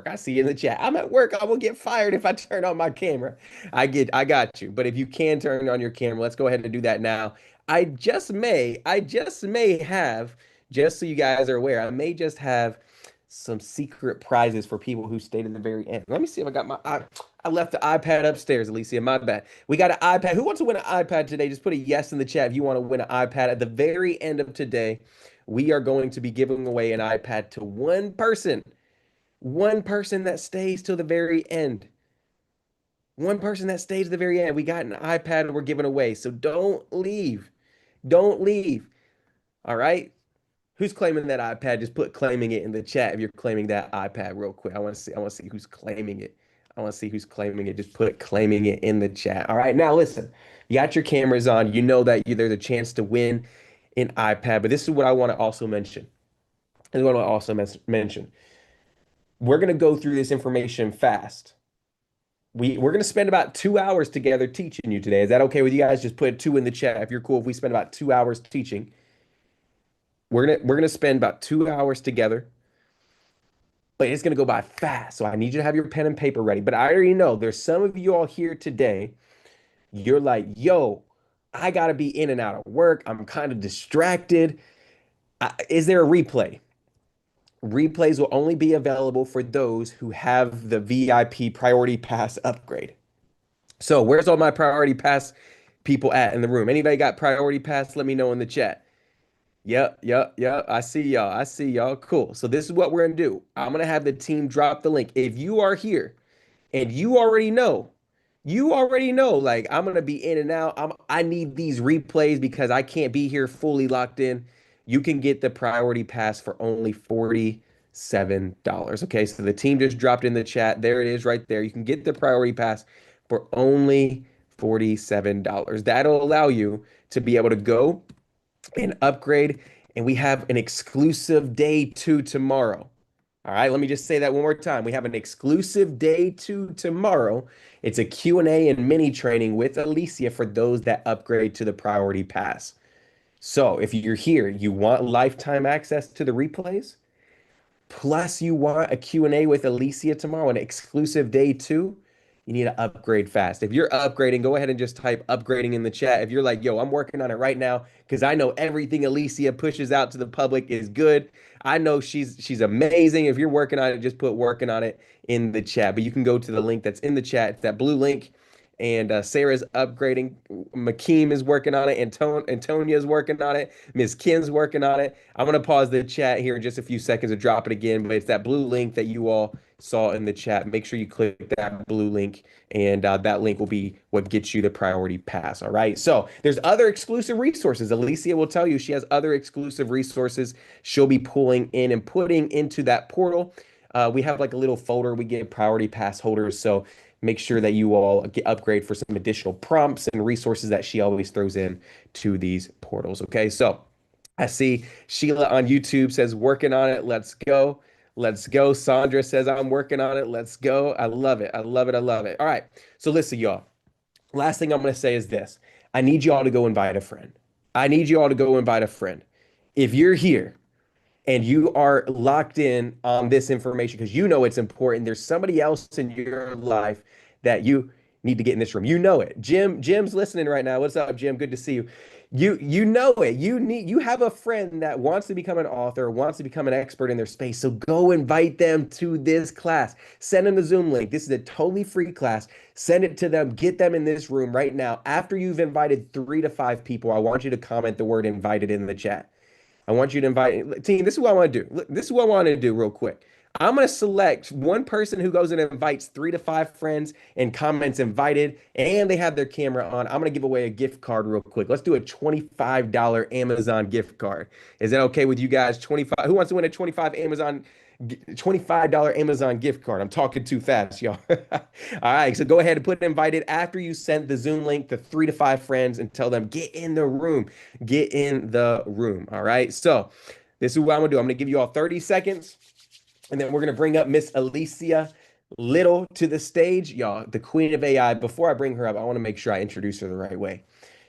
work. I see you in the chat. I'm at work. I will get fired if I turn on my camera. I got you. But if you can turn on your camera, let's go ahead and do that now. I just may have, just so you guys are aware, I may just have some secret prizes for people who stayed to the very end. Let me see if I got I left the iPad upstairs, Alicia. My bad. We got an iPad. Who wants to win an iPad today? Just put a yes in the chat if you want to win an iPad. At the very end of today, we are going to be giving away an iPad to one person. One person that stays till the very end. One person that stays to the very end. We got an iPad we're giving away. So don't leave. Don't leave. All right. Who's claiming that iPad? Just put claiming it in the chat if you're claiming that iPad real quick. I want to see who's claiming it. I want to see who's claiming it. Just put claiming it in the chat. All right. Now listen, you got your cameras on. You know that there's a chance to win an iPad, but this is what I want to also mention. This is what I want to also mention. We're going to go through this information fast. We're going to spend about 2 hours together teaching you today. Is that okay with you guys? Just put two in the chat if you're cool. If we spend about 2 hours teaching, we're gonna spend about 2 hours together, but it's gonna go by fast. So I need you to have your pen and paper ready. But I already know there's some of you all here today. You're like, yo, I gotta be in and out of work. I'm kind of distracted. Is there a replay? Replays will only be available for those who have the VIP Priority Pass upgrade. So where's all my Priority Pass people at in the room? Anybody got Priority Pass? Let me know in the chat. Yep, yep, yep. I see y'all. I see y'all. Cool. So this is what we're gonna do. I'm gonna have the team drop the link. If you are here and you already know, like I'm gonna be in and out. I need these replays because I can't be here fully locked in. You can get the priority pass for only $47. Okay, so the team just dropped in the chat. There it is right there. You can get the priority pass for only $47. That'll allow you to be able to go and upgrade. And we have an exclusive day two tomorrow. All right, let me just say that one more time. We have an exclusive day two tomorrow. It's a Q&A and mini training with Alicia for those that upgrade to the priority pass. So if you're here, you want lifetime access to the replays, plus you want a Q&A with Alicia tomorrow, an exclusive day two, you need to upgrade fast. If you're upgrading, go ahead and just type upgrading in the chat. If you're like, yo, I'm working on it right now because I know everything Alicia pushes out to the public is good. I know she's amazing. If you're working on it, just put working on it in the chat. But you can go to the link that's in the chat. It's that blue link. And Sarah's upgrading. Makeem is working on it. Antonia is working on it. Ms. Kim's working on it. I'm going to pause the chat here in just a few seconds to drop it again. But it's that blue link that you all saw in the chat. Make sure you click that blue link, and that link will be what gets you the priority pass. All right. So there's other exclusive resources. Alicia will tell you she has other exclusive resources she'll be pulling in and putting into that portal. We have like a little folder we give priority pass holders. So make sure that you all get upgrade for some additional prompts and resources that she always throws in to these portals. Okay. So I see Sheila on YouTube says working on it. Let's go. Let's go. Sandra says I'm working on it. Let's go. I love it. I love it. I love it. All right. So listen, y'all. Last thing I'm going to say is this. I need you all to go invite a friend. I need you all to go invite a friend. If you're here and you are locked in on this information because you know it's important, there's somebody else in your life that you need to get in this room. You know it. Jim's listening right now. What's up, Jim? Good to see you. You know it. You have a friend that wants to become an author, wants to become an expert in their space. So go invite them to this class. Send them the Zoom link. This is a totally free class. Send it to them. Get them in this room right now. After you've invited 3 to 5 people, I want you to comment the word invited in the chat. I want you to invite team. This is what I want to do. This is what I want to do real quick. I'm going to select one person who goes and invites 3 to 5 friends and comments invited, and they have their camera on. I'm going to give away a gift card real quick. Let's do a $25 Amazon gift card. Is that okay with you guys? 25. Who wants to win a $25 Amazon gift card? I'm talking too fast, y'all. All right, so go ahead and put invited after you send the Zoom link to 3 to 5 friends and tell them get in the room. Get in the room. All right. So this is what I'm gonna do. I'm gonna give you all 30 seconds. And then we're going to bring up Miss Alicia Little to the stage. Y'all, the queen of AI. Before I bring her up, I want to make sure I introduce her the right way.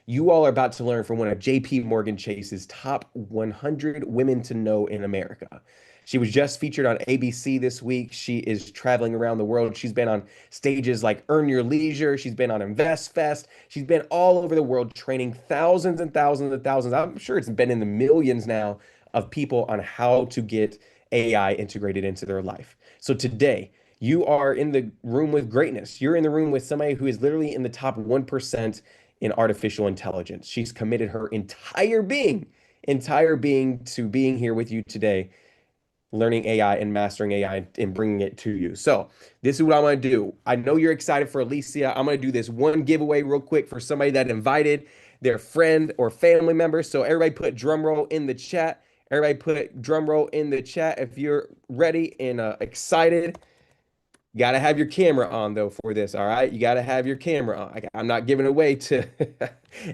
You all are about to learn from one of JP Morgan Chase's top 100 women to know in America. She was just featured on ABC this week. She is traveling around the world. She's been on stages like Earn Your Leisure. She's been on Invest Fest. She's been all over the world training thousands and thousands and thousands. I'm sure it's been in the millions now of people on how to get AI integrated into their life. So today, you are in the room with greatness. You're in the room with somebody who is literally in the top 1% in artificial intelligence. She's committed her entire being to being here with you today, learning AI and mastering AI and bringing it to you. So this is what I'm going to do. I know you're excited for Alicia. I'm going to do this one giveaway real quick for somebody that invited their friend or family member. So everybody put drum roll in the chat. Everybody put drum roll in the chat if you're ready and excited. You got to have your camera on though for this, all right? You got to have your camera on. I'm not giving away to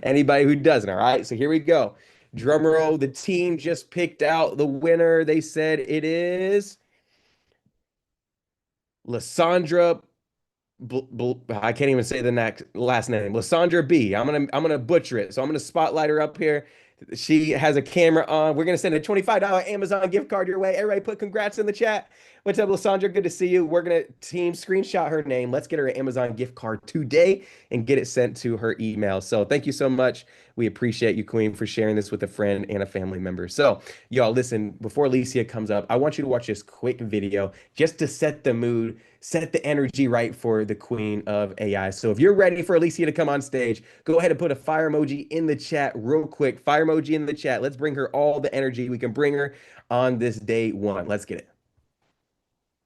anybody who doesn't, all right? So here we go. Drum roll, the team just picked out the winner. They said it is Lysandra. I can't even say the next last name. Lysandra B. I'm gonna butcher it. So I'm gonna spotlight her up here. She has a camera on. We're gonna send a $25 Amazon gift card your way. Everybody put congrats in the chat. What's up, Lysandra? Good to see you. We're gonna team screenshot her name. Let's get her an Amazon gift card today and get it sent to her email. So thank you so much. We appreciate you, Queen, for sharing this with a friend and a family member. So y'all, listen, before Alicia comes up, I want you to watch this quick video just to set the mood, set the energy right for the Queen of AI. So if you're ready for Alicia to come on stage, go ahead and put a fire emoji in the chat real quick. Fire emoji in the chat. Let's bring her all the energy we can bring her on this day one. Let's get it.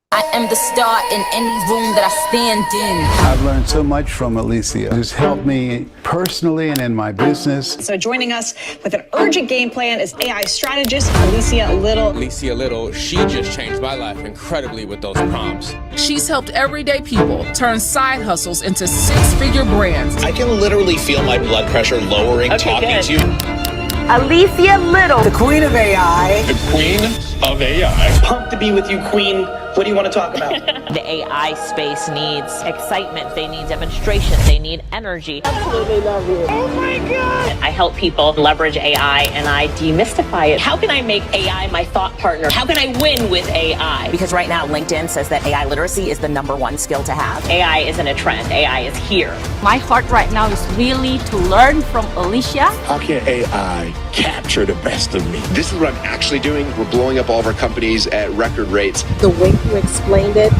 I am the star in any room that I stand in. I've learned so much from Alicia. It's helped me personally and in my business. So joining us with an urgent game plan is AI strategist Alicia Little. Alicia Little, she just changed my life incredibly with those prompts. She's helped everyday people turn side hustles into six-figure brands. I can literally feel my blood pressure lowering talking to you. Alicia Little, the Queen of AI. The Queen of AI. Pumped to be with you, Queen. What do you want to talk about? The AI space needs excitement. They need demonstration. They need energy. Absolutely love you. Oh my God. I help people leverage AI and I demystify it. How can I make AI my thought partner? How can I win with AI? Because right now, LinkedIn says that AI literacy is the #1 skill to have. AI isn't a trend. AI is here. My heart right now is really to learn from Alicia. How can AI capture the best of me? This is what I'm actually doing. We're blowing up all of our companies at record rates. The way you explained it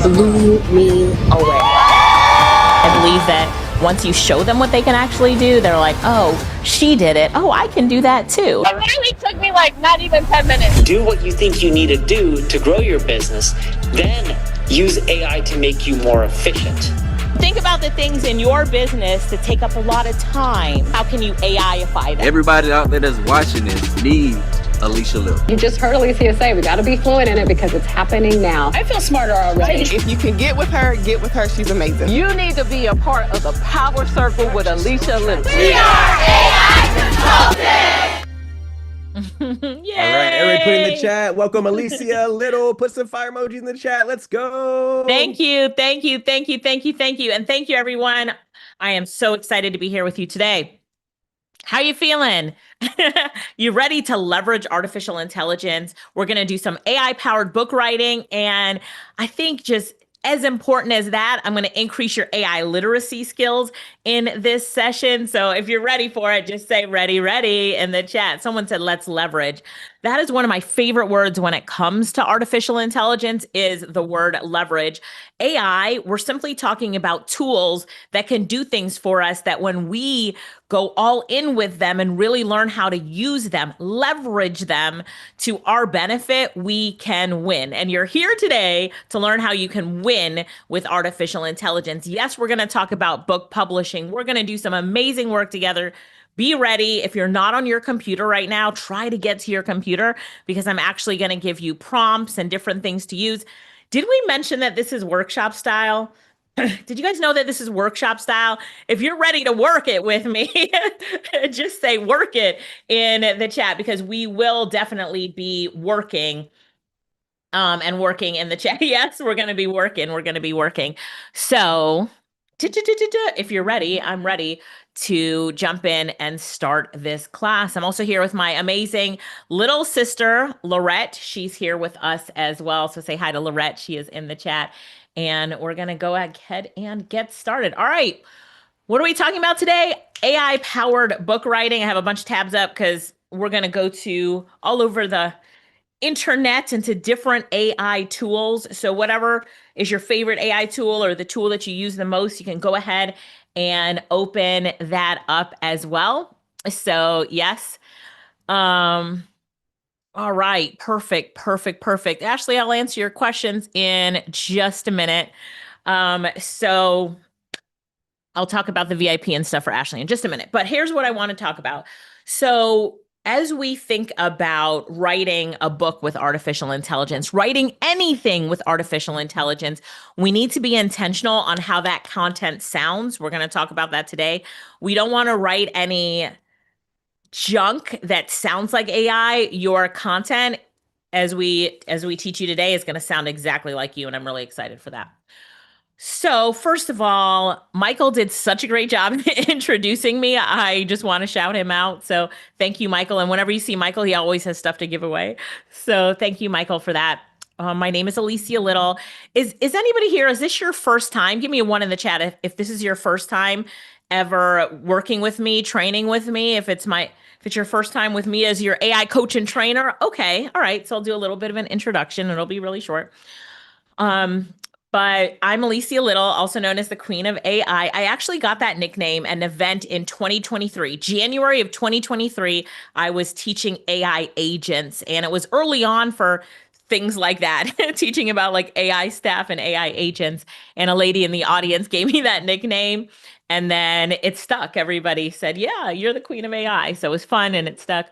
blew me away. I believe that once you show them what they can actually do, they're like, oh, she did it. Oh, I can do that too. It literally took me like not even 10 minutes. Do what you think you need to do to grow your business. Then use AI to make you more efficient. Think about the things in your business that take up a lot of time. How can you AI-ify them? Everybody out there that's watching this needs Alicia Little. You just heard Alicia say we got to be fluent in it because it's happening now. I feel smarter already. If you can get with her, she's amazing. You need to be a part of the power circle with Alicia Little. We are AI consultants! Yay! All right, everybody put in the chat. Welcome, Alicia Little. Put some fire emojis in the chat. Let's go. Thank you. And thank you, everyone. I am so excited to be here with you today. How you feeling? You ready to leverage artificial intelligence? We're going to do some AI-powered book writing. And I think just as important as that, I'm going to increase your AI literacy skills in this session. So if you're ready for it, just say ready, ready in the chat. Someone said, let's leverage. That is one of my favorite words when it comes to artificial intelligence is the word leverage. AI, we're simply talking about tools that can do things for us that when we go all in with them and really learn how to use them, leverage them to our benefit, we can win. And you're here today to learn how you can win with artificial intelligence. Yes, we're going to talk about book publishing. We're going to do some amazing work together. Be ready. If you're not on your computer right now, try to get to your computer because I'm actually going to give you prompts and different things to use. Did we mention that this is workshop style? Did you guys know that this is workshop style? If you're ready to work it with me, just say work it in the chat because we will definitely be working and working in the chat. Yes, we're going to be working. So if you're ready, I'm ready to jump in and start this class. I'm also here with my amazing little sister, Lorette. She's here with us as well. So say hi to Lorette. She is in the chat. And we're going to go ahead and get started. All right. What are we talking about today? AI powered book writing. I have a bunch of tabs up because we're going to go to all over the internet into different AI tools. So whatever is your favorite AI tool or the tool that you use the most, you can go ahead and open that up as well. So yes. All right. Perfect. Ashley, I'll answer your questions in just a minute. So I'll talk about the VIP and stuff for Ashley in just a minute. But here's what I want to talk about. So as we think about writing a book with artificial intelligence, writing anything with artificial intelligence, we need to be intentional on how that content sounds. We're going to talk about that today. We don't want to write any junk that sounds like AI. Your content, as we teach you today, is going to sound exactly like you, and I'm really excited for that. So first of all, Michael did such a great job introducing me. I just want to shout him out. So thank you, Michael. And whenever you see Michael, he always has stuff to give away. So thank you, Michael, for that. My name is Alicia Little. Is anybody here? Is this your first time? Give me a 1 in the chat if this is your first time ever working with me, training with me. If it's your first time with me as your AI coach and trainer, okay. All right. So I'll do a little bit of an introduction. It'll be really short. But I'm Alicia Little, also known as the Queen of AI. I actually got that nickname at an event in 2023. January of 2023, I was teaching AI agents, and it was early on for things like that, teaching about like AI staff and AI agents. And a lady in the audience gave me that nickname, and then it stuck. Everybody said, yeah, you're the Queen of AI. So it was fun and it stuck.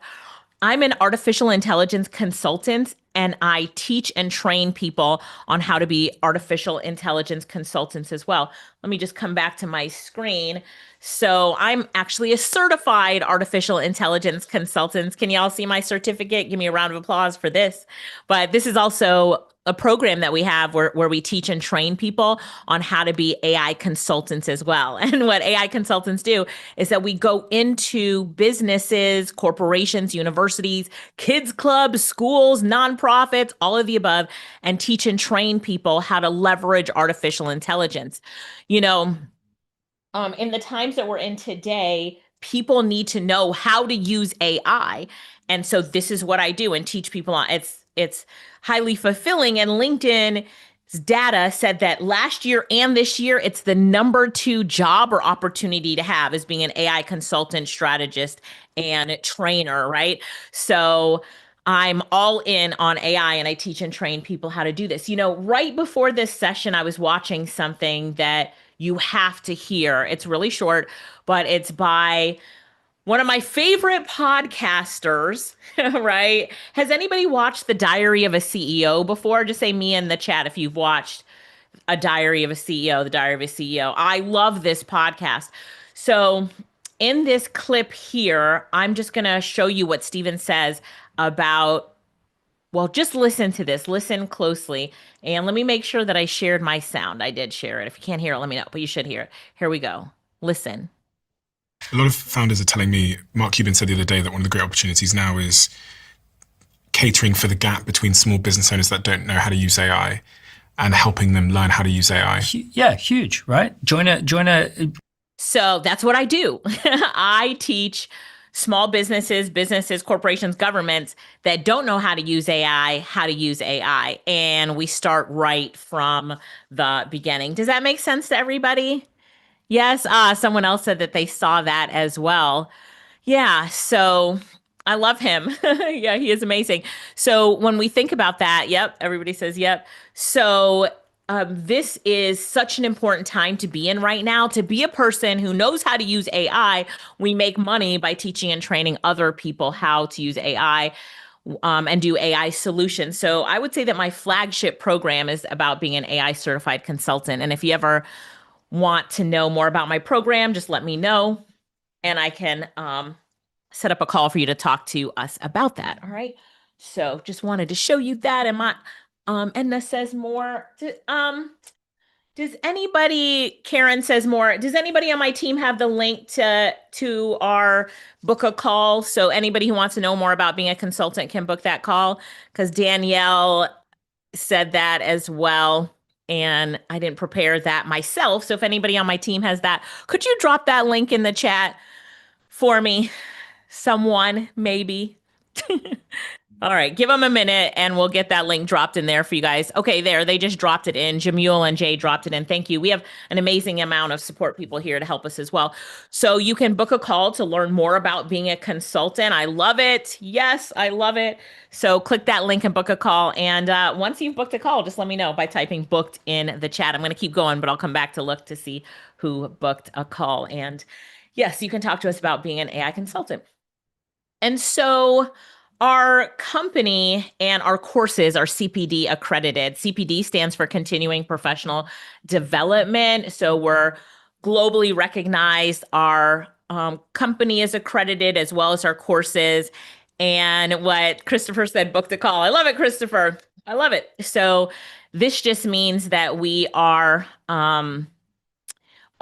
I'm an artificial intelligence consultant, and I teach and train people on how to be artificial intelligence consultants as well. Let me just come back to my screen. So I'm actually a certified artificial intelligence consultant. Can y'all see my certificate? Give me a round of applause for this. But this is also a program that we have where we teach and train people on how to be AI consultants as well. And what AI consultants do is that we go into businesses, corporations, universities, kids clubs, schools, nonprofits, all of the above, and teach and train people how to leverage artificial intelligence. You know, in the times that we're in today, people need to know how to use AI. And so this is what I do and teach people on. It's highly fulfilling. And LinkedIn's data said that last year and this year, it's the number 2 job or opportunity to have is being an AI consultant, strategist, and trainer, right? So I'm all in on AI, and I teach and train people how to do this. You know, right before this session, I was watching something that you have to hear. It's really short, but it's by one of my favorite podcasters, right? Has anybody watched The Diary of a CEO before? Just say me in the chat if you've watched A Diary of a CEO, The Diary of a CEO. I love this podcast. So in this clip here, I'm just going to show you what Steven says about, well, just listen to this. Listen closely. And let me make sure that I shared my sound. I did share it. If you can't hear it, let me know, but you should hear it. Here we go. Listen. A lot of founders are telling me, Mark Cuban said the other day that one of the great opportunities now is catering for the gap between small business owners that don't know how to use AI and helping them learn how to use AI. Yeah, huge, right? Join a. So that's what I do. I teach small businesses, corporations, governments that don't know how to use AI, how to use AI. And we start right from the beginning. Does that make sense to everybody? Yes. Someone else said that they saw that as well. Yeah. So I love him. Yeah, he is amazing. So when we think about that, yep, everybody says yep. So this is such an important time to be in right now. To be a person who knows how to use AI, we make money by teaching and training other people how to use AI and do AI solutions. So I would say that my flagship program is about being an AI certified consultant. And if you ever want to know more about my program, just let me know and I can set up a call for you to talk to us about that. All right. So just wanted to show you that. And my Edna says more. Does anybody, Karen says more, does anybody on my team have the link to our book a call? So anybody who wants to know more about being a consultant can book that call, because Danielle said that as well. And I didn't prepare that myself. So if anybody on my team has that, could you drop that link in the chat for me? Someone, maybe. All right, give them a minute and we'll get that link dropped in there for you guys. Okay, there, they just dropped it in. Jamule and Jay dropped it in. Thank you. We have an amazing amount of support people here to help us as well. So you can book a call to learn more about being a consultant. I love it. Yes, I love it. So click that link and book a call. And once you've booked a call, just let me know by typing booked in the chat. I'm going to keep going, but I'll come back to look to see who booked a call. And yes, you can talk to us about being an AI consultant. And so our company and our courses are CPD accredited. CPD stands for Continuing Professional Development. So we're globally recognized. Our company is accredited as well as our courses. And what Christopher said, book the call. I love it, Christopher. I love it. So this just means that we are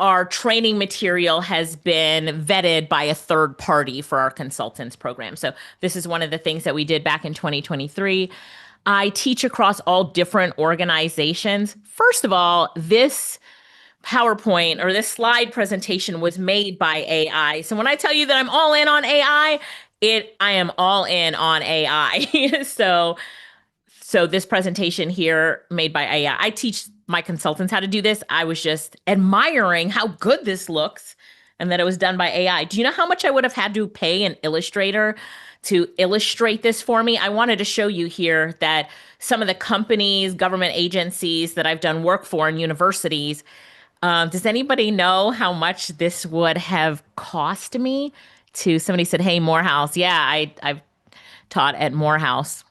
our training material has been vetted by a third party for our consultants program. So this is one of the things that we did back in 2023. I teach across all different organizations. First of all, this PowerPoint or this slide presentation was made by AI. So when I tell you that I'm all in on AI, I am all in on AI. So this presentation here made by AI, I teach my consultants how to do this. I was just admiring how good this looks and that it was done by AI. Do you know how much I would have had to pay an illustrator to illustrate this for me? I wanted to show you here that some of the companies, government agencies that I've done work for in universities, does anybody know how much this would have cost me somebody said, hey, Morehouse. Yeah, I've taught at Morehouse.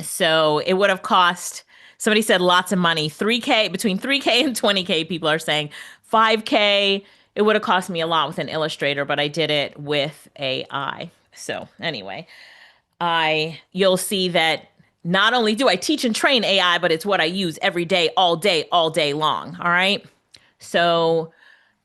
So it would have cost, somebody said lots of money, $3K, between $3K and $20K, people are saying $5K. It would have cost me a lot with an illustrator, but I did it with AI. So anyway, you'll see that not only do I teach and train AI, but it's what I use every day, all day long. All right. So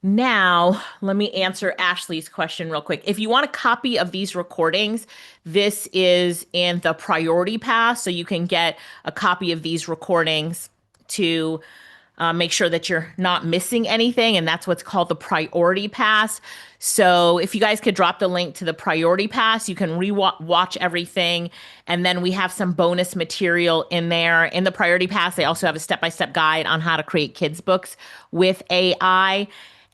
now, let me answer Ashley's question real quick. If you want a copy of these recordings, this is in the priority pass. So you can get a copy of these recordings to make sure that you're not missing anything. And that's what's called the priority pass. So if you guys could drop the link to the priority pass, you can rewatch everything. And then we have some bonus material in there. In the priority pass, they also have a step-by-step guide on how to create kids' books with AI.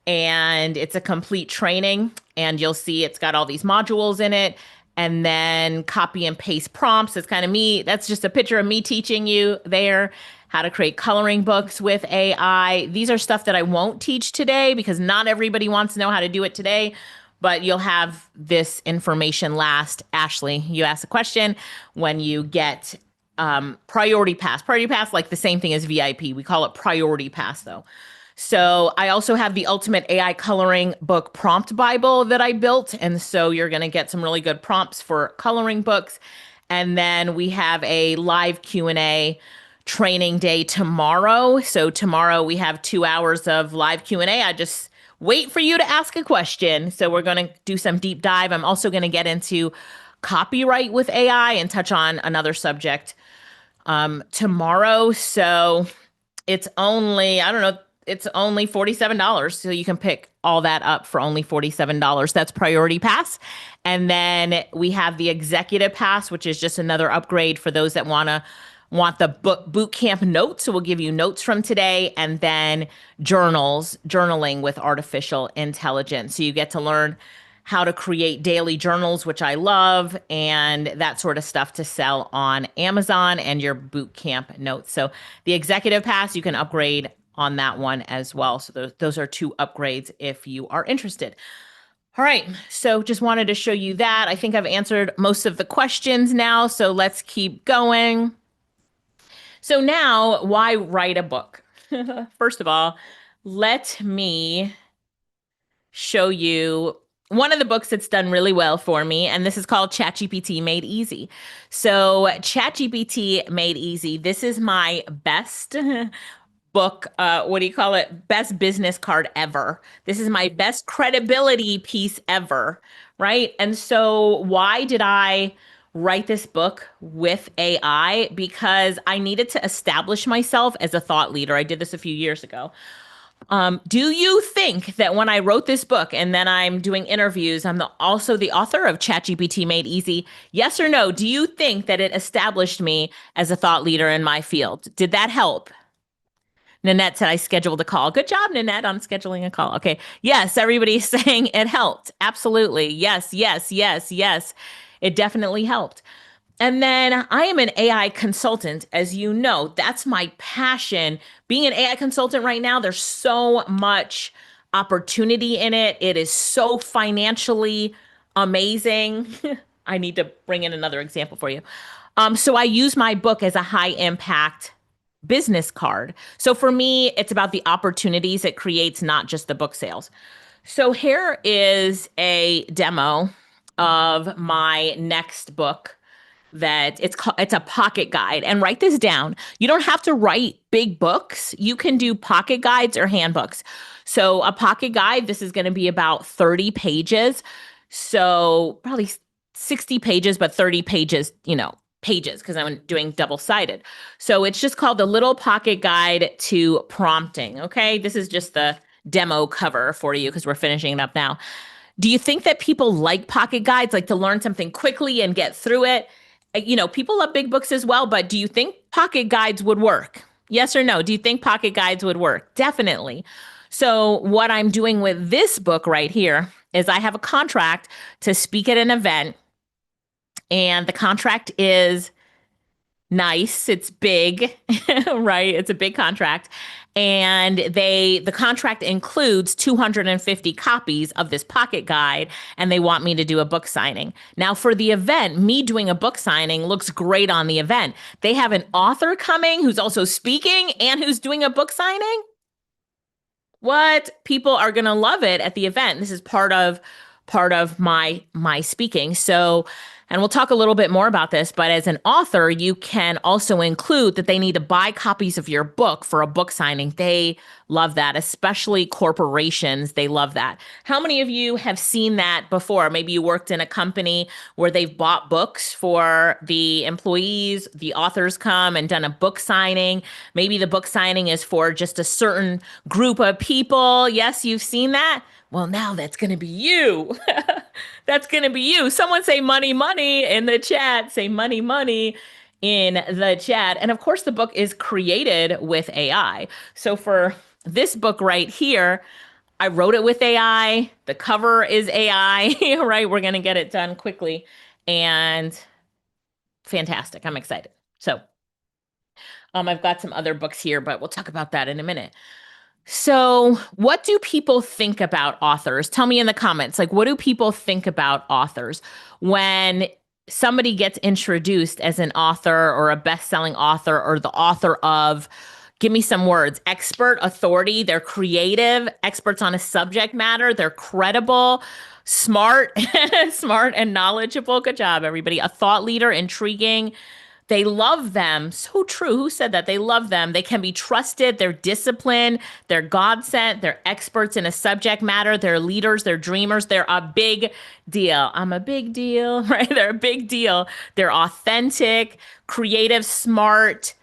And it's a complete training, and you'll see it's got all these modules in it, and then copy and paste prompts. It's kind of me. That's just a picture of me teaching you there how to create coloring books with AI. These are stuff that I won't teach today because not everybody wants to know how to do it today, but you'll have this information last. Ashley, you asked a question when you get priority pass. Priority pass, like the same thing as VIP. We call it priority pass though. So I also have the Ultimate AI Coloring Book Prompt Bible that I built. And so you're going to get some really good prompts for coloring books. And then we have a live Q&A training day tomorrow. So tomorrow we have 2 hours of live Q&A. I just wait for you to ask a question. So we're going to do some deep dive. I'm also going to get into copyright with AI and touch on another subject tomorrow. So it's only, it's only $47. So you can pick all that up for only $47. That's priority pass. And then we have the executive pass, which is just another upgrade for those that want the boot camp notes. So we'll give you notes from today, and then journaling with artificial intelligence. So you get to learn how to create daily journals, which I love, and that sort of stuff to sell on Amazon, and your boot camp notes. So the executive pass, you can upgrade on that one as well. So those are 2 upgrades if you are interested. All right, so just wanted to show you that. I think I've answered most of the questions now, so let's keep going. So now, why write a book? First of all, let me show you one of the books that's done really well for me, and this is called ChatGPT Made Easy. So ChatGPT Made Easy, this is my best book, what do you call it? Best business card ever. This is my best credibility piece ever, right? And so why did I write this book with AI? Because I needed to establish myself as a thought leader. I did this a few years ago. Do you think that when I wrote this book and then I'm doing interviews, I'm also the author of ChatGPT Made Easy? Yes or no? Do you think that it established me as a thought leader in my field? Did that help? Nanette said I scheduled a call. Good job, Nanette, on scheduling a call. Okay. Yes, everybody's saying it helped. Absolutely. Yes, yes, yes, yes. It definitely helped. And then I am an AI consultant, as you know. That's my passion. Being an AI consultant right now, there's so much opportunity in it. It is so financially amazing. I need to bring in another example for you. So I use my book as a high impact business card. So for me, it's about the opportunities it creates, not just the book sales. So here is a demo of my next book that it's a pocket guide. And write this down. You don't have to write big books. You can do pocket guides or handbooks. So a pocket guide, this is going to be about 30 pages. So probably 60 pages, but 30 pages, pages, because I'm doing double-sided. So it's just called the Little Pocket Guide to Prompting. Okay. This is just the demo cover for you because we're finishing it up now. Do you think that people like pocket guides, like to learn something quickly and get through it? People love big books as well, but do you think pocket guides would work? Yes or no? Do you think pocket guides would work? Definitely. So what I'm doing with this book right here is I have a contract to speak at an event, and the contract is nice. It's big, right? It's a big contract. And the contract includes 250 copies of this pocket guide, and they want me to do a book signing. Now, for the event, me doing a book signing looks great on the event. They have an author coming who's also speaking and who's doing a book signing. What? People are going to love it at the event. This is part of my speaking. So, and we'll talk a little bit more about this, but as an author, you can also include that they need to buy copies of your book for a book signing. They love that, especially corporations. They love that. How many of you have seen that before? Maybe you worked in a company where they've bought books for the employees, the authors come and done a book signing. Maybe the book signing is for just a certain group of people. Yes, you've seen that. Well, now that's going to be you. That's going to be you. Someone say money, money in the chat. Say money, money in the chat. And of course, the book is created with AI. So for this book right here, I wrote it with AI. The cover is AI, right? We're going to get it done quickly and fantastic. I'm excited. So I've got some other books here, but we'll talk about that in a minute. So what do people think about authors? Tell me in the comments, like, what do people think about authors when somebody gets introduced as an author or a best-selling author or the author of, give me some words, expert, authority, they're creative, experts on a subject matter, they're credible, smart, smart and knowledgeable. Good job, everybody. A thought leader, intriguing. They love them. So true. Who said that? They love them. They can be trusted. They're disciplined. They're God sent. They're experts in a subject matter. They're leaders. They're dreamers. They're a big deal. I'm a big deal, right? They're a big deal. They're authentic, creative, smart.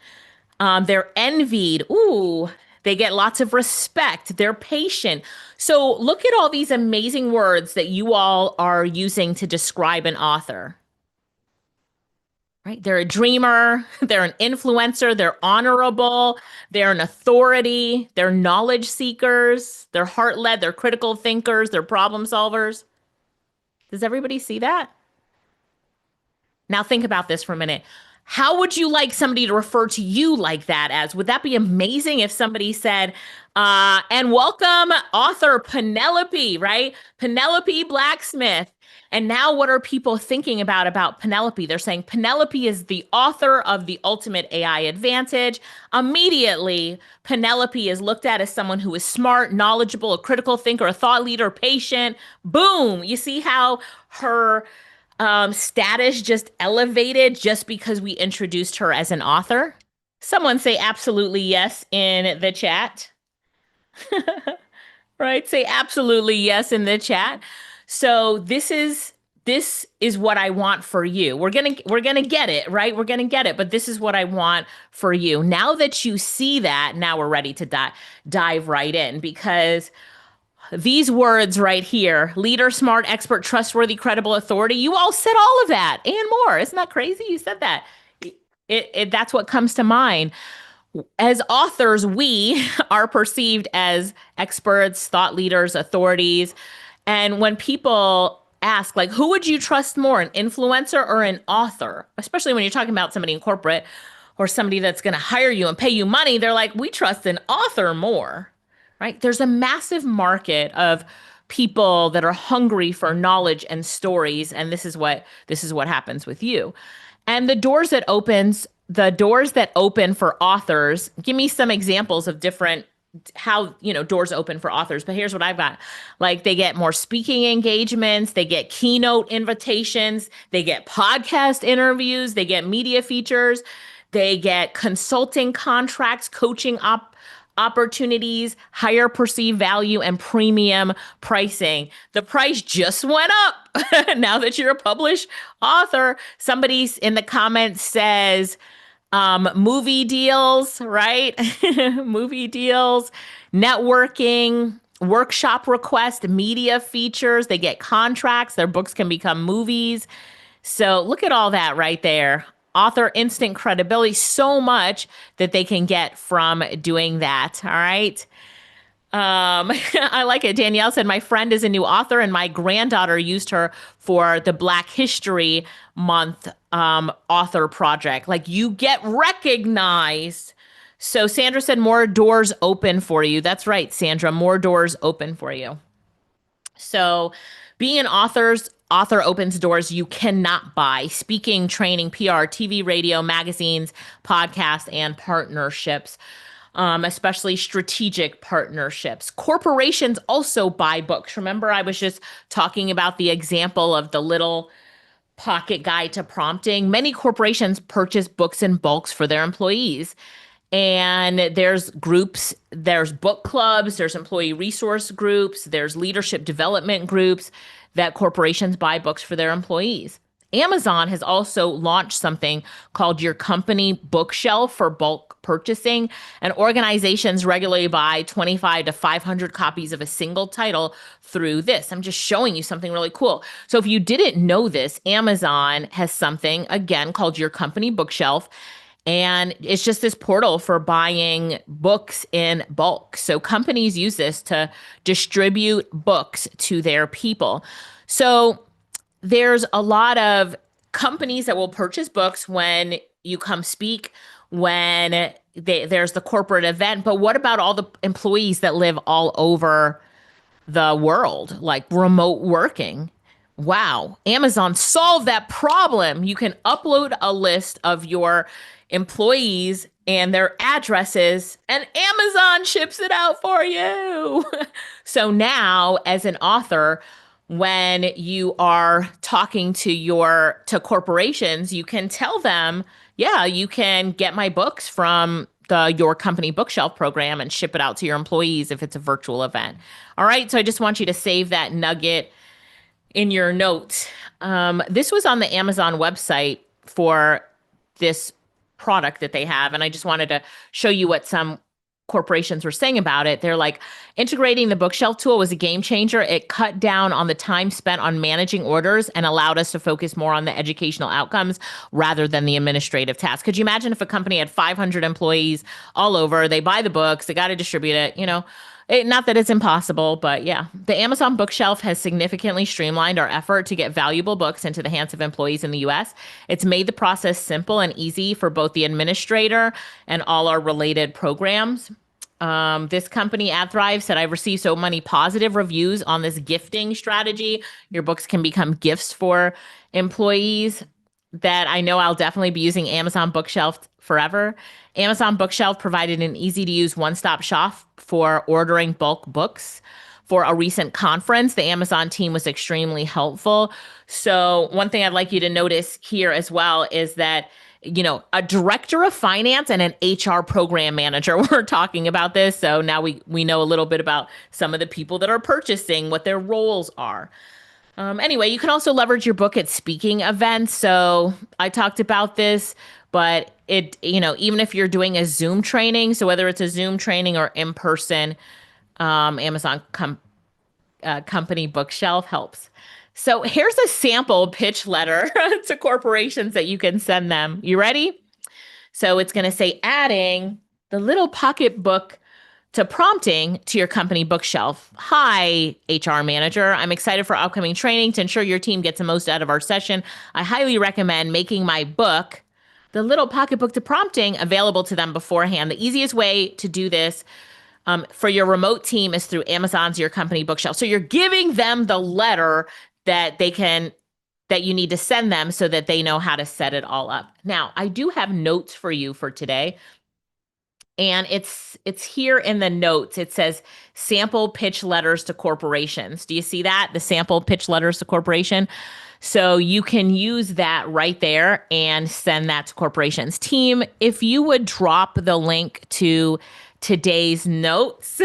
They're envied. Ooh, they get lots of respect. They're patient. So look at all these amazing words that you all are using to describe an author. Right? They're a dreamer, they're an influencer, they're honorable, they're an authority, they're knowledge seekers, they're heart-led, they're critical thinkers, they're problem solvers. Does everybody see that? Now think about this for a minute. How would you like somebody to refer to you like that as? Would that be amazing if somebody said, and welcome author Penelope, right? Penelope Blacksmith. And now what are people thinking about Penelope? They're saying Penelope is the author of The Ultimate AI Advantage. Immediately, Penelope is looked at as someone who is smart, knowledgeable, a critical thinker, a thought leader, patient. Boom. You see how her status just elevated just because we introduced her as an author? Someone say absolutely yes in the chat. Right? Say absolutely yes in the chat. So this is what I want for you. We're going to get it, right? We're going to get it, but this is what I want for you. Now that you see that, now we're ready to dive right in, because these words right here: leader, smart, expert, trustworthy, credible, authority. You all said all of that and more. Isn't that crazy? You said that. That's what comes to mind. As authors, we are perceived as experts, thought leaders, authorities. And when people ask, like, who would you trust more, an influencer or an author? Especially when you're talking about somebody in corporate or somebody that's going to hire you and pay you money, they're like, we trust an author more, right? There's a massive market of people that are hungry for knowledge and stories. And this is what happens with you. And the doors that open for authors, give me some examples of different how, doors open for authors. But here's what I've got. Like, they get more speaking engagements, they get keynote invitations, they get podcast interviews, they get media features, they get consulting contracts, coaching opportunities, higher perceived value, and premium pricing. The price just went up now that you're a published author. Somebody in the comments says, movie deals, right? Movie deals, networking, workshop requests, media features. They get contracts. Their books can become movies. So look at all that right there. Author instant credibility, so much that they can get from doing that. All right. I like it. Danielle said, my friend is a new author and my granddaughter used her for the Black History Month author project. Like, you get recognized. So Sandra said, more doors open for you. That's right, Sandra, more doors open for you. So being an author opens doors you cannot buy: speaking, training, PR, TV, radio, magazines, podcasts, and partnerships. Especially strategic partnerships. Corporations also buy books. Remember, I was just talking about the example of the little pocket guide to prompting. Many corporations purchase books in bulks for their employees. And there's groups, there's book clubs, there's employee resource groups, there's leadership development groups that corporations buy books for their employees. Amazon has also launched something called Your Company Bookshelf for bulk purchasing, and organizations regularly buy 25 to 500 copies of a single title through this. I'm just showing you something really cool. So if you didn't know this, Amazon has something, again, called Your Company Bookshelf, and it's just this portal for buying books in bulk. So companies use this to distribute books to their people. So there's a lot of companies that will purchase books when you come speak, when there's the corporate event. But what about all the employees that live all over the world, like remote working? Wow. Amazon solved that problem. You can upload a list of your employees and their addresses, and Amazon ships it out for you. So now, as an author, when you are talking to corporations, you can tell them, yeah, you can get my books from the Your Company Bookshelf program and ship it out to your employees if it's a virtual event. All right. So I just want you to save that nugget in your notes. This was on the Amazon website for this product that they have. And I just wanted to show you what some corporations were saying about it. They're like, integrating the bookshelf tool was a game changer. It cut down on the time spent on managing orders and allowed us to focus more on the educational outcomes rather than the administrative tasks. Could you imagine if a company had 500 employees all over, they buy the books, they got to distribute it, not that it's impossible, but yeah. The Amazon bookshelf has significantly streamlined our effort to get valuable books into the hands of employees in the US. It's made the process simple and easy for both the administrator and all our related programs. This company, AdThrive, said, I've received so many positive reviews on this gifting strategy. Your books can become gifts for employees, that I know I'll definitely be using Amazon Bookshelf forever. Amazon Bookshelf provided an easy-to-use one-stop shop for ordering bulk books. For a recent conference, the Amazon team was extremely helpful. So one thing I'd like you to notice here as well is that a director of finance and an HR program manager were talking about this. So now we know a little bit about some of the people that are purchasing, what their roles are. Anyway, you can also leverage your book at speaking events. So I talked about this, but even if you're doing a Zoom training, so whether it's a Zoom training or in person, Amazon company bookshelf helps. So here's a sample pitch letter to corporations that you can send them. You ready? So it's going to say adding the little pocketbook to prompting to your company bookshelf. Hi, HR manager. I'm excited for upcoming training to ensure your team gets the most out of our session. I highly recommend making my book, the little pocketbook to prompting, available to them beforehand. The easiest way to do this for your remote team is through Amazon's Your Company Bookshelf. So you're giving them the letter that you need to send them so that they know how to set it all up. Now, I do have notes for you for today. And it's here in the notes. It says sample pitch letters to corporations. Do you see that? The sample pitch letters to corporation. So you can use that right there and send that to corporations. Team, if you would drop the link to today's notes.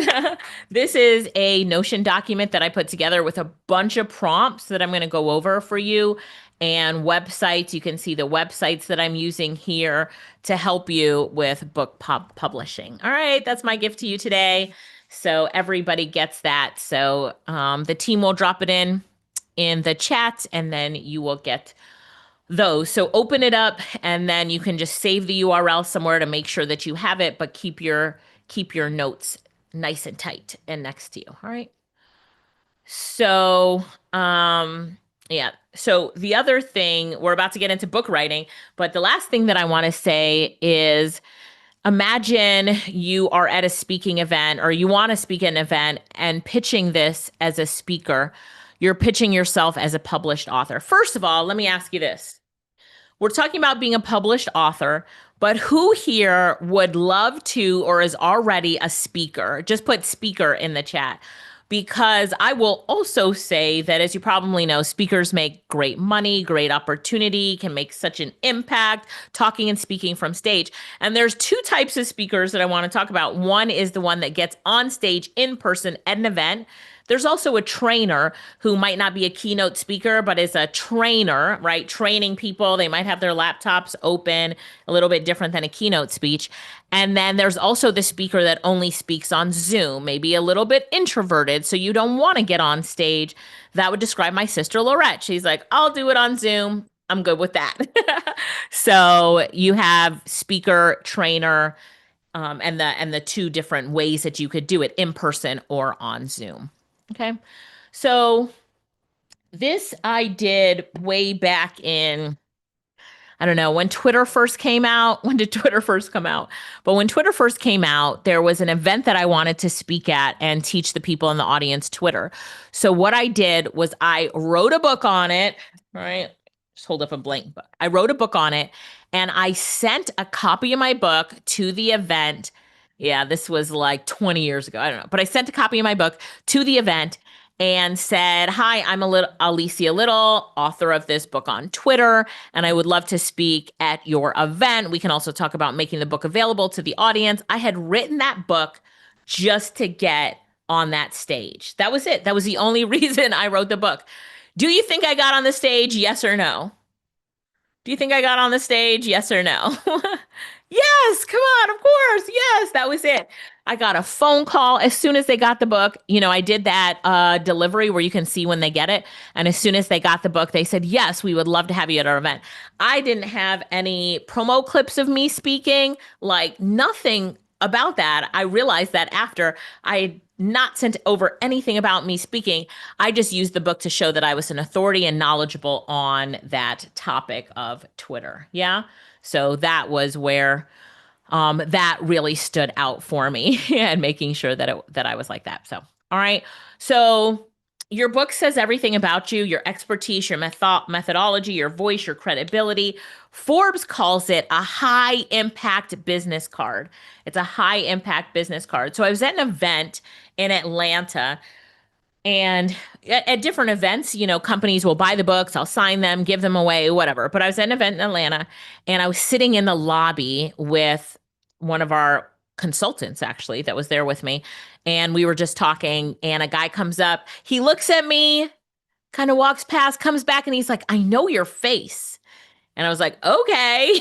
This is a Notion document that I put together with a bunch of prompts that I'm going to go over for you, and websites. You can see the websites that I'm using here to help you with book publishing. All right, that's my gift to you today. So everybody gets that. So the team will drop it in the chat, and then you will get those. So open it up, and then you can just save the URL somewhere to make sure that you have it, but keep your notes nice and tight and next to you. All right. So, yeah. So the other thing, we're about to get into book writing, but the last thing that I want to say is, imagine you are at a speaking event, or you want to speak at an event and pitching this as a speaker. You're pitching yourself as a published author. First of all, let me ask you this. We're talking about being a published author, but who here would love to or is already a speaker? Just put speaker in the chat. Because I will also say that, as you probably know, speakers make great money, great opportunity, can make such an impact talking and speaking from stage. And there's two types of speakers that I want to talk about. One is the one that gets on stage in person at an event. There's also a trainer who might not be a keynote speaker, but is a trainer, right? Training people. They might have their laptops open, a little bit different than a keynote speech. And then there's also the speaker that only speaks on Zoom, maybe a little bit introverted, so you don't want to get on stage. That would describe my sister, Lorette. She's like, I'll do it on Zoom. I'm good with that. So you have speaker, trainer, and the two different ways that you could do it, in person or on Zoom. Okay. So this I did way back in, I don't know, when Twitter first came out. When did Twitter first come out? But when Twitter first came out, there was an event that I wanted to speak at and teach the people in the audience Twitter. So what I did was I wrote a book on it, right? Just hold up a blank book. I wrote a book on it, and I sent a copy of my book to the event. Yeah, this was like 20 years ago. I don't know. But I sent a copy of my book to the event and said, hi, I'm Alicia Little, author of this book on Twitter, and I would love to speak at your event. We can also talk about making the book available to the audience. I had written that book just to get on that stage. That was it. That was the only reason I wrote the book. Do you think I got on the stage? Yes or no? Do you think I got on the stage? Yes or no? Yes, come on, of course. Yes, that was it. I got a phone call as soon as they got the book. I did that delivery where you can see when they get it. And as soon as they got the book, they said, yes, we would love to have you at our event. I didn't have any promo clips of me speaking, like nothing about that. I realized that after I had not sent over anything about me speaking. I just used the book to show that I was an authority and knowledgeable on that topic of Twitter. Yeah. So that was where that really stood out for me, and making sure that I was like that. So, all right. So your book says everything about you, your expertise, your methodology, your voice, your credibility. Forbes calls it a high impact business card. It's a high impact business card. So I was at an event in Atlanta And at different events, companies will buy the books, I'll sign them, give them away, whatever. But I was at an event in Atlanta and I was sitting in the lobby with one of our consultants, actually, that was there with me. And we were just talking, and a guy comes up, he looks at me, kind of walks past, comes back, and he's like, I know your face. And I was like, okay.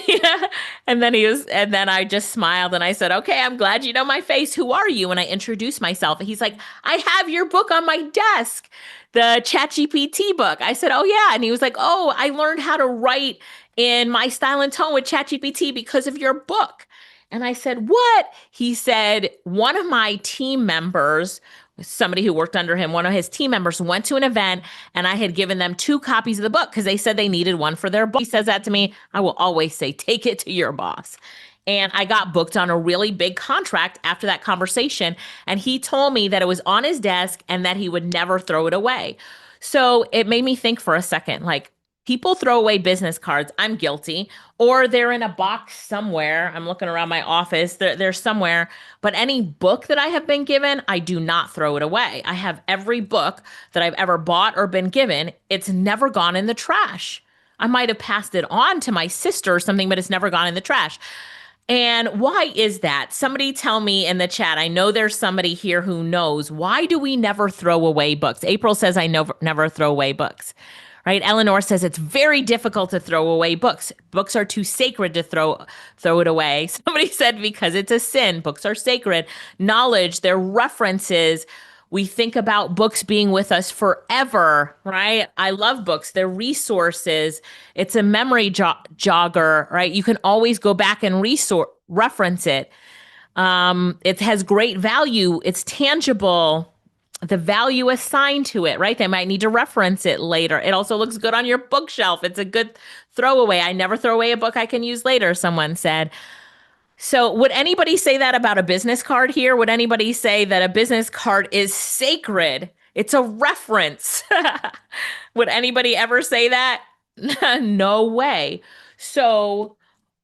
And then I just smiled and I said, okay, I'm glad you know my face. Who are you? And I introduced myself. And he's like, I have your book on my desk, the ChatGPT book. I said, oh yeah. And he was like, oh, I learned how to write in my style and tone with ChatGPT because of your book. And I said, what? He said, one of my team members, somebody who worked under him, one of his team members went to an event and I had given them 2 copies of the book because they said they needed one for their boss. He says that to me. I will always say, take it to your boss. And I got booked on a really big contract after that conversation. And he told me that it was on his desk and that he would never throw it away. So it made me think for a second, like, people throw away business cards. I'm guilty. Or they're in a box somewhere. I'm looking around my office. They're somewhere. But any book that I have been given, I do not throw it away. I have every book that I've ever bought or been given. It's never gone in the trash. I might have passed it on to my sister or something, but it's never gone in the trash. And why is that? Somebody tell me in the chat. I know there's somebody here who knows. Why do we never throw away books? April says, I never throw away books. Right? Eleanor says it's very difficult to throw away books. Books are too sacred to throw it away. Somebody said because it's a sin. Books are sacred. Knowledge, they're references. We think about books being with us forever, right? I love books. They're resources. It's a memory jogger, right? You can always go back and reference it. It has great value. It's tangible. The value assigned to it, right? They might need to reference it later. It also looks good on your bookshelf. It's a good throwaway. I never throw away a book I can use later, someone said. So would anybody say that about a business card here? Would anybody say that a business card is sacred? It's a reference. Would anybody ever say that? No way. So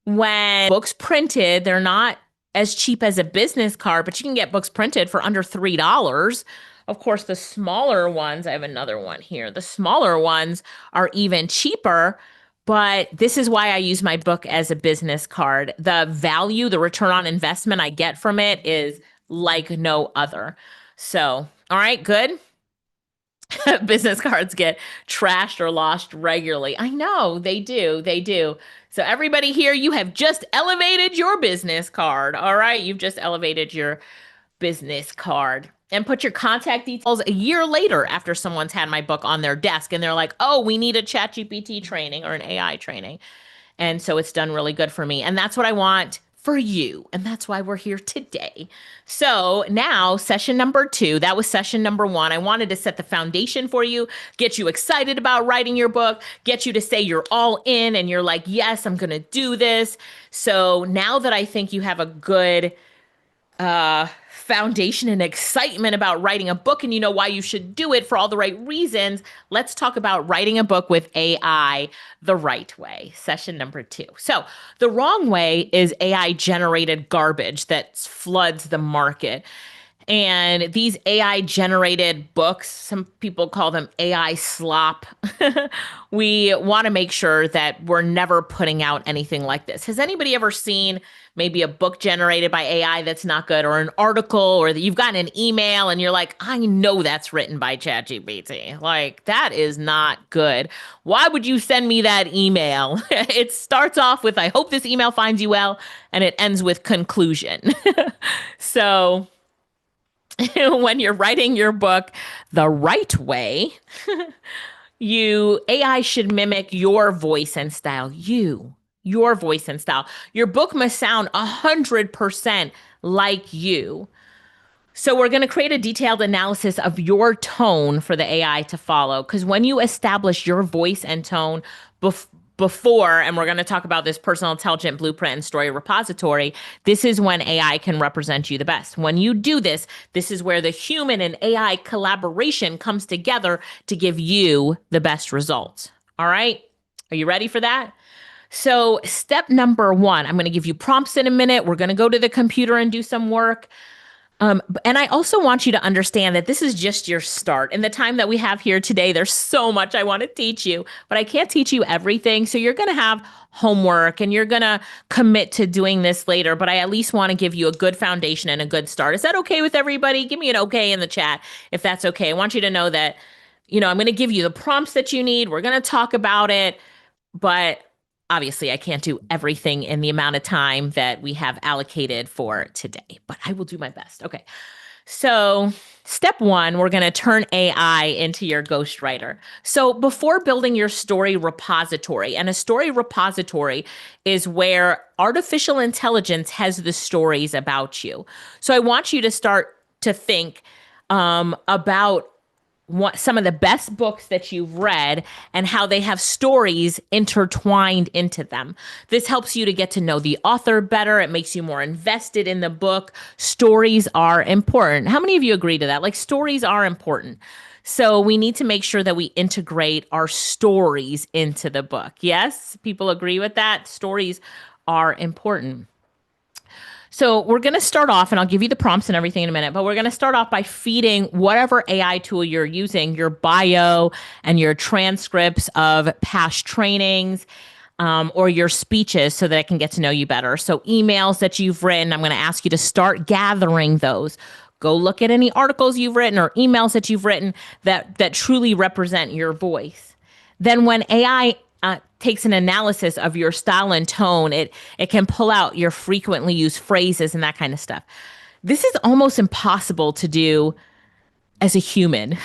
when books printed, they're not as cheap as a business card, but you can get books printed for under $3. Of course, the smaller ones, I have another one here. The smaller ones are even cheaper, but this is why I use my book as a business card. The value, the return on investment I get from it is like no other. So, all right, good. Business cards get trashed or lost regularly. I know they do. They do. So everybody here, you have just elevated your business card. All right. You've just elevated your business card. And put your contact details a year later after someone's had my book on their desk and they're like, oh, we need a ChatGPT training or an AI training. And so it's done really good for me. And that's what I want for you. And that's why we're here today. So now session number 2, that was session number 1. I wanted to set the foundation for you, get you excited about writing your book, get you to say you're all in and you're like, yes, I'm going to do this. So now that I think you have a good foundation and excitement about writing a book and you know why you should do it for all the right reasons, let's talk about writing a book with AI the right way. Session number 2. So the wrong way is AI generated garbage that floods the market. And these AI generated books, some people call them AI slop. We want to make sure that we're never putting out anything like this. Has anybody ever seen maybe a book generated by AI that's not good, or an article, or that you've gotten an email and you're like, I know that's written by ChatGPT. Like, that is not good. Why would you send me that email? It starts off with, I hope this email finds you well, and it ends with conclusion. So when you're writing your book the right way, AI should mimic your voice and style. Your voice and style. Your book must sound 100% like you. So we're going to create a detailed analysis of your tone for the AI to follow. Because when you establish your voice and tone before, and we're going to talk about this personal intelligent blueprint and story repository, this is when AI can represent you the best. When you do this, this is where the human and AI collaboration comes together to give you the best results. All right? Are you ready for that? So step number 1, I'm going to give you prompts in a minute. We're going to go to the computer and do some work. And I also want you to understand that this is just your start. In the time that we have here today, there's so much I want to teach you, but I can't teach you everything. So you're going to have homework and you're going to commit to doing this later, but I at least want to give you a good foundation and a good start. Is that okay with everybody? Give me an okay in the chat if that's okay. I want you to know that, I'm going to give you the prompts that you need. We're going to talk about it, but obviously, I can't do everything in the amount of time that we have allocated for today, but I will do my best. Okay. So, step one, we're going to turn AI into your ghostwriter. So, before building your story repository, and a story repository is where artificial intelligence has the stories about you. So, I want you to start to think about some of the best books that you've read and how they have stories intertwined into them. This helps you to get to know the author better. It makes you more invested in the book. Stories are important. How many of you agree to that? Like, stories are important. So we need to make sure that we integrate our stories into the book. Yes, people agree with that. Stories are important. So we're going to start off, and I'll give you the prompts and everything in a minute, but we're going to start off by feeding whatever AI tool you're using, your bio and your transcripts of past trainings, or your speeches so that I can get to know you better. So emails that you've written, I'm going to ask you to start gathering those. Go look at any articles you've written or emails that you've written that truly represent your voice. Then when AI takes an analysis of your style and tone, it can pull out your frequently used phrases and that kind of stuff. This is almost impossible to do as a human,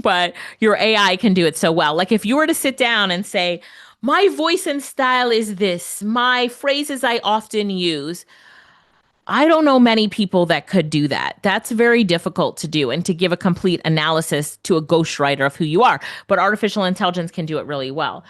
but your AI can do it so well. Like if you were to sit down and say, my voice and style is this, my phrases I often use, I don't know many people that could do that. That's very difficult to do and to give a complete analysis to a ghostwriter of who you are. But artificial intelligence can do it really well.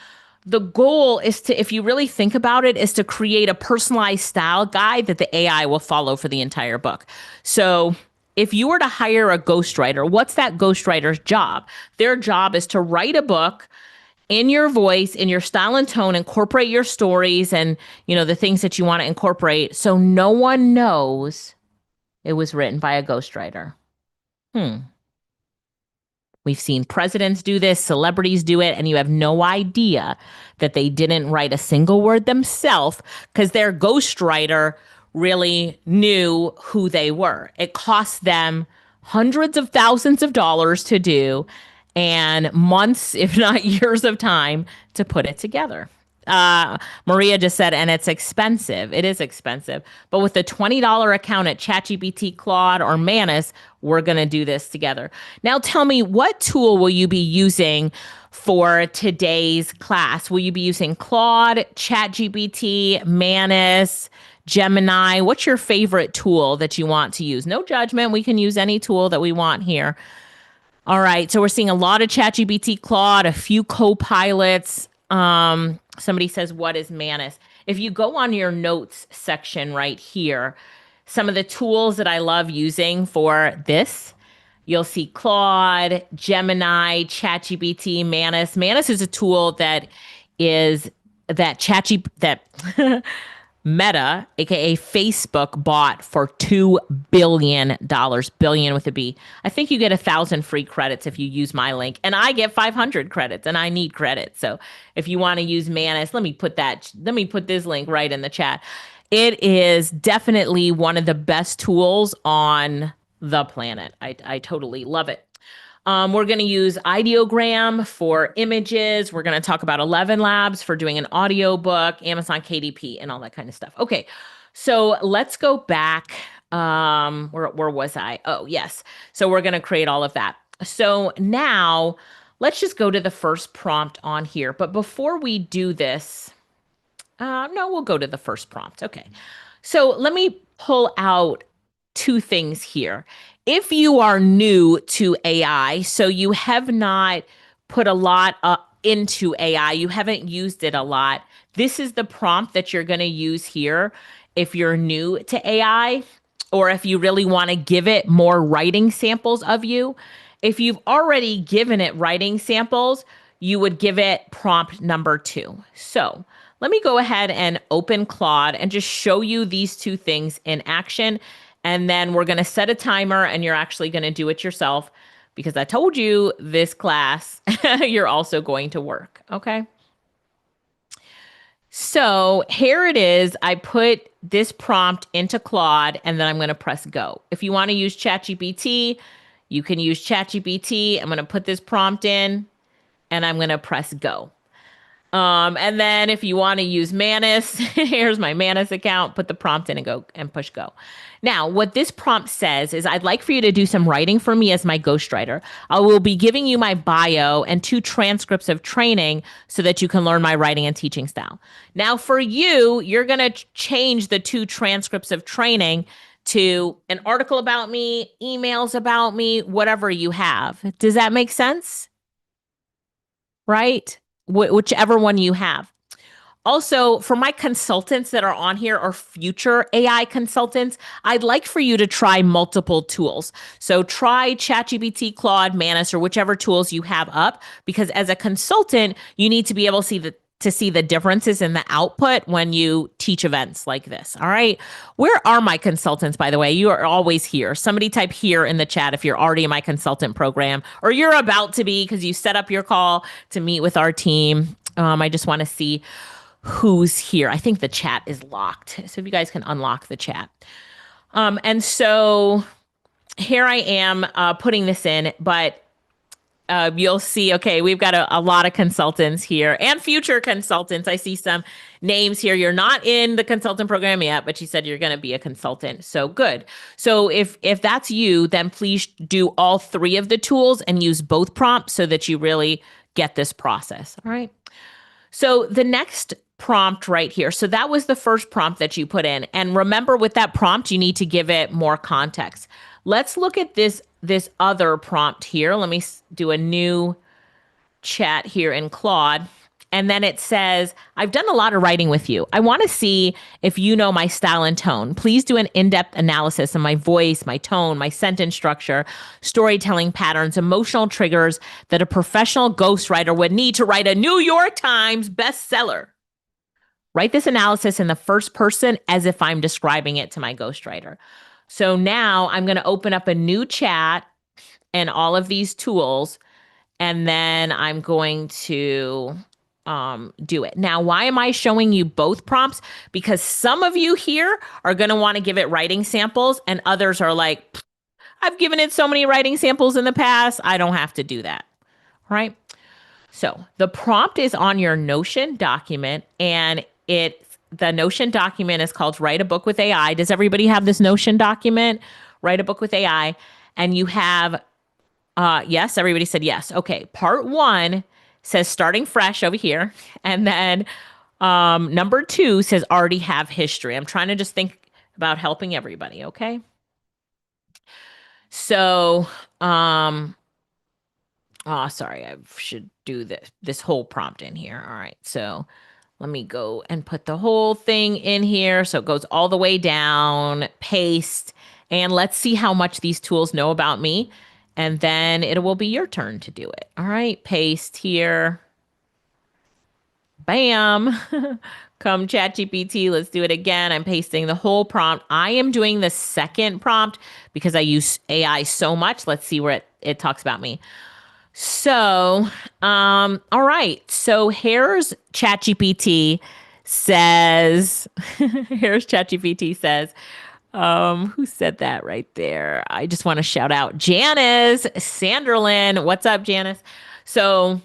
The goal is to, if you really think about it, is to create a personalized style guide that the AI will follow for the entire book. So if you were to hire a ghostwriter, what's that ghostwriter's job? Their job is to write a book in your voice, in your style and tone, incorporate your stories and, the things that you want to incorporate so no one knows it was written by a ghostwriter. We've seen presidents do this, celebrities do it, and you have no idea that they didn't write a single word themselves because their ghostwriter really knew who they were. It cost them hundreds of thousands of dollars to do and months, if not years of time to put it together. Maria just said, and it's expensive. It is expensive. But with a $20 account at ChatGPT, Claude, or Manus, we're going to do this together. Now tell me, what tool will you be using for today's class? Will you be using Claude, ChatGPT, Manus, Gemini? What's your favorite tool that you want to use? No judgment. We can use any tool that we want here. All right. So we're seeing a lot of ChatGPT, Claude, a few co-pilots. Somebody says, what is Manus? If you go on your notes section right here, some of the tools that I love using for this, you'll see Claude, Gemini, ChatGPT, Manus. Manus is a tool that Meta, aka Facebook, bought for $2 billion, billion with a B. I think you get 1,000 free credits if you use my link, and I get 500 credits, and I need credit. So if you want to use Manus, let me put this link right in the chat. It is definitely one of the best tools on the planet. I totally love it. We're going to use Ideogram for images. We're going to talk about 11 Labs for doing an audiobook, Amazon KDP, and all that kind of stuff. Okay, so let's go back. Where was I? Oh, yes. So we're going to create all of that. So now let's just go to the first prompt on here. But before we do this, no, we'll go to the first prompt. Okay, so let me pull out two things here. If you are new to AI, so you have not put a lot into AI, you haven't used it a lot, this is the prompt that you're going to use here if you're new to AI, or if you really want to give it more writing samples of you. If you've already given it writing samples, you would give it prompt number 2. So let me go ahead and open Claude and just show you these two things in action. And then we're going to set a timer and you're actually going to do it yourself because I told you this class, you're also going to work. Okay. So here it is. I put this prompt into Claude and then I'm going to press go. If you want to use ChatGPT, you can use ChatGPT. I'm going to put this prompt in and I'm going to press go. And then if you want to use Manus, here's my Manus account, put the prompt in and go and push go. Now, what this prompt says is I'd like for you to do some writing for me as my ghostwriter. I will be giving you my bio and 2 transcripts of training so that you can learn my writing and teaching style. Now, for you, you're going to change the 2 transcripts of training to an article about me, emails about me, whatever you have. Does that make sense? Right? Whichever one you have. Also, for my consultants that are on here or future AI consultants, I'd like for you to try multiple tools. So try ChatGPT, Claude, Manus, or whichever tools you have up, because as a consultant, you need to be able to see the differences in the output when you teach events like this. All right. Where are my consultants, by the way? You are always here. Somebody type here in the chat if you're already in my consultant program or you're about to be because you set up your call to meet with our team. I just want to see who's here. I think the chat is locked. So if you guys can unlock the chat. And so here I am putting this in, but you'll see, okay, we've got a lot of consultants here and future consultants. I see some names here. You're not in the consultant program yet, but you said you're going to be a consultant. So good. So if that's you, then please do all 3 of the tools and use both prompts so that you really get this process. All right. So the next prompt right here. So that was the first prompt that you put in. And remember with that prompt, you need to give it more context. Let's look at this other prompt here. Let me do a new chat here in Claude. And then it says, I've done a lot of writing with you. I want to see if you know my style and tone. Please do an in-depth analysis of my voice, my tone, my sentence structure, storytelling patterns, emotional triggers that a professional ghostwriter would need to write a New York Times bestseller. Write this analysis in the first person as if I'm describing it to my ghostwriter. So now I'm going to open up a new chat and all of these tools, and then I'm going to do it. Now, why am I showing you both prompts? Because some of you here are going to want to give it writing samples, and others are like, I've given it so many writing samples in the past, I don't have to do that. All right? So the prompt is on your Notion document, and the Notion document is called Write a Book with AI. Does everybody have this Notion document? Write a Book with AI. And you have, yes, everybody said yes. Okay, part 1 says starting fresh over here. And then number 2 says already have history. I'm trying to just think about helping everybody, okay? So, sorry, I should do this whole prompt in here. All right, so let me go and put the whole thing in here. So it goes all the way down, paste, and let's see how much these tools know about me. And then it will be your turn to do it. All right, paste here. Bam. Come ChatGPT, let's do it again. I'm pasting the whole prompt. I am doing the second prompt because I use AI so much. Let's see where it talks about me. So, all right. So here's ChatGPT says, here's ChatGPT says, who said that right there? I just want to shout out Janice Sanderlin. What's up, Janice? So,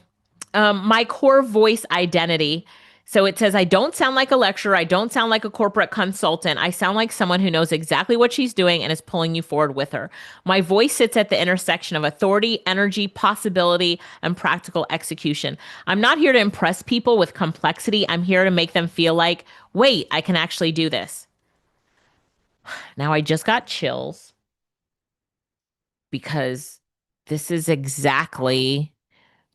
my core voice identity. So it says, I don't sound like a lecturer. I don't sound like a corporate consultant. I sound like someone who knows exactly what she's doing and is pulling you forward with her. My voice sits at the intersection of authority, energy, possibility, and practical execution. I'm not here to impress people with complexity. I'm here to make them feel like, wait, I can actually do this. Now I just got chills because this is exactly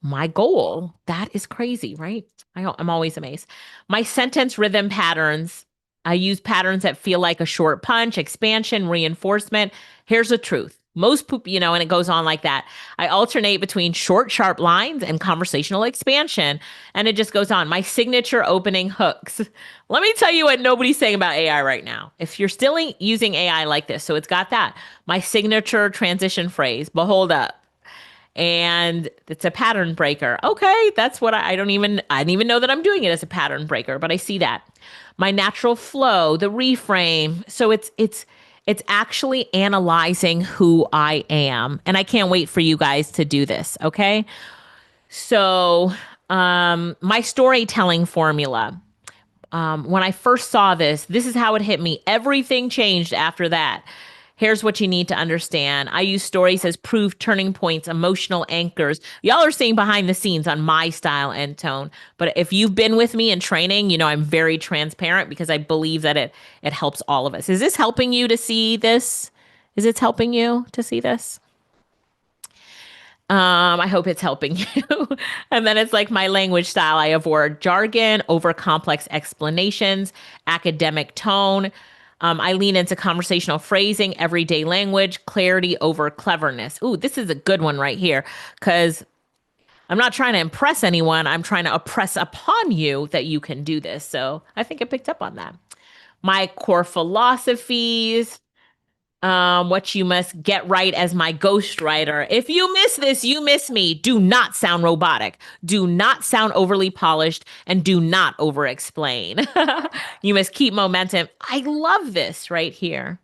my goal. That is crazy, right? I'm always amazed. My sentence rhythm patterns. I use patterns that feel like a short punch, expansion, reinforcement. Here's the truth. And it goes on like that. I alternate between short, sharp lines and conversational expansion. And it just goes on. My signature opening hooks. Let me tell you what nobody's saying about AI right now. If you're still using AI like this, so it's got that. My signature transition phrase, behold up. And it's a pattern breaker. Okay, that's what I didn't even know that I'm doing it as a pattern breaker, but I see that. My natural flow, the reframe. So it's actually analyzing who I am. And I can't wait for you guys to do this, okay? So, my storytelling formula. When I first saw this is how it hit me. Everything changed after that. Here's what you need to understand. I use stories as proof, turning points, emotional anchors. Y'all are seeing behind the scenes on my style and tone. But if you've been with me in training, I'm very transparent because I believe that it helps all of us. Is this helping you to see this? Is it helping you to see this? I hope it's helping you. And then it's like my language style. I avoid jargon, over complex explanations, academic tone. I lean into conversational phrasing, everyday language, clarity over cleverness. Ooh, this is a good one right here because I'm not trying to impress anyone. I'm trying to impress upon you that you can do this. So I think I picked up on that. My core philosophies. What you must get right as my ghostwriter. If you miss this, you miss me. Do not sound robotic. Do not sound overly polished, and do not over explain. You must keep momentum. I love this right here.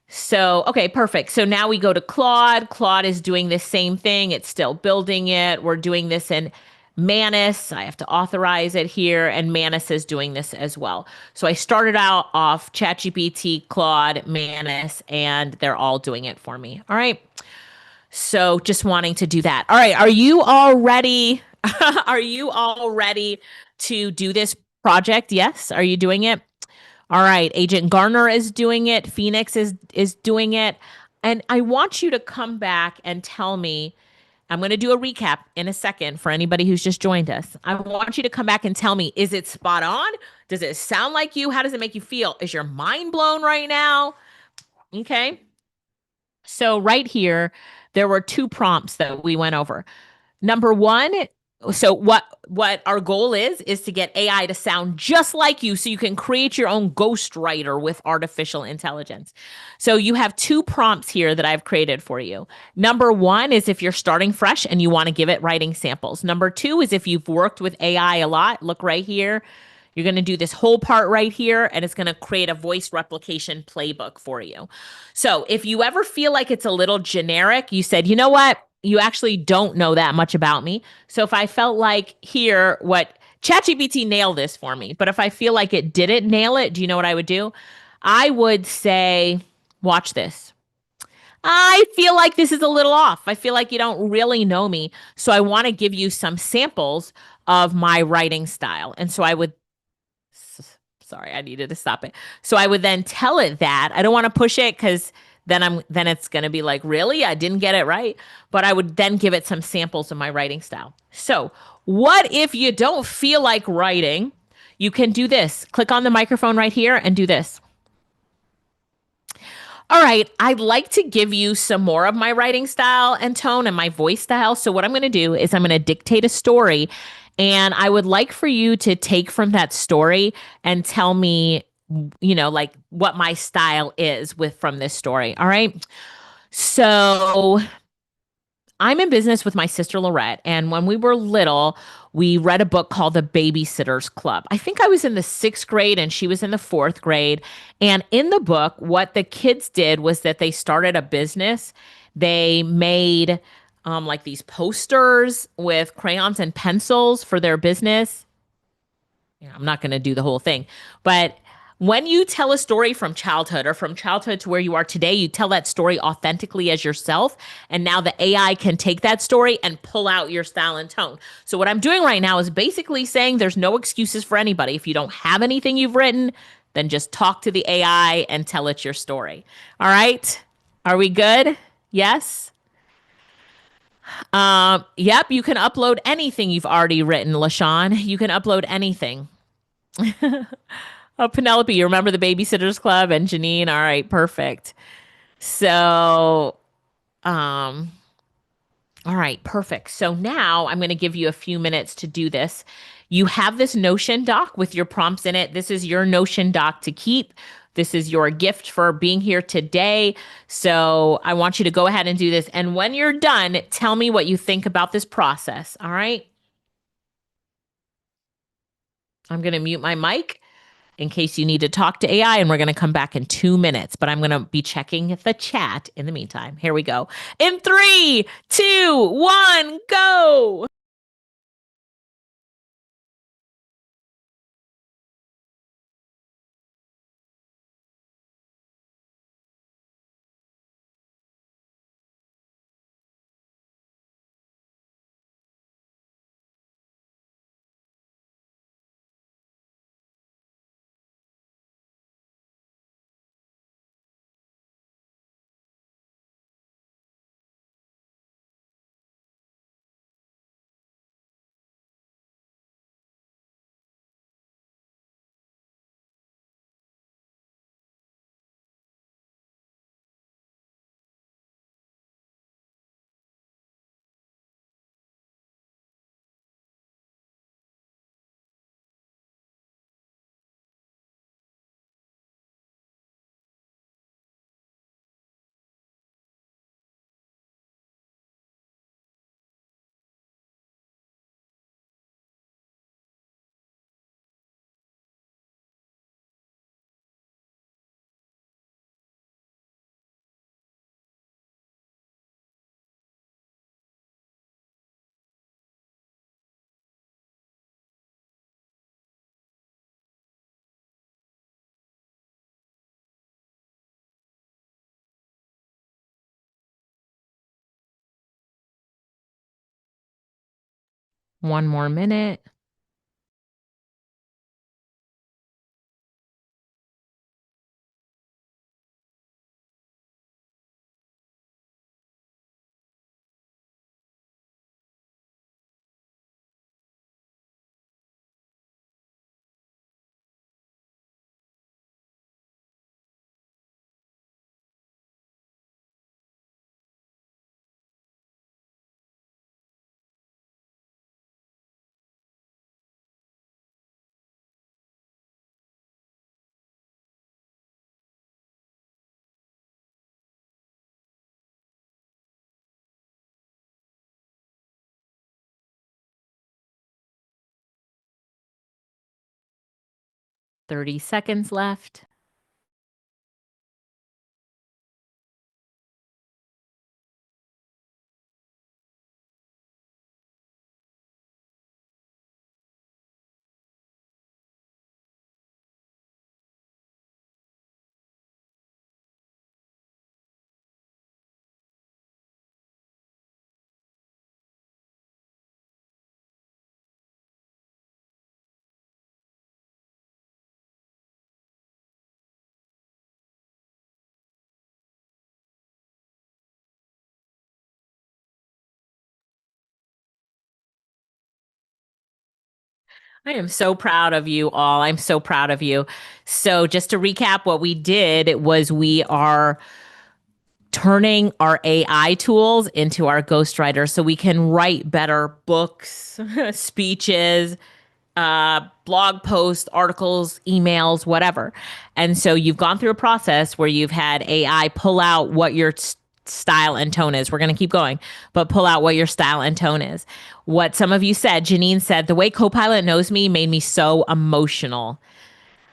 So, okay, perfect. So now we go to Claude. Claude is doing the same thing. It's still building it. We're doing this in Manus. I have to authorize it here. And Manus is doing this as well. So I started out off ChatGPT, Claude, Manus, and they're all doing it for me. All right. So just wanting to do that. All right. Are you all ready? Are you all ready to do this project? Yes. Are you doing it? All right. Agent Garner is doing it. Phoenix is doing it. And I want you to come back and tell me. I'm going to do a recap in a second for anybody who's just joined us. I want you to come back and tell me, is it spot on? Does it sound like you? How does it make you feel? Is your mind blown right now? Okay. So right here, there were 2 prompts that we went over. Number 1, so what our goal is to get AI to sound just like you so you can create your own ghostwriter with artificial intelligence. So you have 2 prompts here that I've created for you. Number 1 is if you're starting fresh and you want to give it writing samples. Number 2 is if you've worked with AI a lot. Look right here. You're going to do this whole part right here, and it's going to create a voice replication playbook for you. So if you ever feel like it's a little generic, you said, you know what? You actually don't know that much about me. So if I felt like here, what ChatGPT nailed this for me, but if I feel like it didn't nail it, do you know what I would do? I would say, watch this. I feel like this is a little off. I feel like you don't really know me. So I want to give you some samples of my writing style. And so I would, sorry, I needed to stop it. So I would then tell it that. I don't want to push it because then it's going to be like, really? I didn't get it right. But I would then give it some samples of my writing style. So what if you don't feel like writing? You can do this. Click on the microphone right here and do this. All right, I'd like to give you some more of my writing style and tone and my voice style. So what I'm going to do is I'm going to dictate a story, and I would like for you to take from that story and tell me, like what my style is from this story. All right. So I'm in business with my sister Lorette, and when we were little, we read a book called The Babysitter's Club. I think I was in the 6th grade and she was in the 4th grade. And in the book, what the kids did was that they started a business. They made like these posters with crayons and pencils for their business. I'm not going to do the whole thing, but when you tell a story from childhood or from childhood to where you are today, you tell that story authentically as yourself. And now the AI can take that story and pull out your style and tone. So what I'm doing right now is basically saying there's no excuses for anybody. If you don't have anything you've written, then just talk to the AI and tell it your story. All right. Are we good? Yes. Yep. You can upload anything you've already written, LaShawn. You can upload anything. Oh, Penelope, you remember the Babysitter's Club and Janine? All right, perfect. So Um, all right, perfect. So now I'm going to give you a few minutes to do this. You have this Notion doc with your prompts in it. This is your Notion doc to keep. This is your gift for being here today. So I want you to go ahead and do this. And when you're done, tell me what you think about this process. All right. I'm going to mute my mic in case you need to talk to AI, and we're going to come back in 2 minutes, but I'm going to be checking the chat in the meantime. Here we go. In 3, 2, 1, go. One more minute. Thirty seconds left. I am so proud of you all. I'm so proud of you. So just to recap, what we did was we are turning our AI tools into our ghostwriter so we can write better books, speeches, blog posts, articles, emails, whatever. And so you've gone through a process where you've had AI pull out what your style and tone is. We're going to keep going, but pull out what your style and tone is. What some of you said, Janine said, the way Copilot knows me made me so emotional.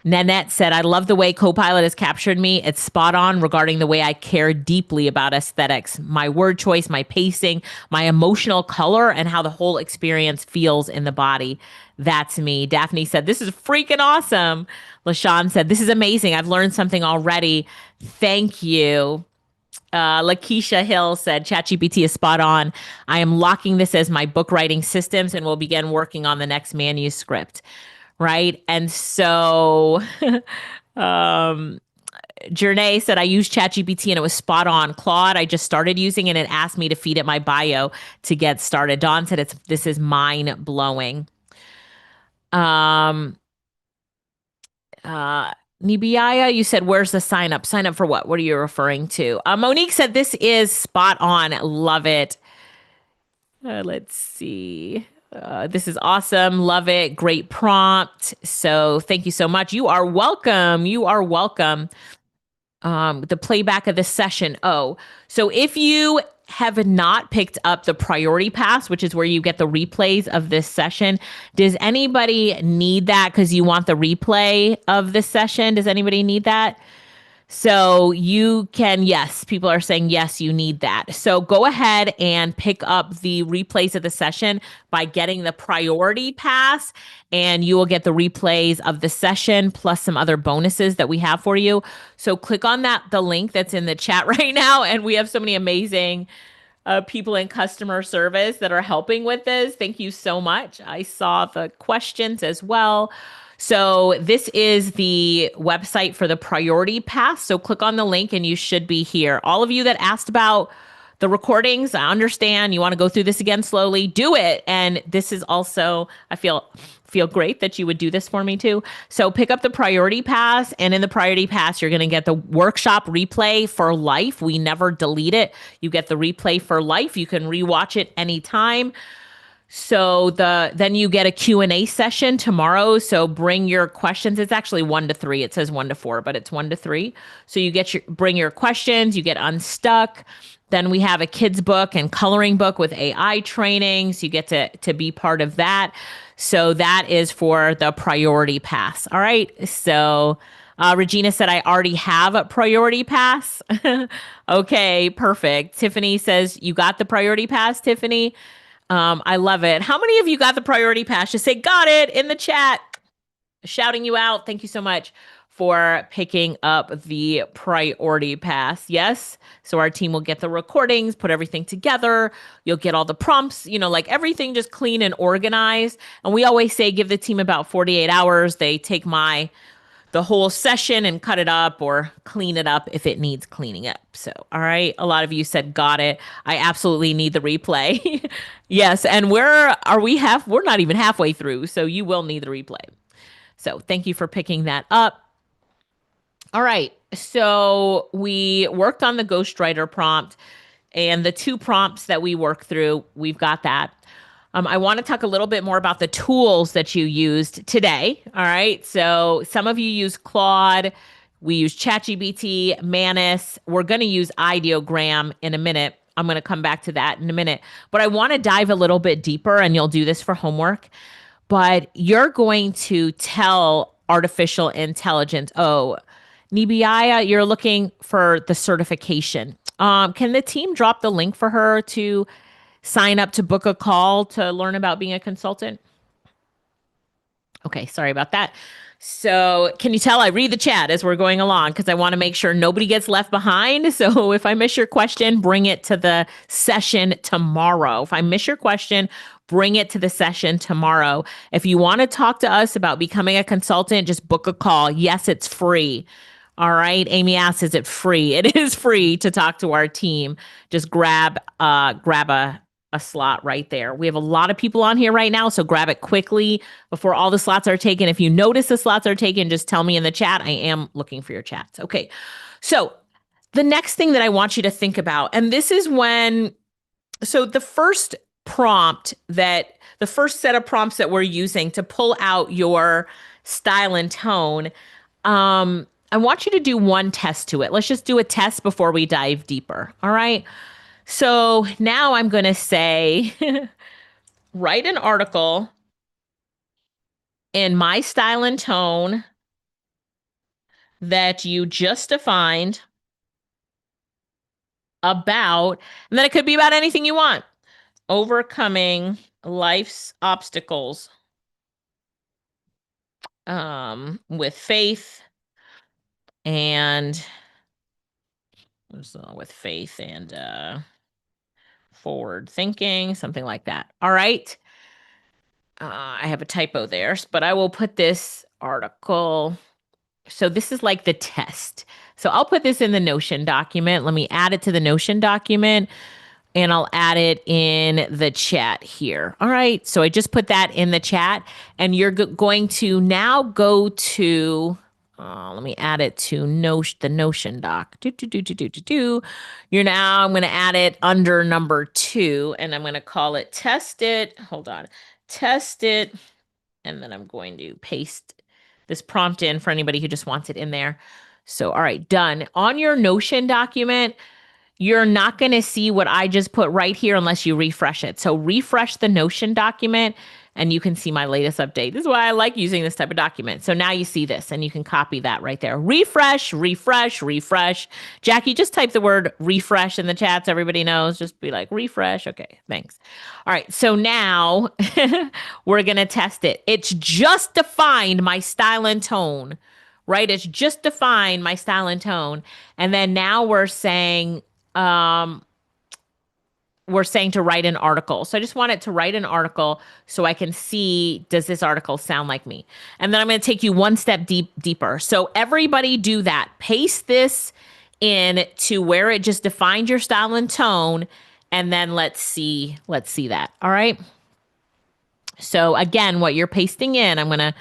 Nanette said, I love the way Copilot has captured me. It's spot on regarding the way I care deeply about aesthetics, my word choice, my pacing, my emotional color, and how the whole experience feels in the body. That's me. Daphne said, this is freaking awesome. LaShawn said, this is amazing. I've learned something already. Thank you. Lakeisha Hill said, ChatGPT is spot on. I am locking this as my book writing systems and will begin working on the next manuscript. Right. And so Jernay said, I used ChatGPT and it was spot on. Claude, I just started using it and it asked me to feed it my bio to get started. Dawn said, this is mind blowing. Nibiaya, you said, where's the sign up? Sign up for what? What are you referring to? Monique said, this is spot on. Love it. Let's see. This is awesome. Love it. Great prompt. So thank you so much. You are welcome. You are welcome. The playback of the session. Oh, so if you have not picked up the priority pass, which is where you get the replays of this session, does anybody need that because you want the replay of this session? Does anybody need that? So you can, yes, people are saying, yes, you need that. So go ahead and pick up the replays of the session by getting the priority pass, and you will get the replays of the session plus some other bonuses that we have for you. So click on the link that's in the chat right now. And we have so many amazing people in customer service that are helping with this. Thank you so much. I saw the questions as well. So this is the website for the priority pass. So click on the link and you should be here. All of you that asked about the recordings, I understand you want to go through this again slowly, do it. And this is also, I feel great that you would do this for me too. So pick up the priority pass, and in the priority pass, you're going to get the workshop replay for life. We never delete it. You get the replay for life. You can rewatch it anytime. So then you get a Q&A session tomorrow. So bring your questions. It's actually 1 to 3. It says 1 to 4, but it's 1 to 3. So you bring your questions, you get unstuck. Then we have a kids book and coloring book with AI training. So you get to be part of that. So that is for the priority pass. All right. So Regina said, I already have a priority pass. Okay, perfect. Tiffany says, you got the priority pass, Tiffany? I love it. How many of you got the priority pass? Just say, got it in the chat. Shouting you out. Thank you so much for picking up the priority pass. Yes. So our team will get the recordings, put everything together. You'll get all the prompts, like everything just clean and organized. And we always say, give the team about 48 hours. They take the whole session and cut it up or clean it up if it needs cleaning up. So, all right. A lot of you said, got it. I absolutely need the replay. Yes. And we're not even halfway through. So you will need the replay. So thank you for picking that up. All right. So we worked on the ghostwriter prompt, and the 2 prompts that we worked through, we've got that. I want to talk a little bit more about the tools that you used today. All right. So some of you use Claude. We use ChatGPT, Manus. We're going to use Ideogram in a minute. I'm going to come back to that in a minute. But I want to dive a little bit deeper, and you'll do this for homework. But you're going to tell artificial intelligence, oh, Nibiaya, you're looking for the certification. Can the team drop the link for her to sign up to book a call to learn about being a consultant? Okay, sorry about that. So can you tell I read the chat as we're going along because I want to make sure nobody gets left behind. So if I miss your question, bring it to the session tomorrow. If I miss your question, bring it to the session tomorrow. If you want to talk to us about becoming a consultant, just book a call. Yes, it's free. All right. Amy asks, is it free? It is free to talk to our team. Just grab a slot right there. We have a lot of people on here right now, so grab it quickly before all the slots are taken. If you notice the slots are taken, just tell me in the chat. I am looking for your chats. Okay. So the next thing that I want you to think about, and this is so the first set of prompts that we're using to pull out your style and tone, I want you to do one test to it. Let's just do a test before we dive deeper. All right. So now I'm going to say, write an article in my style and tone that you just defined about, and then it could be about anything you want, overcoming life's obstacles with faith and forward thinking, something like that. All right. I have a typo there, but I will put this article. So this is like the test. So I'll put this in the Notion document. Let me add it to the Notion document, and I'll add it in the chat here. All right. So I just put that in the chat, and you're going to now go to, Let me add it to the Notion doc. You're now, I'm going to add it under number 2, and I'm going to call it test it. Hold on. Test it. And then I'm going to paste this prompt in for anybody who just wants it in there. So, all right, done. On your Notion document, you're not going to see what I just put right here unless you refresh it. So refresh the Notion document and you can see my latest update. This is why I like using this type of document. So now you see this and you can copy that right there. Refresh, refresh, refresh. Jackie, just type the word refresh in the chat so everybody knows. Just be like, refresh. Okay, thanks. All right, so now we're going to test it. It's just defined my style and tone, right? It's just defined my style and tone. And then now we're saying to write an article. So I just want it to write an article so I can see, does this article sound like me? And then I'm going to take you one step deeper. So everybody do that. Paste this in to where it just defined your style and tone. And then let's see that. All right. So again, what you're pasting in, I'm going to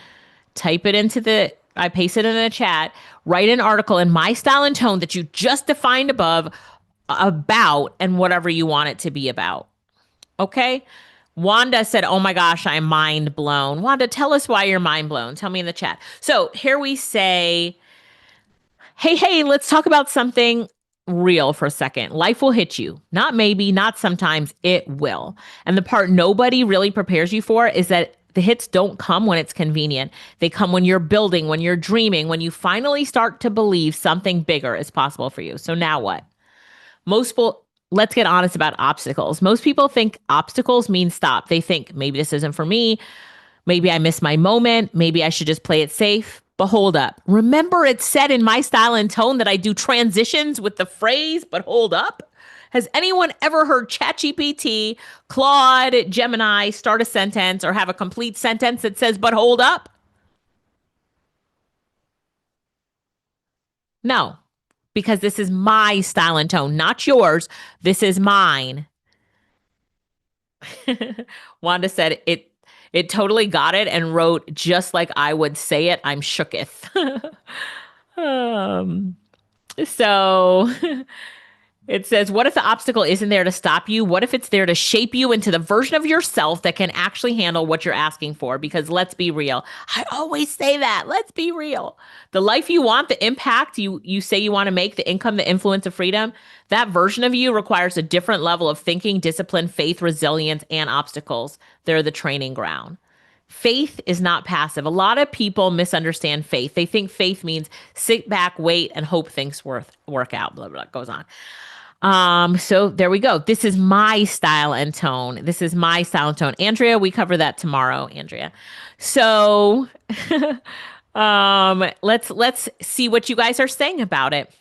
type it into I paste it in the chat, write an article in my style and tone that you just defined above about and whatever you want it to be about. Okay? Wanda said, oh my gosh, I'm mind blown. Wanda, tell us why you're mind blown. Tell me in the chat. So here we say, hey, let's talk about something real for a second. Life will hit you. Not maybe, not sometimes, it will. And the part nobody really prepares you for is that the hits don't come when it's convenient. They come when you're building, when you're dreaming, when you finally start to believe something bigger is possible for you. So now what? Most people, let's get honest about obstacles. Most people think obstacles mean stop. They think maybe this isn't for me. Maybe I missed my moment. Maybe I should just play it safe. But hold up. Remember it said in my style and tone that I do transitions with the phrase, but hold up? Has anyone ever heard ChatGPT, Claude, Gemini start a sentence or have a complete sentence that says, but hold up? No. Because this is my style and tone, not yours. This is mine. Wanda said it totally got it and wrote just like I would say it. I'm shooketh. So it says, what if the obstacle isn't there to stop you? What if it's there to shape you into the version of yourself that can actually handle what you're asking for? Because let's be real. I always say that. Let's be real. The life you want, the impact you say you want to make, the income, the influence, the freedom, that version of you requires a different level of thinking, discipline, faith, resilience, and obstacles. They're the training ground. Faith is not passive. A lot of people misunderstand faith. They think faith means sit back, wait, and hope things work out, blah, blah, goes on. So there we go. This is my style and tone. This is my style and tone. Andrea, we cover that tomorrow, Andrea. So, let's see what you guys are saying about it.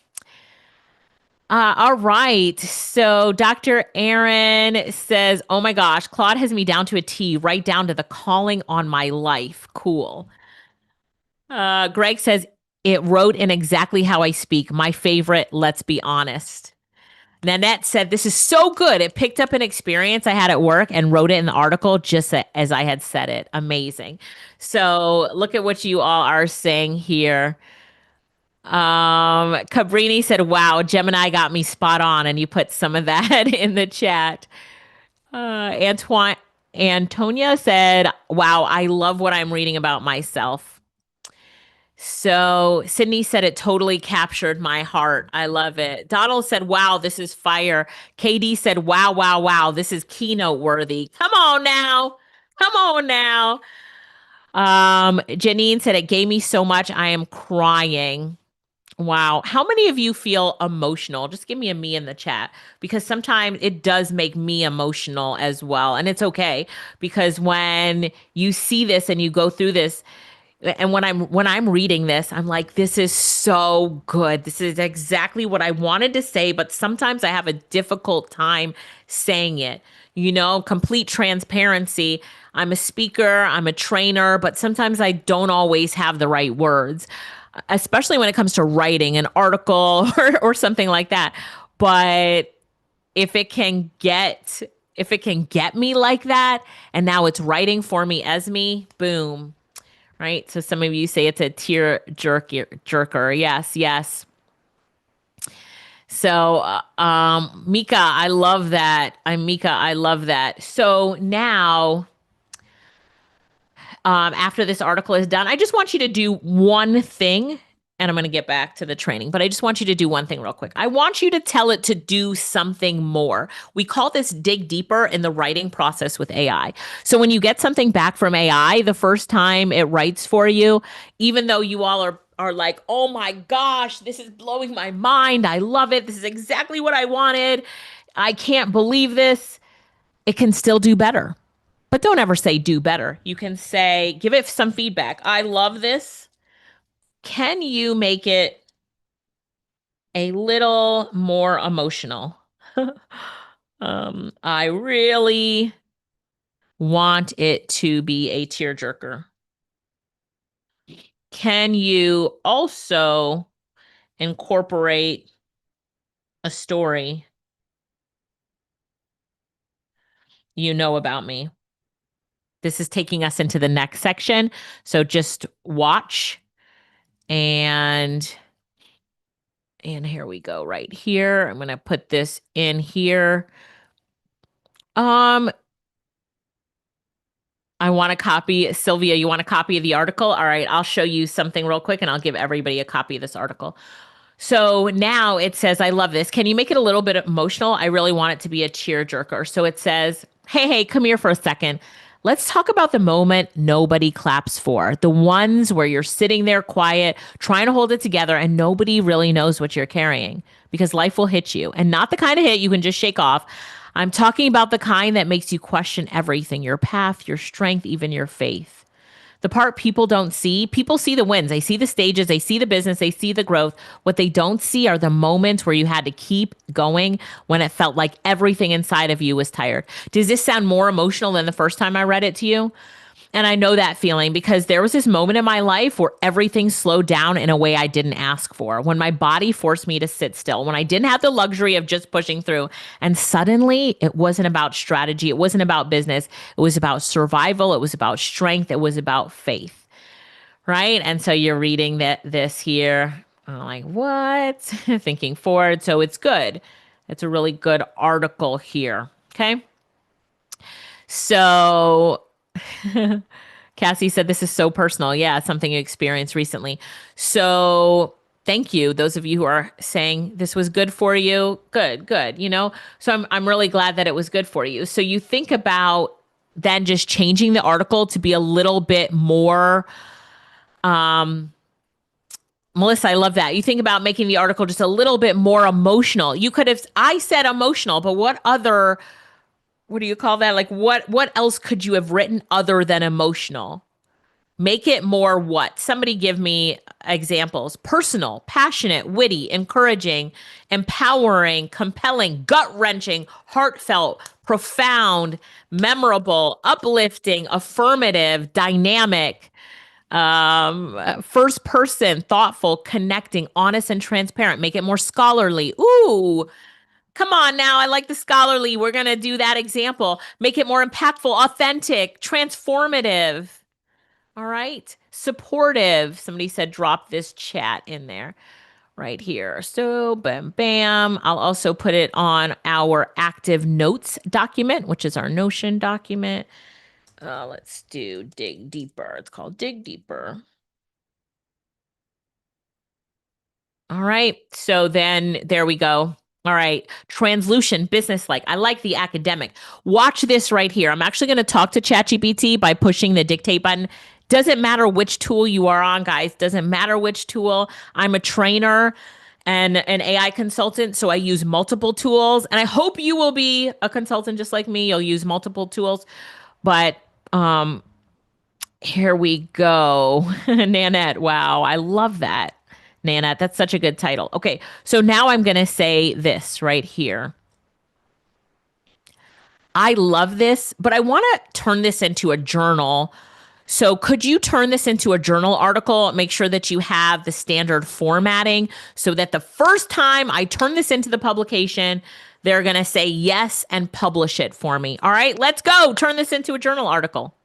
All right. So Dr. Aaron says, oh my gosh, Claude has me down to a T, right down to the calling on my life. Cool. Greg says, it wrote in exactly how I speak. My favorite, let's be honest. Nanette said, this is so good. It picked up an experience I had at work and wrote it in the article just as I had said it. Amazing. So look at what you all are saying here. Cabrini said, wow, Gemini got me spot on. And you put some of that in the chat. Antonia said, wow, I love what I'm reading about myself. So Sydney said it totally captured my heart. I love it. Donald said, wow, this is fire. KD said, wow, wow, wow. This is keynote worthy. Come on now. Come on now. Janine said, it gave me so much. I am crying. Wow. How many of you feel emotional? Just give me a me in the chat, because sometimes it does make me emotional as well. And it's okay, because when you see this and you go through this, and when I'm reading this, I'm like, this is so good. This is exactly what I wanted to say, but sometimes I have a difficult time saying it. You know, complete transparency. I'm a speaker, I'm a trainer, but sometimes I don't always have the right words, especially when it comes to writing an article or something like that. But if it can get me like that, and now it's writing for me as me, boom. right? So some of you say it's a tear jerker. Yes, yes. So, Mika, I love that. Mika, I love that. So now, after this article is done, I just want you to do one thing, and I'm going to get back to the training, but I just want you to do one thing real quick. I want you to tell it to do something more. We call this dig deeper in the writing process with AI. So when you get something back from AI, the first time it writes for you, even though you all are like, oh my gosh, this is blowing my mind. I love it. This is exactly what I wanted. I can't believe this. It can still do better. But don't ever say do better. You can say, give it some feedback. I love this. Can you make it a little more emotional? I really want it to be a tearjerker. Can you also incorporate a story you know about me? This is taking us into the next section. So just watch and here we go right here. I'm going to put this in here. I want a copy. Sylvia, you want a copy of the article? All right, I'll show you something real quick and I'll give everybody a copy of this article. So now it says, I love this. Can you make it a little bit emotional? I really want it to be a tearjerker. So it says, hey, come here for a second. Let's talk about the moment nobody claps for. The ones where you're sitting there quiet, trying to hold it together, and nobody really knows what you're carrying because life will hit you. And not the kind of hit you can just shake off. I'm talking about the kind that makes you question everything, your path, your strength, even your faith. The part people don't see, people see the wins. They see the stages, they see the business, they see the growth. What they don't see are the moments where you had to keep going when it felt like everything inside of you was tired. Does this sound more emotional than the first time I read it to you? And I know that feeling because there was this moment in my life where everything slowed down in a way I didn't ask for, when my body forced me to sit still, when I didn't have the luxury of just pushing through. And suddenly it wasn't about strategy. It wasn't about business. It was about survival. It was about strength. It was about faith. Right. And so you're reading this here. I'm like, what? Thinking forward. So it's good. It's a really good article here. Okay. So Cassie said, this is so personal. Yeah, something you experienced recently. So thank you. Those of you who are saying this was good for you. Good. So I'm really glad that it was good for you. So you think about then just changing the article to be a little bit more, Melissa, I love that. You think about making the article just a little bit more emotional. You could have, I said emotional, but what do you call that? Like what else could you have written other than emotional? Make it more what? Somebody give me examples. Personal, passionate, witty, encouraging, empowering, compelling, gut-wrenching, heartfelt, profound, memorable, uplifting, affirmative, dynamic, first person, thoughtful, connecting, honest, and transparent. Make it more scholarly. Ooh, come on now. I like the scholarly. We're going to do that example. Make it more impactful, authentic, transformative. All right. Supportive. Somebody said drop this chat in there right here. So bam, bam. I'll also put it on our active notes document, which is our Notion document. Let's do dig deeper. It's called dig deeper. All right. So then there we go. All right. Translucent, business-like. I like the academic. Watch this right here. I'm actually going to talk to ChatGPT by pushing the dictate button. Doesn't matter which tool you are on, guys. Doesn't matter which tool. I'm a trainer and an AI consultant, so I use multiple tools. And I hope you will be a consultant just like me. You'll use multiple tools. But here we go. Nanette. Wow. I love that. Nanette, that's such a good title. Okay, so now I'm going to say this right here. I love this, but I want to turn this into a journal. So could you turn this into a journal article? Make sure that you have the standard formatting so that the first time I turn this into the publication, they're going to say yes and publish it for me. All right, let's go. Turn this into a journal article.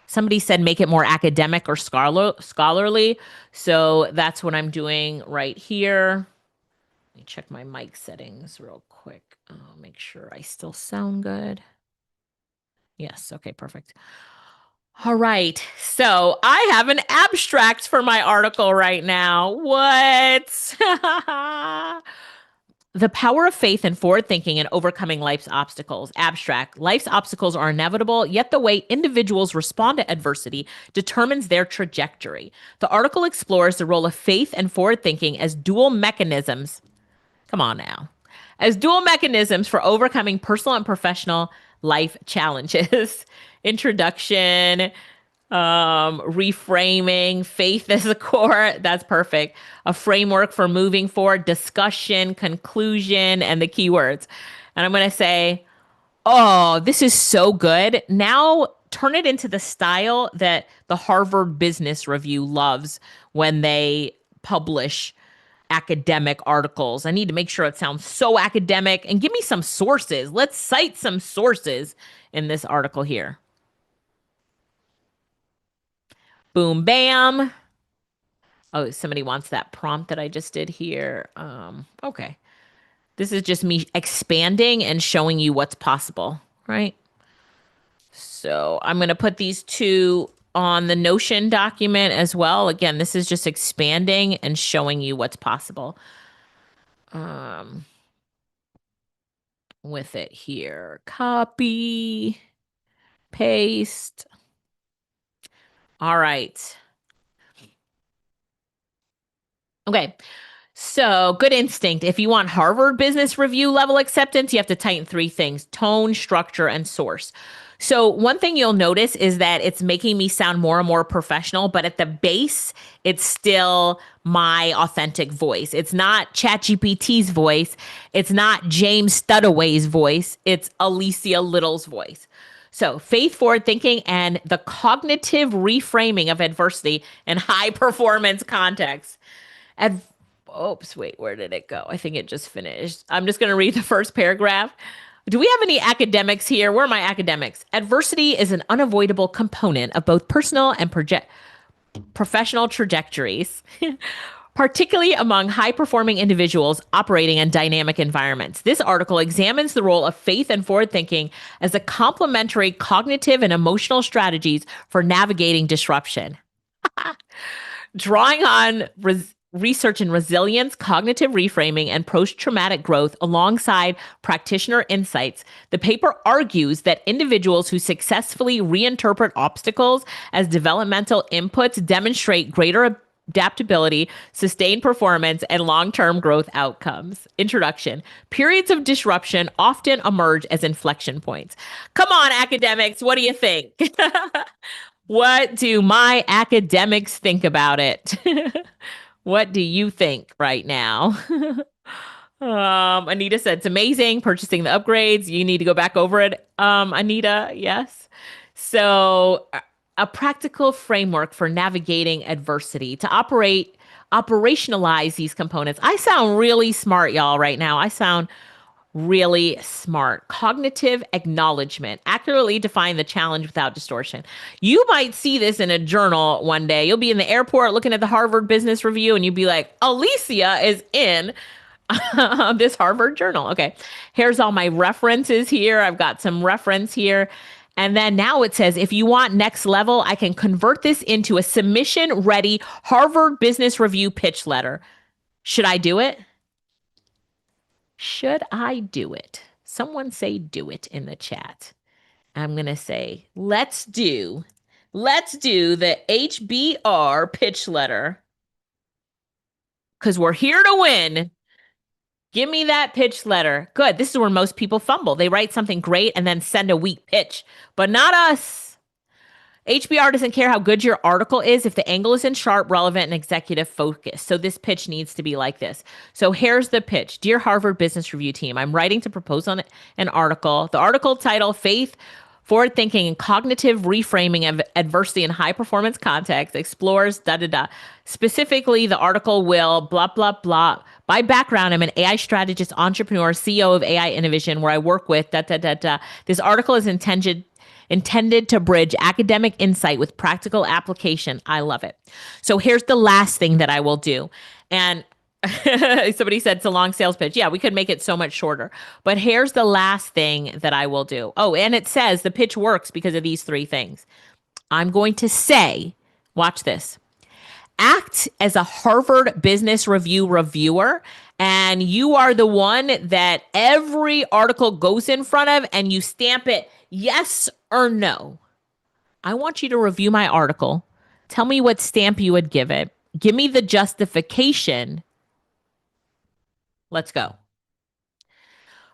Somebody said make it more academic or scholarly. So that's what I'm doing right here. Let me check my mic settings real quick. Make sure I still sound good. Yes. Okay, perfect. All right. So I have an abstract for my article right now. What? The power of faith and forward thinking in overcoming life's obstacles. Abstract. Life's obstacles are inevitable, yet the way individuals respond to adversity determines their trajectory. The article explores the role of faith and forward thinking as dual mechanisms. Come on now. As dual mechanisms for overcoming personal and professional life challenges. Introduction, reframing, faith as a core. That's perfect. A framework for moving forward, discussion, conclusion, and the keywords. And I'm going to say, oh, this is so good. Now turn it into the style that the Harvard Business Review loves when they publish academic articles. I need to make sure it sounds so academic, and give me some sources. Let's cite some sources in this article here. Boom, bam. Oh, somebody wants that prompt that I just did here. Okay. This is just me expanding and showing you what's possible, right? So I'm going to put these two on the Notion document as well. Again, this is just expanding and showing you what's possible. With it here. Copy, paste. All right. Okay. So good instinct. If you want Harvard Business Review level acceptance, you have to tighten three things: tone, structure, and source. So one thing you'll notice is that it's making me sound more and more professional, but at the base, it's still my authentic voice. It's not ChatGPT's voice. It's not James Studaway's voice. It's Alicia Little's voice. So faith, forward thinking, and the cognitive reframing of adversity in high performance contexts. Oops, wait, where did it go? I think it just finished. I'm just going to read the first paragraph. Do we have any academics here? Where are my academics? Adversity is an unavoidable component of both personal and professional trajectories, particularly among high-performing individuals operating in dynamic environments. This article examines the role of faith and forward thinking as a complementary cognitive and emotional strategies for navigating disruption. Drawing on research in resilience, cognitive reframing, and post-traumatic growth alongside practitioner insights, the paper argues that individuals who successfully reinterpret obstacles as developmental inputs demonstrate greater adaptability, sustained performance, and long-term growth outcomes. Introduction. Periods of disruption often emerge as inflection points. Come on, academics, what do you think? What do my academics think about it? What do you think right now? Anita said, it's amazing purchasing the upgrades. You need to go back over it. Anita, yes. So a practical framework for navigating adversity to operationalize these components. I sound really smart, y'all, right now. I sound really smart. Cognitive acknowledgement, accurately define the challenge without distortion. You might see this in a journal one day. You'll be in the airport looking at the Harvard Business Review and you'll be like, Alicia is in this Harvard journal. Okay, here's all my references here. I've got some reference here. And then now it says, if you want next level, I can convert this into a submission ready Harvard Business Review pitch letter. Should I do it? Should I do it? Someone say do it in the chat. I'm going to say, let's do the HBR pitch letter because we're here to win. Give me that pitch letter. Good. This is where most people fumble. They write something great and then send a weak pitch, but not us. HBR doesn't care how good your article is if the angle isn't sharp, relevant, and executive focused. So this pitch needs to be like this. So here's the pitch. Dear Harvard Business Review team, I'm writing to propose on an article. The article title, Faith, Forward Thinking, and Cognitive Reframing of Adversity in High Performance Context, explores Specifically, the article will blah, blah, blah, By background, I'm an AI strategist, entrepreneur, CEO of AI Innovation, where I work with This article is intended to bridge academic insight with practical application. I love it. So here's the last thing that I will do. And somebody said it's a long sales pitch. Yeah, we could make it so much shorter. But here's the last thing that I will do. Oh, and it says the pitch works because of these three things. I'm going to say, watch this. Act as a Harvard Business Review reviewer, and you are the one that every article goes in front of, and you stamp it yes or no. I want you to review my article. Tell me what stamp you would give it. Give me the justification. Let's go.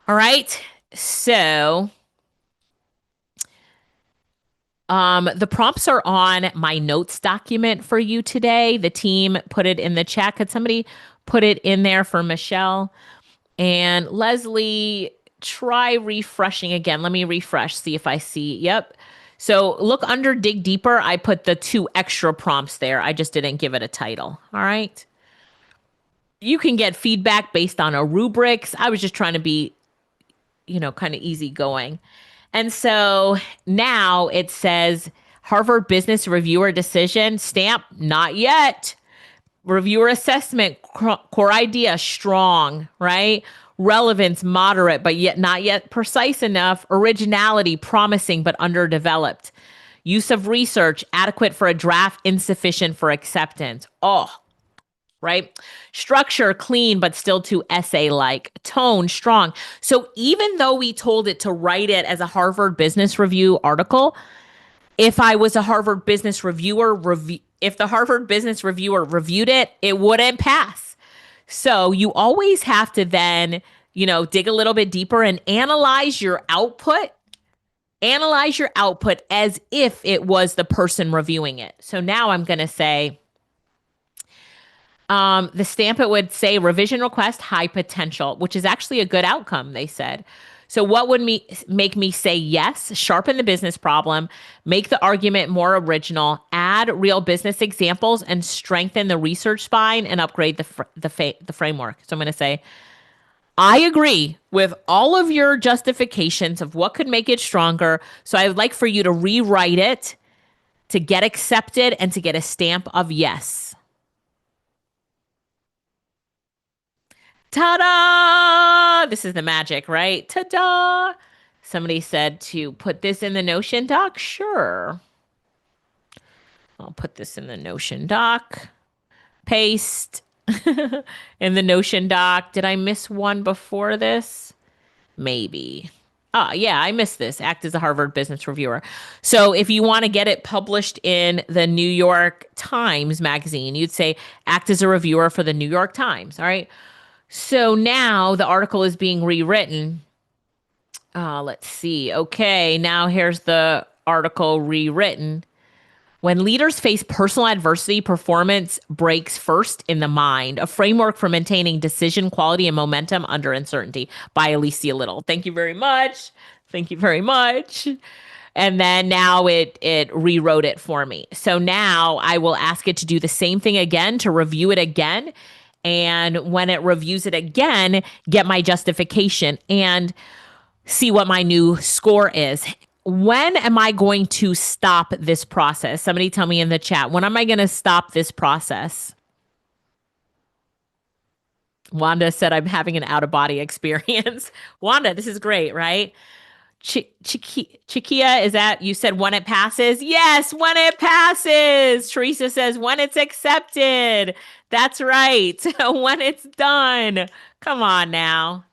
All right. So the prompts are on my notes document for you today. The team put it in the chat. Could somebody put it in there for Michelle? And Leslie, try refreshing again. Let me refresh, see if I see. Yep. So look under dig deeper. I put the 2 extra prompts there. I just didn't give it a title. All right. You can get feedback based on a rubrics. I was just trying to be, kind of easygoing. And so now it says Harvard Business Reviewer decision, stamp, not yet. Reviewer assessment, core idea, strong, right? Relevance, moderate, but yet not yet precise enough. Originality, promising, but underdeveloped. Use of research, adequate for a draft, insufficient for acceptance. Oh, right? Structure, clean, but still too essay-like. Tone, strong. So even though we told it to write it as a Harvard Business Review article, if I was a Harvard Business Reviewer, if the Harvard Business Reviewer reviewed it, it wouldn't pass. So you always have to then, dig a little bit deeper and analyze your output. Analyze your output as if it was the person reviewing it. So now I'm going to say, the stamp, it would say revision request, high potential, which is actually a good outcome, they said. So what would make me say yes? Sharpen the business problem, make the argument more original, add real business examples, and strengthen the research spine and upgrade the framework. So I'm going to say, I agree with all of your justifications of what could make it stronger. So I would like for you to rewrite it to get accepted and to get a stamp of yes. Ta-da! This is the magic, right? Ta-da! Somebody said to put this in the Notion doc. Sure. I'll put this in the Notion doc. Paste in the Notion doc. Did I miss one before this? Maybe. Yeah, I missed this. Act as a Harvard Business Reviewer. So if you want to get it published in the New York Times magazine, you'd say act as a reviewer for the New York Times. All right. So now the article is being rewritten. Let's see. Okay, now here's the article rewritten. When leaders face personal adversity, performance breaks first in the mind. A framework for maintaining decision quality and momentum under uncertainty by Alicia Little. Thank you very much. Thank you very much. And then now it rewrote it for me. So now I will ask it to do the same thing again, to review it again. And when it reviews it again, get my justification and see what my new score is. When am I going to stop this process? Somebody tell me in the chat. When am I going to stop this process? Wanda said, I'm having an out-of-body experience. Wanda, this is great, right? Chikia, is that, you said when it passes? Yes, when it passes. Teresa says when it's accepted. That's right. When it's done. Come on now.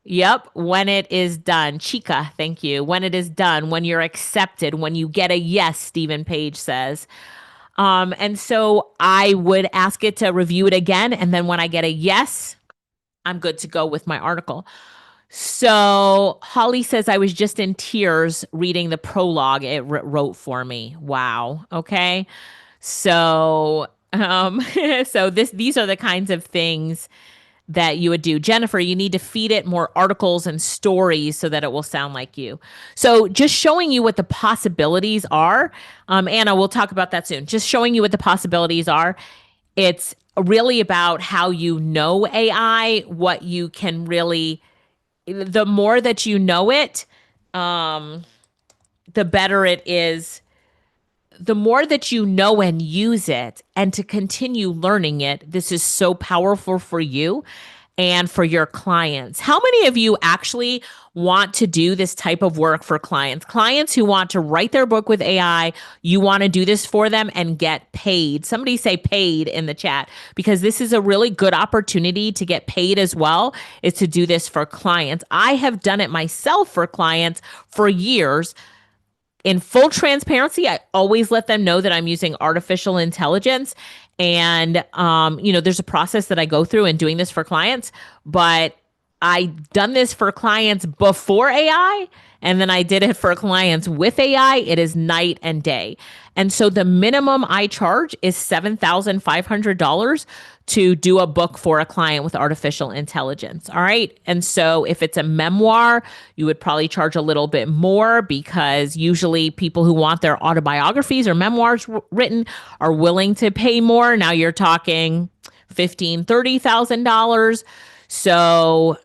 Yep, when it is done. Chica, thank you. When it is done, when you're accepted, when you get a yes, Stephen Page says. And so I would ask it to review it again. And then when I get a yes, I'm good to go with my article. So Holly says, I was just in tears reading the prologue it wrote for me. Wow. Okay. So, these are the kinds of things that you would do. Jennifer, you need to feed it more articles and stories so that it will sound like you. So just showing you what the possibilities are. Anna, we'll talk about that soon. Just showing you what the possibilities are. It's really about how you know AI, what you can really, the more that you know it, the better it is. The more that you know and use it, and to continue learning it, this is so powerful for you and for your clients. How many of you actually want to do this type of work for clients? Clients who want to write their book with AI, you want to do this for them and get paid. Somebody say paid in the chat, because this is a really good opportunity to get paid as well, is to do this for clients. I have done it myself for clients for years. In full transparency, I always let them know that I'm using artificial intelligence. And, there's a process that I go through in doing this for clients, but I done this for clients before AI, and then I did it for clients with AI. It is night and day. And so the minimum I charge is $7,500 to do a book for a client with artificial intelligence. All right. And so if it's a memoir, you would probably charge a little bit more, because usually people who want their autobiographies or memoirs written are willing to pay more. Now you're talking $15,000, $30,000. So,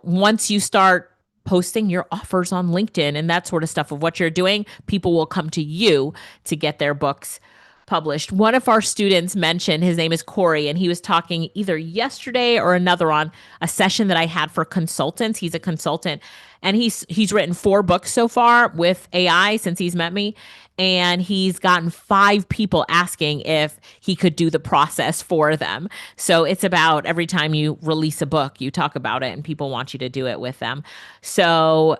once you start posting your offers on LinkedIn and that sort of stuff of what you're doing, people will come to you to get their books published. One of our students mentioned, his name is Corey, and he was talking either yesterday or another on a session that I had for consultants. He's a consultant, and he's written 4 books so far with AI since he's met me. And he's gotten 5 people asking if he could do the process for them. So it's about every time you release a book, you talk about it and people want you to do it with them. So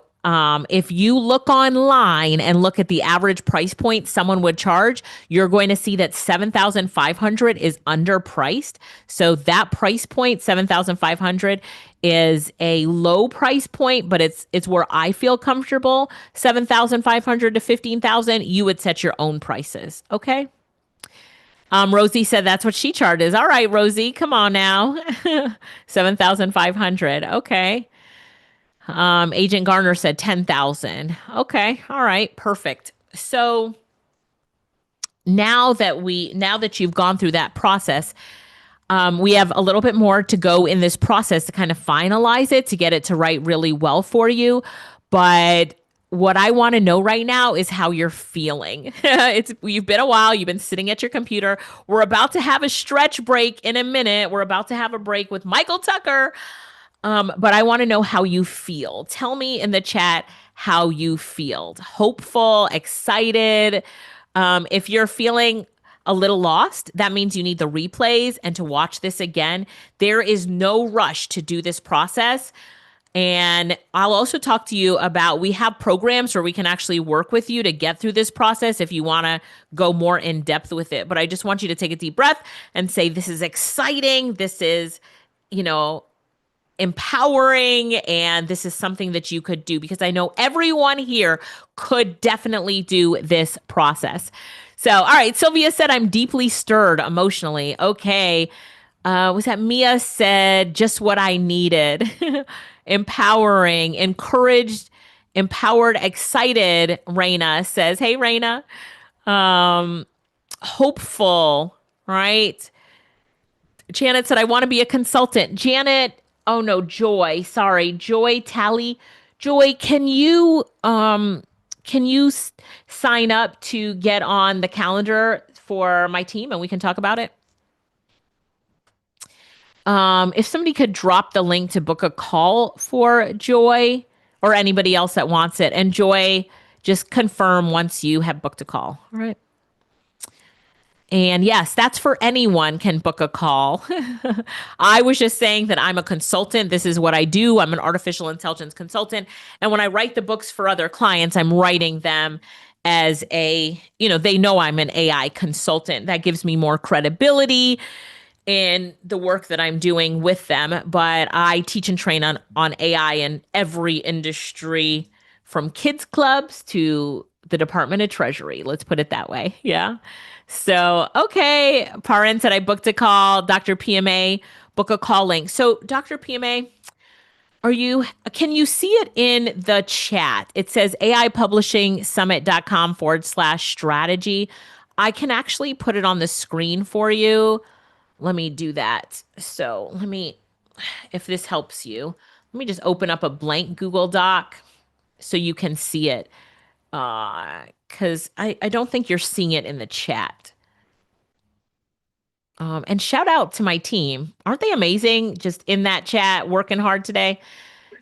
if you look online and look at the average price point someone would charge, you're going to see that $7,500 is underpriced. So that price point, $7,500, is a low price point, but it's where I feel comfortable. $7,500 to $15,000, you would set your own prices. Okay. Rosie said that's what she charges. All right, Rosie, come on now. $7,500. Okay. Agent Garner said 10,000. Okay. All right. Perfect. So now that you've gone through that process, we have a little bit more to go in this process to kind of finalize it, to get it to write really well for you. But what I want to know right now is how you're feeling. You've been a while. You've been sitting at your computer. We're about to have a stretch break in a minute. We're about to have a break with Michael Tucker. But I want to know how you feel. Tell me in the chat how you feel. Hopeful, excited. If you're feeling a little lost, that means you need the replays and to watch this again. There is no rush to do this process. And I'll also talk to you about, we have programs where we can actually work with you to get through this process if you want to go more in depth with it. But I just want you to take a deep breath and say, this is exciting. This is, empowering, and this is something that you could do, because I know everyone here could definitely do this process. So, all right, Sylvia said, I'm deeply stirred emotionally. Okay. Was that Mia said, just what I needed. Empowering, encouraged, empowered, excited. Raina says, hey, Raina. Hopeful, right? Janet said, I want to be a consultant. Janet, oh no, Joy. Sorry, Joy Tally. Joy, can you sign up to get on the calendar for my team and we can talk about it? If somebody could drop the link to book a call for Joy, or anybody else that wants it, and Joy, just confirm once you have booked a call. All right. And yes, that's for anyone can book a call. I was just saying that I'm a consultant. This is what I do. I'm an artificial intelligence consultant. And when I write the books for other clients, I'm writing them as they know I'm an AI consultant. That gives me more credibility in the work that I'm doing with them. But I teach and train on AI in every industry, from kids clubs to the Department of Treasury. Let's put it that way. Yeah. So, okay. Parin said, I booked a call. Dr. PMA, book a call link. So, Dr. PMA, can you see it in the chat? It says AIpublishingsummit.com/strategy. I can actually put it on the screen for you. Let me do that. So if this helps you, let me just open up a blank Google Doc so you can see it. Because I don't think you're seeing it in the chat. And shout out to my team. Aren't they amazing? Just in that chat, working hard today.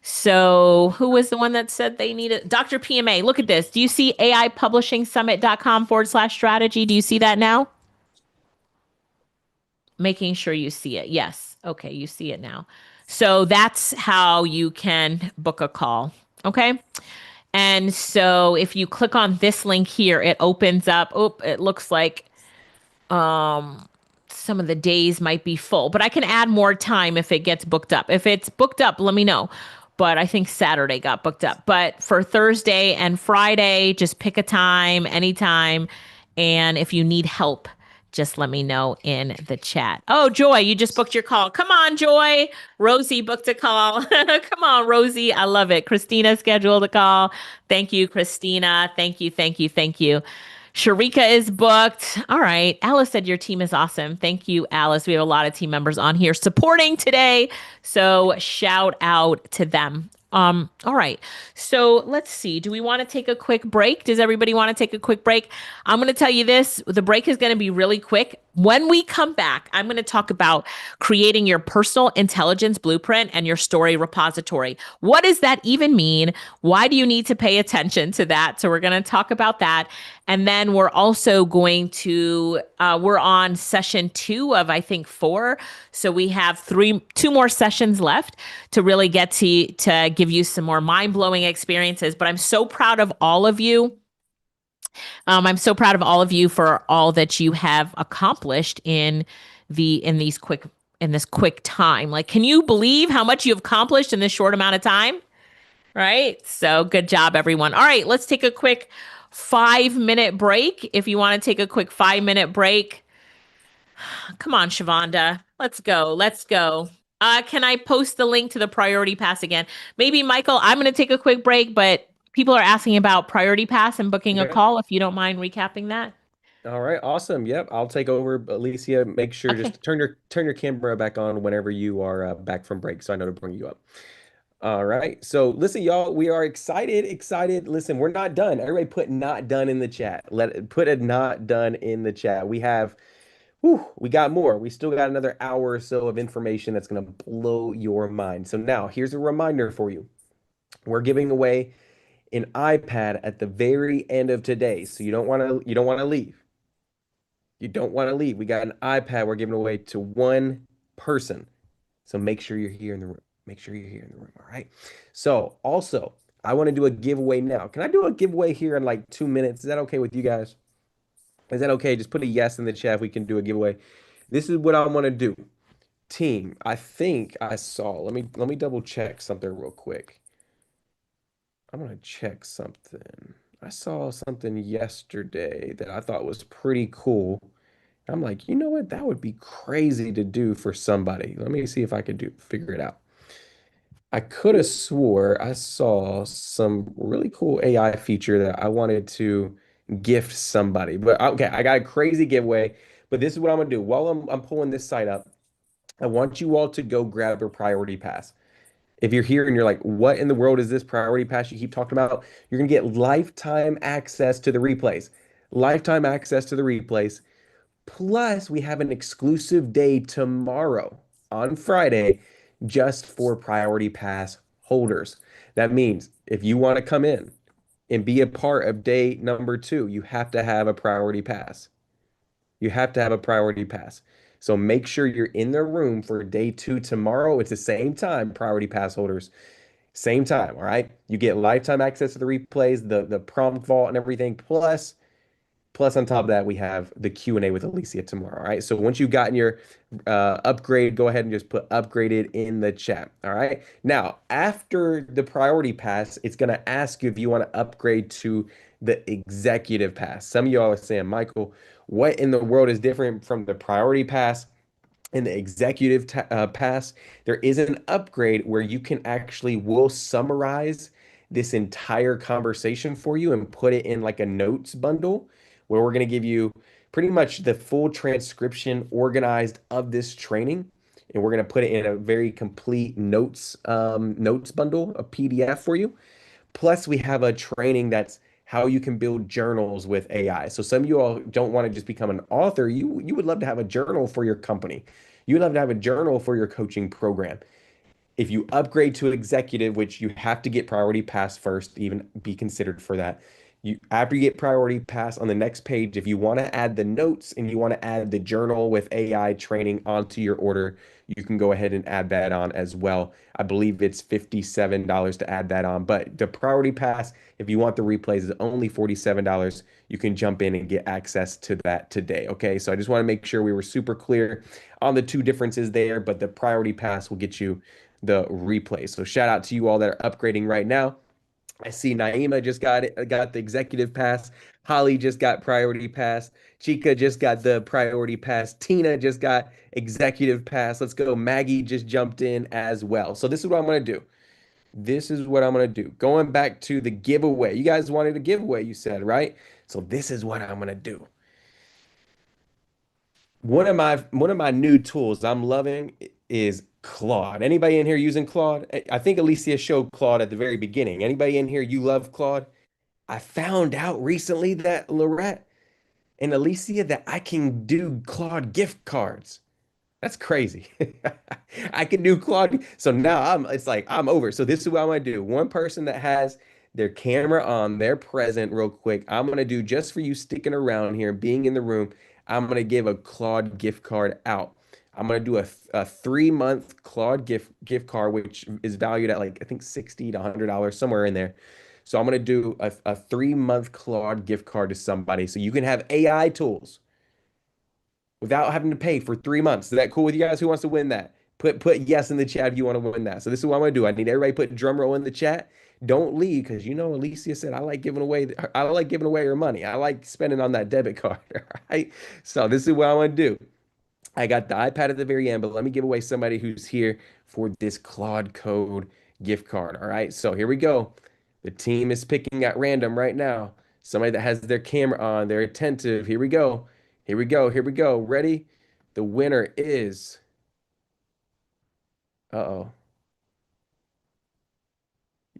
So who was the one that said they needed Dr. PMA? Look at this. Do you see AIpublishingsummit.com/strategy? Do you see that now? Making sure you see it. Yes. Okay, you see it now. So that's how you can book a call. Okay. And so if you click on this link here, it opens up. Oh, it looks like some of the days might be full, but I can add more time if it gets booked up. If it's booked up, let me know. But I think Saturday got booked up. But for Thursday and Friday, just pick a time, anytime. And if you need help, just let me know in the chat. Oh, Joy, you just booked your call. Come on, Joy. Rosie booked a call. Come on, Rosie. I love it. Christina scheduled a call. Thank you, Christina. Thank you, thank you, thank you. Sharika is booked. All right. Alice said your team is awesome. Thank you, Alice. We have a lot of team members on here supporting today. So shout out to them. All right. So let's see. Do we want to take a quick break? Does everybody want to take a quick break? I'm going to tell you this. The break is going to be really quick. When we come back, I'm going to talk about creating your personal intelligence blueprint and your story repository. What does that even mean? Why do you need to pay attention to that? So we're going to talk about that. And then we're also going to, we're on session 2 of, I think, 4. So we have 2 more sessions left to really get to give you some more mind-blowing experiences. But I'm so proud of all of you. I'm so proud of all of you for all that you have accomplished in this quick time. Like, can you believe how much you've accomplished in this short amount of time? Right? So good job, everyone. All right, let's take a quick 5-minute break. If you want to take a quick 5-minute break, come on, Shavonda. Let's go. Let's go. Can I post the link to the priority pass again? Maybe, Michael, I'm going to take a quick break, but people are asking about priority pass and booking a call. If you don't mind recapping that. All right, awesome. Yep, I'll take over. Alicia, make sure just turn your camera back on whenever you are back from break, so I know to bring you up. All right. So listen, y'all, we are excited. Listen, we're not done. Everybody put not done in the chat. Put a not done in the chat. We got more. We still got another hour or so of information that's going to blow your mind. So now here's a reminder for you. We're giving away an iPad at the very end of today. So you don't want to leave. You don't want to leave. We got an iPad we're giving away to one person. So make sure you're here in the room. Make sure you're here in the room, all right? So also, I want to do a giveaway now. Can I do a giveaway here in like 2 minutes? Is that okay with you guys? Is that okay? Just put a yes in the chat if we can do a giveaway. This is what I want to do. Team, I think I saw, let me double check something real quick. I'm going to check something. I saw something yesterday that I thought was pretty cool. I'm like, you know what? That would be crazy to do for somebody. Let me see if I can figure it out. I could have swore I saw some really cool AI feature that I wanted to gift somebody. But okay, I got a crazy giveaway. But this is what I'm gonna do. While I'm pulling this site up, I want you all to go grab your priority pass. If you're here and you're like, what in the world is this priority pass you keep talking about? You're gonna get lifetime access to the replays. Lifetime access to the replays. Plus, we have an exclusive day tomorrow on Friday just for priority pass holders. That means if you want to come in and be a part of day number 2, you have to have a priority pass. You have to have a priority pass. So make sure you're in the room for day 2 tomorrow. It's the same time, priority pass holders. Same time, all right? You get lifetime access to the replays, the prompt vault and everything, Plus, on top of that, we have the Q&A with Alicia tomorrow, all right? So once you've gotten your upgrade, go ahead and just put upgraded in the chat, all right? Now, after the priority pass, it's going to ask you if you want to upgrade to the executive pass. Some of y'all are saying, Michael, what in the world is different from the priority pass and the executive pass? There is an upgrade where you can will summarize this entire conversation for you and put it in like a notes bundle, where we're going to give you pretty much the full transcription organized of this training, and we're going to put it in a very complete notes bundle, a PDF for you. Plus, we have a training that's how you can build journals with AI. So some of you all don't want to just become an author. You would love to have a journal for your company. You would love to have a journal for your coaching program. If you upgrade to executive, which you have to get priority pass first to even be considered for that, you after you get priority pass on the next page, if you want to add the notes and you want to add the journal with AI training onto your order, you can go ahead and add that on as well. I believe it's $57 to add that on, but the priority pass, if you want the replays, is only $47. You can jump in and get access to that today. Okay, so I just want to make sure we were super clear on the two differences there, but the priority pass will get you the replay. So shout out to you all that are upgrading right now. I see Naima just got it, got the executive pass. Holly just got priority pass. Chica just got the priority pass. Tina just got executive pass. Let's go. Maggie just jumped in as well. So this is what I'm going to do. This is what I'm going to do. Going back to the giveaway. You guys wanted a giveaway, you said, right? So this is what I'm going to do. One of my new tools I'm loving is Claude. Anybody in here using Claude? I think Alicia showed Claude at the very beginning. Anybody in here, you love Claude? I found out recently that Lorette and Alicia that I can do Claude gift cards. That's crazy. I can do Claude. So now it's like I'm over. So this is what I'm gonna do. One person that has their camera on, they're present real quick. I'm gonna do just for you sticking around here and being in the room. I'm gonna give a Claude gift card out. I'm gonna do a 3-month Claude gift card, which is valued at like I think $60 to $100 somewhere in there. So I'm gonna do a 3-month Claude gift card to somebody so you can have AI tools without having to pay for 3 months. Is that cool with you guys? Who wants to win that? Put yes in the chat if you want to win that. So this is what I'm gonna do. I need everybody put drum roll in the chat. Don't leave because you know Alicia said I like giving away her money. I like spending on that debit card. All right. So this is what I want to do. I got the iPad at the very end, but let me give away somebody who's here for this Claude Code gift card. All right. So here we go. The team is picking at random right now. Somebody that has their camera on, they're attentive. Here we go. Here we go. Here we go. Ready? The winner is. Uh-oh.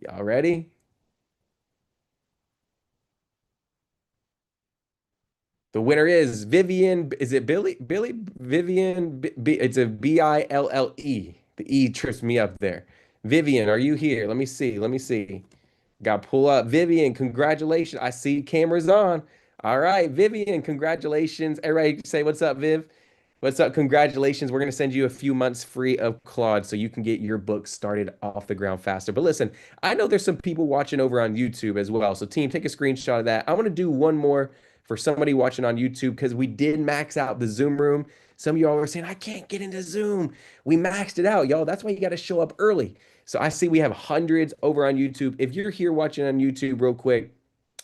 Y'all ready? The winner is Vivian. Is it Billy? Billy? Vivian. It's a Bille. The E trips me up there. Vivian, are you here? Let me see. Let me see. Got to pull up. Vivian, congratulations. I see cameras on. All right, Vivian, congratulations. Everybody say what's up, Viv. What's up? Congratulations. We're going to send you a few months free of Claude so you can get your book started off the ground faster. But listen, I know there's some people watching over on YouTube as well. So team, take a screenshot of that. I want to do one more for somebody watching on YouTube because we did max out the Zoom room. Some of y'all were saying, I can't get into Zoom. We maxed it out, y'all. That's why you got to show up early. So I see we have hundreds over on YouTube. If you're here watching on YouTube real quick,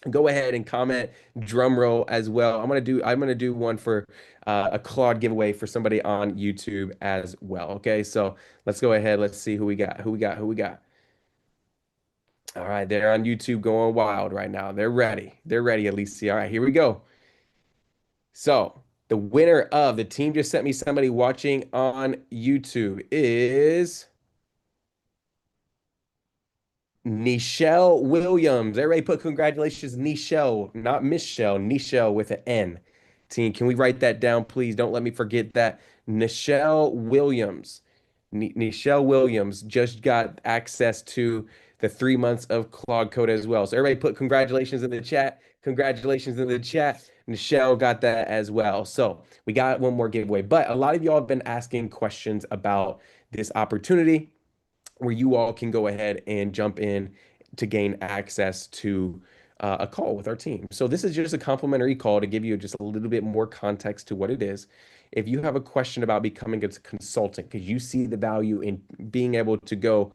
go ahead and comment drum roll as well. I'm gonna do one for a Claude giveaway for somebody on YouTube as well. Okay, so let's go ahead. Let's see who we got. Who we got? Who we got? All right, they're on YouTube going wild right now. They're ready. They're ready, Alicia. All right, here we go. So the winner of the team just sent me somebody watching on YouTube is Nichelle Williams. Everybody put congratulations, Nichelle, not Michelle, Nichelle with an N. Team, can we write that down, please? Don't let me forget that. Nichelle Williams. Nichelle Williams just got access to the 3 months of Claude Code as well. So everybody put congratulations in the chat. Congratulations in the chat. Nichelle got that as well. So we got one more giveaway. But a lot of y'all have been asking questions about this opportunity where you all can go ahead and jump in to gain access to a call with our team. So this is just a complimentary call to give you just a little bit more context to what it is. If you have a question about becoming a consultant, because you see the value in being able to go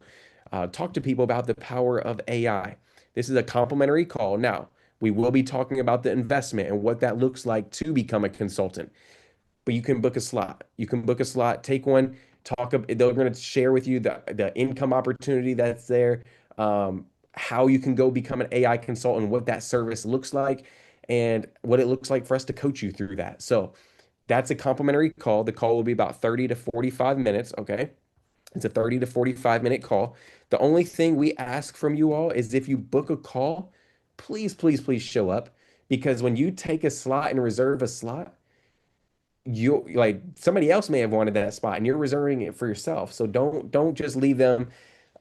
talk to people about the power of AI, this is a complimentary call. Now, we will be talking about the investment and what that looks like to become a consultant. But you can book a slot. You can book a slot, take one, they're going to share with you the income opportunity that's there, how you can go become an AI consultant, what that service looks like. and what it looks like for us to coach you through that. So that's a complimentary call. The call will be about 30 to 45 minutes. Okay. It's a 30 to 45-minute call. The only thing we ask from you all is if you book a call, please, please, please show up. Because when you take a slot and reserve a slot, you like somebody else may have wanted that spot and you're reserving it for yourself. So don't just leave them.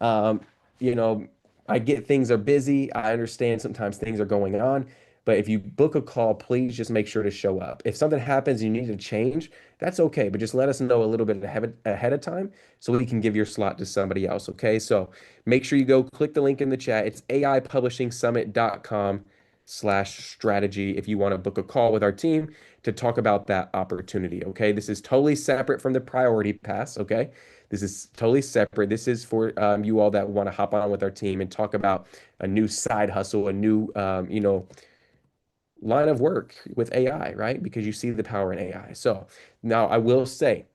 Um, you know, I get things are busy. I understand sometimes things are going on, but if you book a call, please just make sure to show up. If something happens, you need to change, that's okay, but just let us know a little bit ahead of time so we can give your slot to somebody else. Okay. So make sure you go click the link in the chat. It's aipublishingsummit.com/strategy if you want to book a call with our team to talk about that opportunity. Okay. This is totally separate from the priority pass. Okay. This is totally separate. This is for you all that want to hop on with our team and talk about a new side hustle, a new, line of work with AI, right? Because you see the power in AI. So now I will say,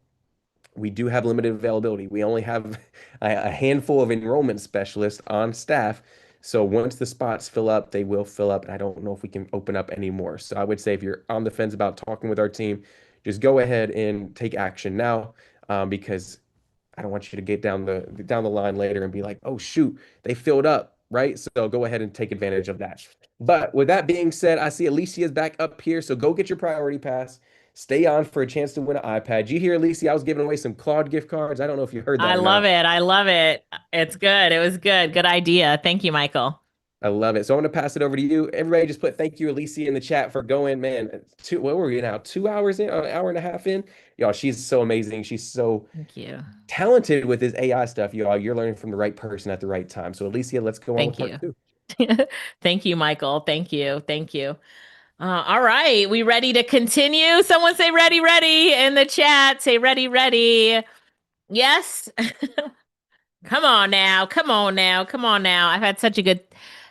we do have limited availability. We only have a handful of enrollment specialists on staff. So once the spots fill up, they will fill up. And I don't know if we can open up anymore. So I would say if you're on the fence about talking with our team, just go ahead and take action now, because I don't want you to get down the line later and be like, oh shoot, they filled up, right? So go ahead and take advantage of that. But with that being said, I see Alicia's back up here. So go get your priority pass. Stay on for a chance to win an iPad. You hear, Alicia? I was giving away some Claude gift cards. I don't know if you heard that I or love not. it. I love it. It's good. It was good. Good idea. Thank you, Michael. I love it. So I'm going to pass it over to you. Everybody just put thank you, Alicia, in the chat for going, man. What were we now? 2 hours in, an hour and a half in? Y'all, she's so amazing. She's so Thank you. talented with this AI stuff, y'all. You're learning from the right person at the right time. So Alicia, let's go on with part two. Thank you, Michael. Thank you. Thank you. All right. We ready to continue? Someone say ready, ready in the chat. Say ready, ready. Yes. Come on now. Come on now. Come on now. I've had such a good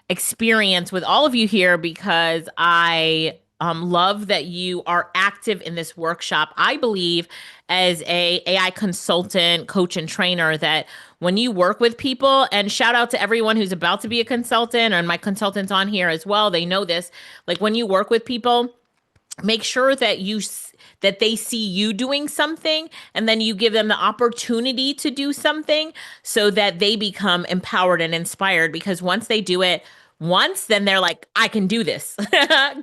experience with all of you here because I love that you are active in this workshop. I believe as a AI consultant, coach, and trainer that when you work with people, and shout out to everyone who's about to be a consultant, and my consultants on here as well, they know this. Like when you work with people, make sure that that they see you doing something, and then you give them the opportunity to do something so that they become empowered and inspired. Because once they do it once, then they're like, I can do this.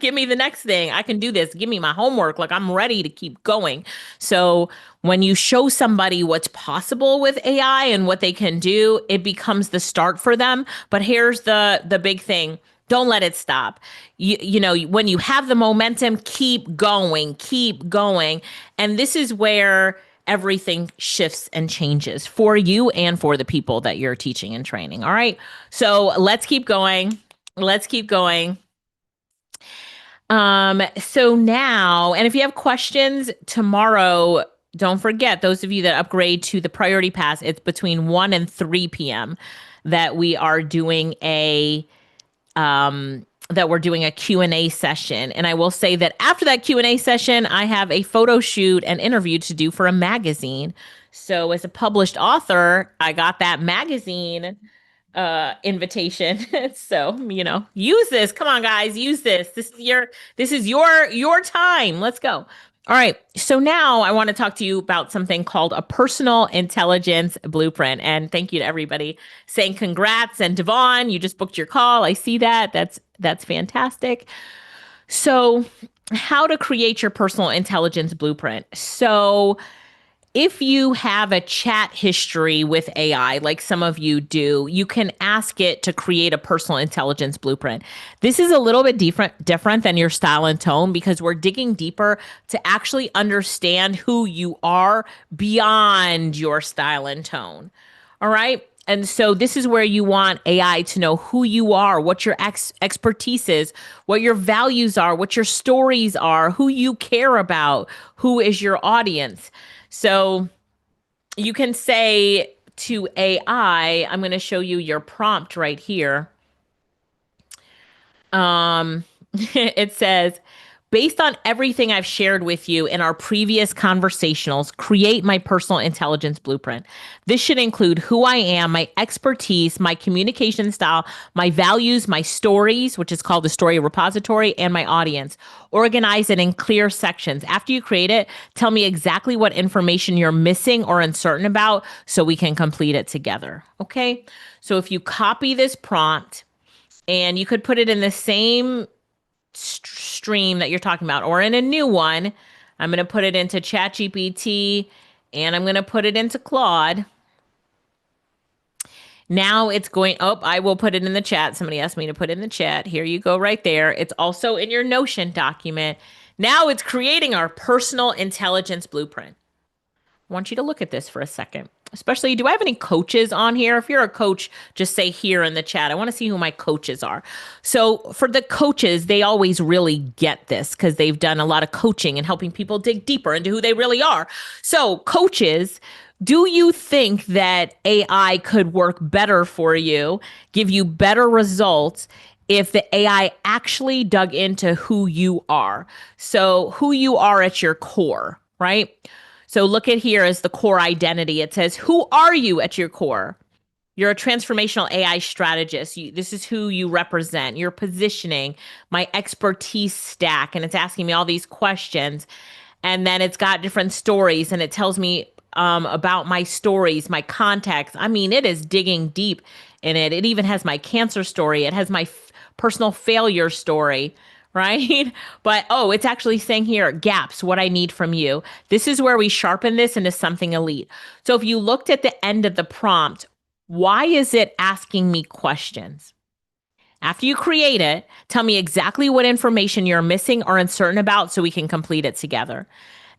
Give me the next thing. I can do this. Give me my homework. Like I'm ready to keep going. So when you show somebody what's possible with AI and what they can do, it becomes the start for them. But here's the big thing. Don't let it stop. You know, when you have the momentum, keep going, keep going. And this is where everything shifts and changes for you and for the people that you're teaching and training. All right. So let's keep going. Let's keep going. So now, and if you have questions tomorrow, don't forget, those of you that upgrade to the priority pass, it's between 1 and 3 p.m. that we are doing a Q&A session. And I will say that after that Q&A session, I have a photo shoot and interview to do for a magazine. So as a published author, I got that magazine invitation. So, you know, use this. Come on, guys, use this. This is your time. Let's go. All right. So now I want to talk to you about something called a personal intelligence blueprint. And thank you to everybody saying congrats. And Devon, you just booked your call. I see that. That's fantastic. So how to create your personal intelligence blueprint. So if you have a chat history with AI, like some of you do, you can ask it to create a personal intelligence blueprint. This is a little bit different than your style and tone because we're digging deeper to actually understand who you are beyond your style and tone. All right. And so this is where you want AI to know who you are, what your expertise is, what your values are, what your stories are, who you care about, who is your audience. So you can say to AI, I'm going to show you your prompt right here. It says, Based on everything I've shared with you in our previous conversationals, create my personal intelligence blueprint. This should include who I am, my expertise, my communication style, my values, my stories, which is called the story repository, and my audience. Organize it in clear sections. After you create it, tell me exactly what information you're missing or uncertain about so we can complete it together. Okay? So if you copy this prompt, and you could put it in the same stream that you're talking about or in a new one. I'm going to put it into ChatGPT and I'm going to put it into Claude. Now it's going, I will put it in the chat. Somebody asked me to put it in the chat. Here you go right there. It's also in your Notion document. Now it's creating our personal intelligence blueprint. I want you to look at this for a second. Especially, do I have any coaches on here? If you're a coach, just say here in the chat. I want to see who my coaches are. So for the coaches, they always really get this because they've done a lot of coaching and helping people dig deeper into who they really are. So coaches, do you think that AI could work better for you, give you better results if the AI actually dug into who you are? So who you are at your core, right? So look at here as the core identity. It says, who are you at your core? You're a transformational AI strategist. This is who you represent. Your positioning, my expertise stack. And it's asking me all these questions. And then it's got different stories and it tells me about my stories, my context. I mean, it is digging deep in it. It even has my cancer story. It has my personal failure story. Right? But, it's actually saying here, gaps, what I need from you. This is where we sharpen this into something elite. So if you looked at the end of the prompt, why is it asking me questions? After you create it, tell me exactly what information you're missing or uncertain about so we can complete it together.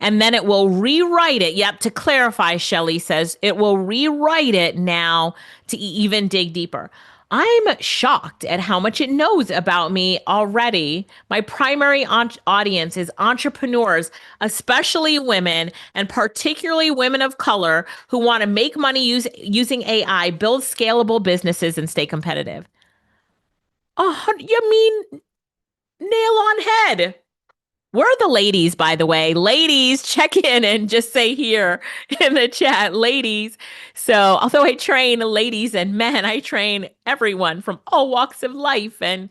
And then it will rewrite it. Yep, to clarify, Shelley says, it will rewrite it now to even dig deeper. I'm shocked at how much it knows about me already. My primary audience is entrepreneurs, especially women, and particularly women of color who want to make money using AI, build scalable businesses, and stay competitive. Oh, you mean nail on head. Where are the ladies, by the way? Ladies, check in and just say here in the chat, ladies. So although I train ladies and men, I train everyone from all walks of life and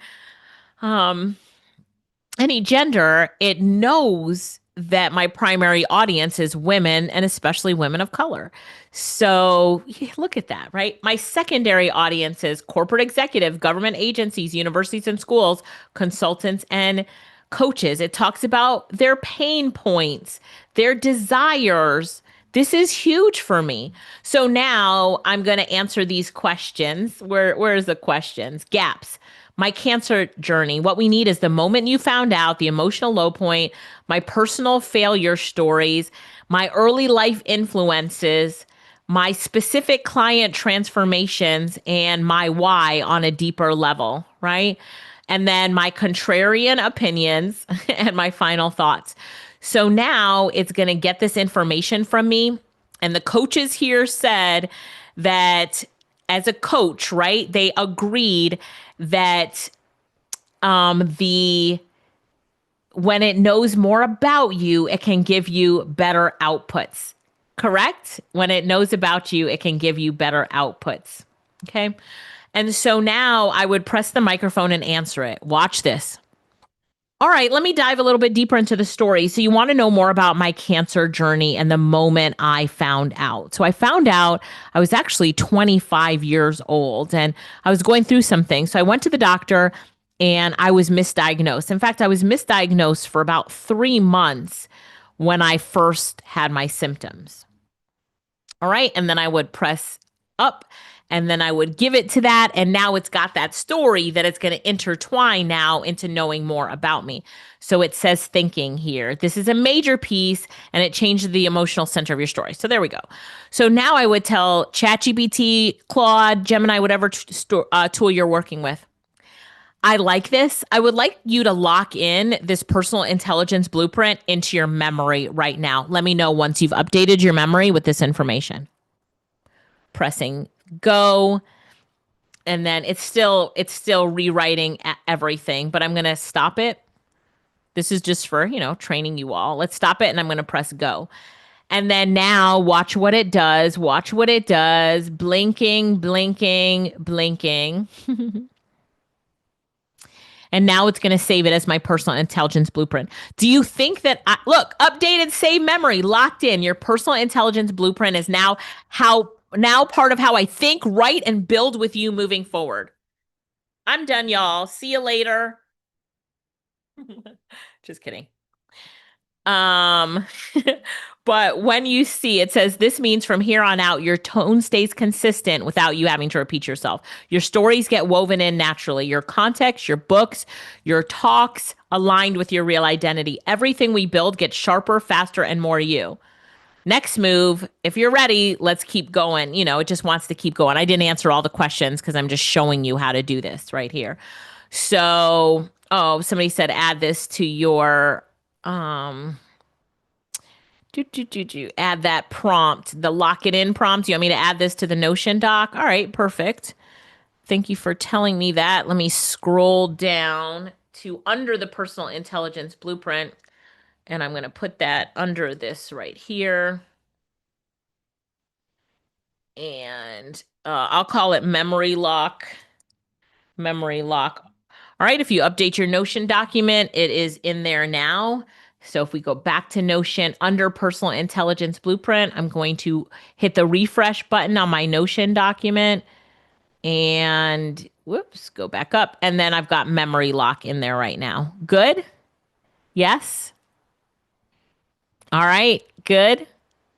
any gender. It knows that my primary audience is women and especially women of color. So look at that, right? My secondary audience is corporate executive, government agencies, universities and schools, consultants, and coaches. It talks about their pain points, their desires. This is huge for me. So now I'm going to answer these questions. Where's the questions? Gaps. My cancer journey. What we need is the moment you found out, the emotional low point, my personal failure stories, my early life influences, my specific client transformations, and my why on a deeper level, right? And then my contrarian opinions and my final thoughts. So now it's going to get this information from me. And the coaches here said that as a coach, right, they agreed that when it knows more about you, it can give you better outputs. Correct? When it knows about you, it can give you better outputs. Okay. And so now I would press the microphone and answer it. Watch this. All right, let me dive a little bit deeper into the story. So you want to know more about my cancer journey and the moment I found out. So I found out I was actually 25 years old and I was going through some things. So I went to the doctor and I was misdiagnosed. In fact, I was misdiagnosed for about 3 months when I first had my symptoms. All right, and then I would press up and then I would give it to that. And now it's got that story that it's going to intertwine now into knowing more about me. So it says thinking here. This is a major piece and it changes the emotional center of your story. So there we go. So now I would tell ChatGPT, Claude, Gemini, whatever tool you're working with. I like this. I would like you to lock in this personal intelligence blueprint into your memory right now. Let me know once you've updated your memory with this information. Pressing go. And then it's still rewriting everything, but I'm going to stop it. This is just for, training you all. Let's stop it and I'm going to press go. And then now watch what it does. Watch what it does. Blinking, blinking, blinking. And now it's going to save it as my personal intelligence blueprint. Do you think that, look, updated save memory, locked in. Your personal intelligence blueprint is now part of how I think, write, and build with you moving forward. I'm done, y'all. See you later. Just kidding. But when you see, it says, this means from here on out, your tone stays consistent without you having to repeat yourself. Your stories get woven in naturally. Your context, your books, your talks aligned with your real identity. Everything we build gets sharper, faster, and more you. Next move, if you're ready, let's keep going. It just wants to keep going. I didn't answer all the questions because I'm just showing you how to do this right here. So, somebody said add this to your add that prompt, the lock it in prompt. You want me to add this to the Notion doc? All right, perfect. Thank you for telling me that. Let me scroll down to under the personal intelligence blueprint, and I'm going to put that under this right here. And I'll call it memory lock. Memory lock. All right, if you update your Notion document, it is in there now. So if we go back to Notion under personal intelligence blueprint, I'm going to hit the refresh button on my Notion document and go back up. And then I've got memory lock in there right now. Good? Yes? All right, good?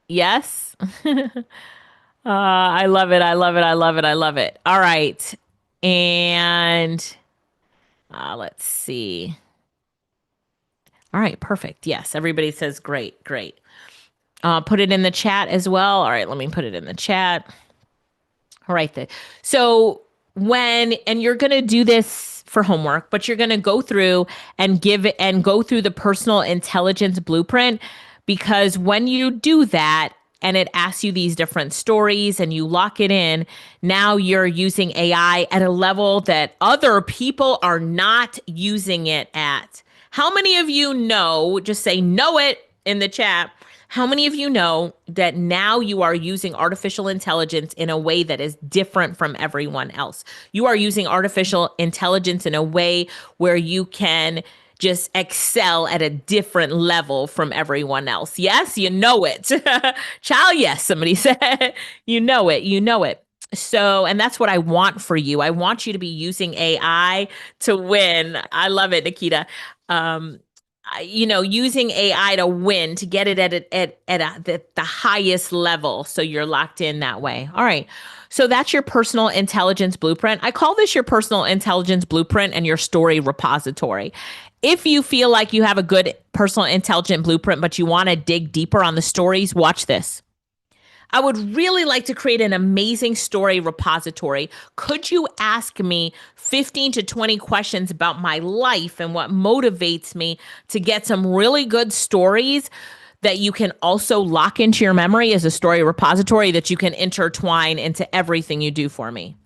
Yes? I love it. I love it. I love it. I love it. All right. And let's see. All right, perfect. Yes, everybody says great, great. Put it in the chat as well. All right, let me put it in the chat. All right, so and you're going to do this for homework, but you're going to go through and go through the personal intelligence blueprint, because when you do that and it asks you these different stories and you lock it in, now you're using AI at a level that other people are not using it at. How many of you know, just say know it in the chat, how many of you know that now you are using artificial intelligence in a way that is different from everyone else? You are using artificial intelligence in a way where you can just excel at a different level from everyone else. Yes, you know it. Child, yes, somebody said, you know it, you know it. So, and that's what I want for you. I want you to be using AI to win. I love it, Nikita. Using AI to win, to get it at the highest level. So you're locked in that way. All right. So that's your personal intelligence blueprint. I call this your personal intelligence blueprint and your story repository. If you feel like you have a good personal intelligence blueprint, but you want to dig deeper on the stories, watch this. I would really like to create an amazing story repository. Could you ask me 15 to 20 questions about my life and what motivates me to get some really good stories that you can also lock into your memory as a story repository that you can intertwine into everything you do for me?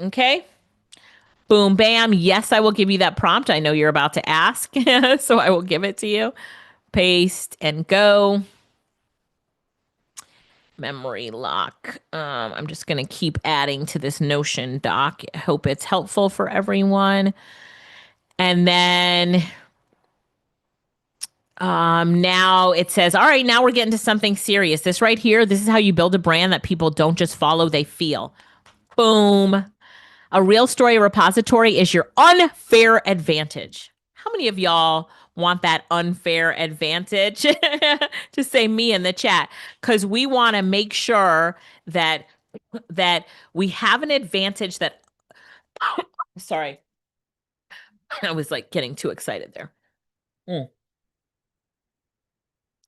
Okay? Boom, bam. Yes, I will give you that prompt. I know you're about to ask, so I will give it to you. Paste and go. Memory lock. I'm just going to keep adding to this Notion doc. I hope it's helpful for everyone. And then now it says, all right, now we're getting to something serious. This right here, this is how you build a brand that people don't just follow, they feel. Boom. A real story repository is your unfair advantage. How many of y'all want that unfair advantage? Just say me in the chat, because we want to make sure that we have an advantage that sorry, I was like getting too excited there.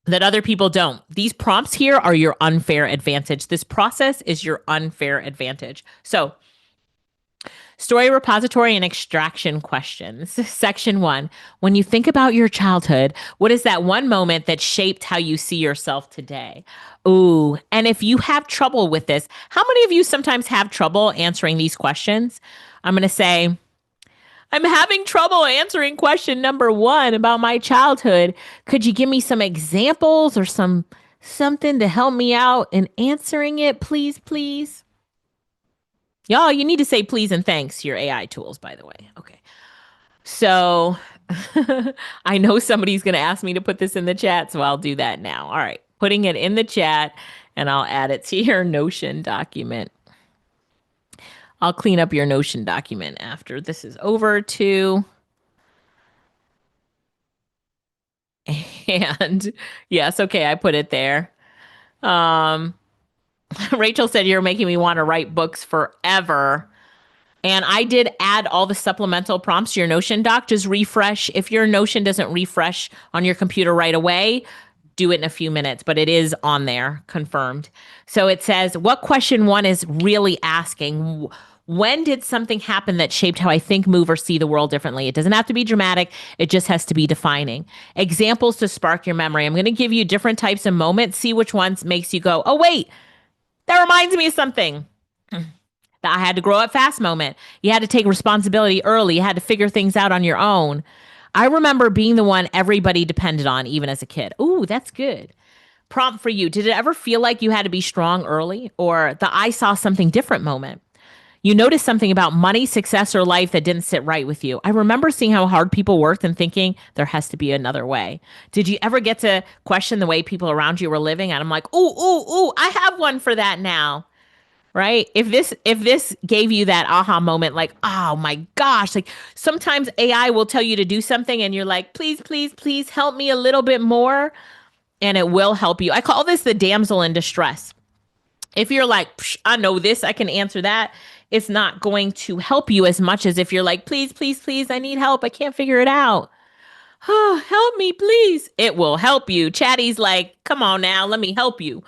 That other people don't. These prompts here are your unfair advantage. This process is your unfair advantage. So story repository and extraction questions. Section 1. When you think about your childhood, what is that one moment that shaped how you see yourself today? Ooh, and if you have trouble with this, how many of you sometimes have trouble answering these questions? I'm going to say, I'm having trouble answering question number 1 about my childhood. Could you give me some examples or something to help me out in answering it, please, please? Y'all, you need to say please and thanks to your AI tools, by the way. Okay. So I know somebody's going to ask me to put this in the chat, so I'll do that now. All right. Putting it in the chat, and I'll add it to your Notion document. I'll clean up your Notion document after this is over too. And yes, okay, I put it there. Rachel said you're making me want to write books forever. And I did add all the supplemental prompts to your Notion doc. Just refresh. If your Notion doesn't refresh on your computer right away, do it in a few minutes, but it is on there, confirmed. So it says, what question 1 is really asking? When did something happen that shaped how I think, move, or see the world differently? It doesn't have to be dramatic. It just has to be defining. Examples to spark your memory. I'm going to give you different types of moments. See which ones makes you go, oh, wait, that reminds me of something. That I had to grow up fast moment. You had to take responsibility early. You had to figure things out on your own. I remember being the one everybody depended on, even as a kid. Ooh, that's good. Prompt for you. Did it ever feel like you had to be strong early, or the I saw something different moment? You noticed something about money, success, or life that didn't sit right with you. I remember seeing how hard people worked and thinking there has to be another way. Did you ever get to question the way people around you were living? And I'm like, ooh, I have one for that now. Right? If this gave you that aha moment, like, oh my gosh, like sometimes AI will tell you to do something and you're like, please, please, please help me a little bit more. And it will help you. I call this the damsel in distress. If you're like, I know this, I can answer that, it's not going to help you as much as if you're like, please, please, please, I need help. I can't figure it out. Oh, help me, please. It will help you. Chatty's like, come on now, let me help you.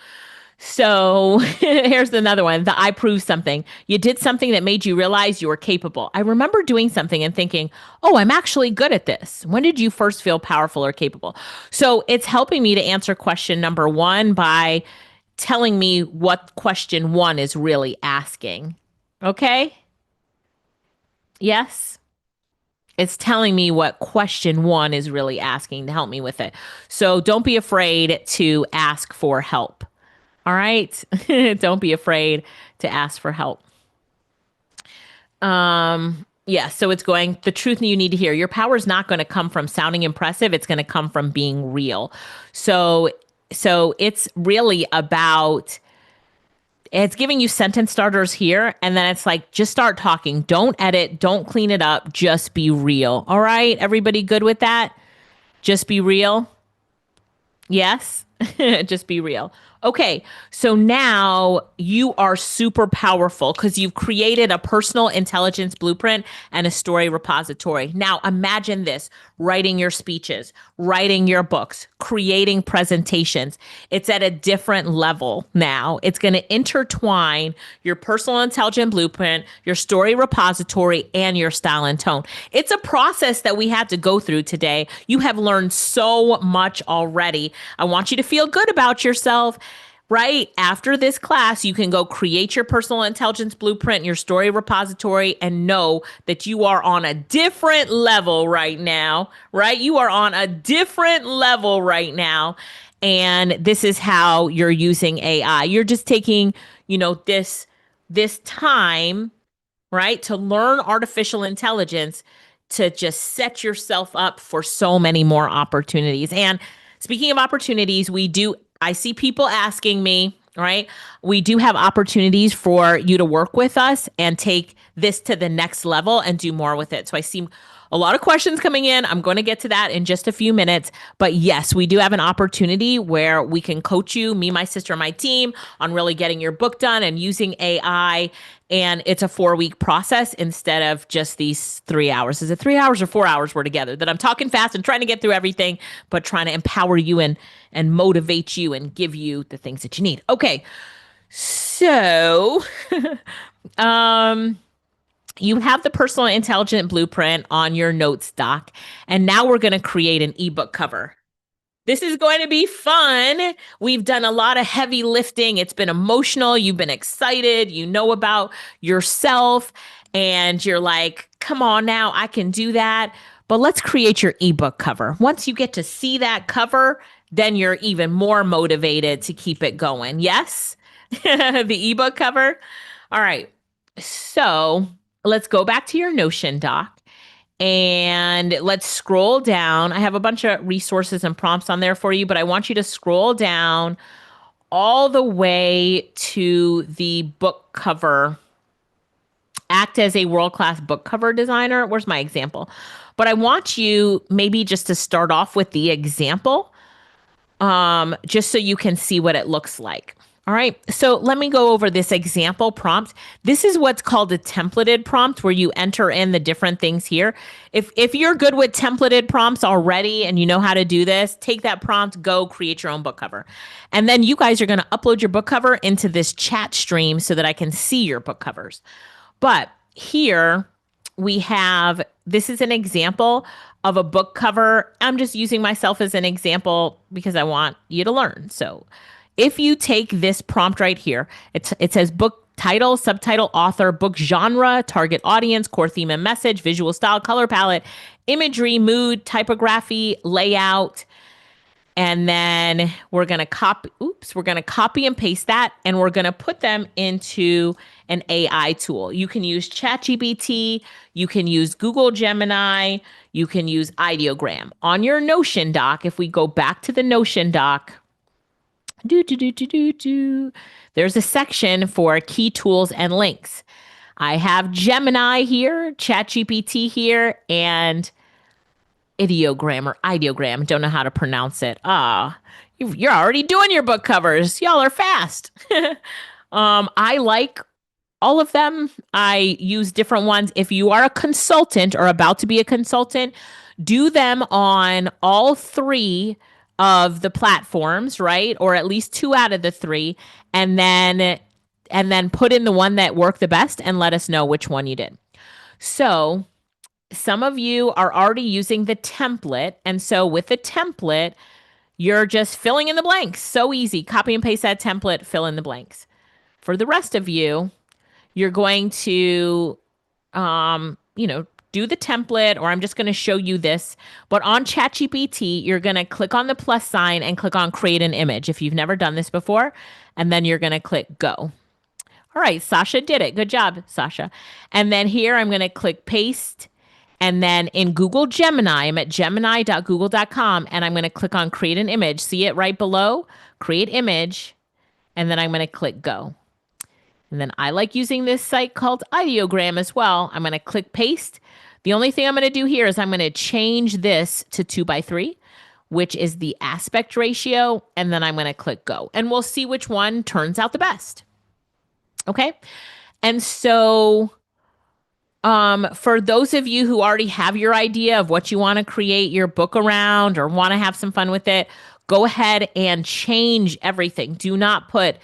So here's another one. The I proved something. You did something that made you realize you were capable. I remember doing something and thinking, oh, I'm actually good at this. When did you first feel powerful or capable? So it's helping me to answer question number 1 by telling me what question 1 is really asking. Okay? Yes? It's telling me what question 1 is really asking to help me with it. So don't be afraid to ask for help. All right. Don't be afraid to ask for help. Yeah. So it's going, the truth you need to hear. Your power is not going to come from sounding impressive. It's going to come from being real. So it's really about, it's giving you sentence starters here. And then it's like, just start talking. Don't edit. Don't clean it up. Just be real. All right. Everybody good with that? Just be real. Yes. Just be real. Okay, so now you are super powerful because you've created a personal intelligence blueprint and a story repository. Now imagine this, writing your speeches, writing your books, creating presentations. It's at a different level now. It's going to intertwine your personal intelligence blueprint, your story repository, and your style and tone. It's a process that we had to go through today. You have learned so much already. I want you to feel good about yourself. Right after this class, you can go create your personal intelligence blueprint, your story repository, and know that you are on a different level right now, right? You are on a different level right now. And this is how you're using AI. You're just taking, this time, right, to learn artificial intelligence to just set yourself up for so many more opportunities. And speaking of opportunities, I see people asking me, right? We do have opportunities for you to work with us and take this to the next level and do more with it. So I see a lot of questions coming in. I'm going to get to that in just a few minutes. But yes, we do have an opportunity where we can coach you, me, my sister, and my team, on really getting your book done and using AI. And it's a 4-week process instead of just these 3 hours. Is it 3 hours or 4 hours we're together? That I'm talking fast and trying to get through everything, but trying to empower you and motivate you and give you the things that you need. Okay. So, you have the personal intelligent blueprint on your notes doc, and now we're going to create an ebook cover. This is going to be fun. We've done a lot of heavy lifting. It's been emotional. You've been excited. You know about yourself, and you're like, come on now, I can do that. But let's create your ebook cover. Once you get to see that cover, then you're even more motivated to keep it going. Yes? The ebook cover. All right. So let's go back to your Notion doc and let's scroll down. I have a bunch of resources and prompts on there for you, but I want you to scroll down all the way to the book cover. Act as a world-class book cover designer. Where's my example? But I want you maybe just to start off with the example, just so you can see what it looks like. All right, so let me go over this example prompt. This is what's called a templated prompt, where you enter in the different things here. If you're good with templated prompts already and you know how to do this, take that prompt, go create your own book cover. And then you guys are going to upload your book cover into this chat stream so that I can see your book covers. But here we have, this is an example of a book cover. I'm just using myself as an example because I want you to learn. So if you take this prompt right here, it says book title, subtitle, author, book genre, target audience, core theme and message, visual style, color palette, imagery, mood, typography, layout. And then we're going to copy and paste that, and we're going to put them into an AI tool. You can use ChatGPT, you can use Google Gemini, you can use Ideogram. On your Notion doc, if we go back to the Notion doc, there's a section for key tools and links. I have Gemini here, ChatGPT here, and Ideogram. Don't know how to pronounce it. You're already doing your book covers. Y'all are fast. I like all of them. I use different ones. If you are a consultant or about to be a consultant, do them on all three of the platforms, right? Or at least 2 out of the 3, and then put in the one that worked the best and let us know which one you did. So some of you are already using the template. And so with the template, you're just filling in the blanks. So easy. Copy and paste that template, fill in the blanks. For the rest of you, you're going to, do the template, or I'm just going to show you this. But on ChatGPT, you're going to click on the plus sign and click on create an image if you've never done this before. And then you're going to click go. All right, Sasha did it. Good job, Sasha. And then here I'm going to click paste. And then in Google Gemini, I'm at gemini.google.com, and I'm going to click on create an image. See it right below? Create image. And then I'm going to click go. And then I like using this site called Ideogram as well. I'm going to click paste. The only thing I'm going to do here is I'm going to change this to 2:3, which is the aspect ratio. And then I'm going to click go. And we'll see which one turns out the best. Okay. And so for those of you who already have your idea of what you want to create your book around or want to have some fun with it, go ahead and change everything. Do not put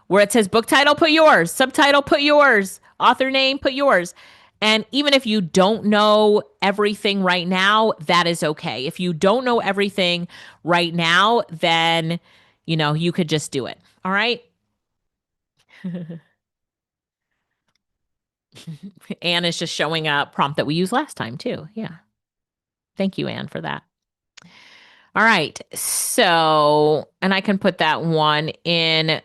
where it says book title, put yours, subtitle, put yours, author name, put yours. And even if you don't know everything right now, that is okay. If you don't know everything right now, then, you could just do it. All right. Anne is just showing a prompt that we used last time too. Yeah. Thank you, Anne, for that. All right. So, and I can put that one in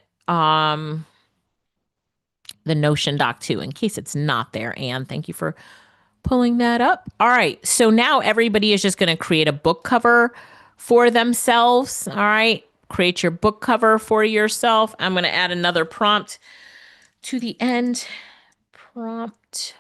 the Notion doc too, in case it's not there. Anne, thank you for pulling that up. All right. So now everybody is just going to create a book cover for themselves. All right. Create your book cover for yourself. I'm going to add another prompt to the end. Prompt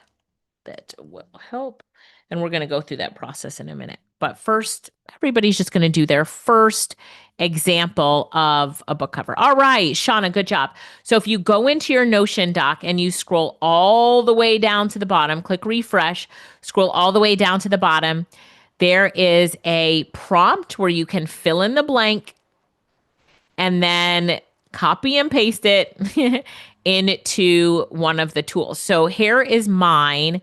that will help. And we're going to go through that process in a minute. But first, everybody's just going to do their first example of a book cover. All right, Shauna, good job. So if you go into your Notion doc and you scroll all the way down to the bottom, click refresh, scroll all the way down to the bottom, there is a prompt where you can fill in the blank and then copy and paste it into one of the tools. So here is mine.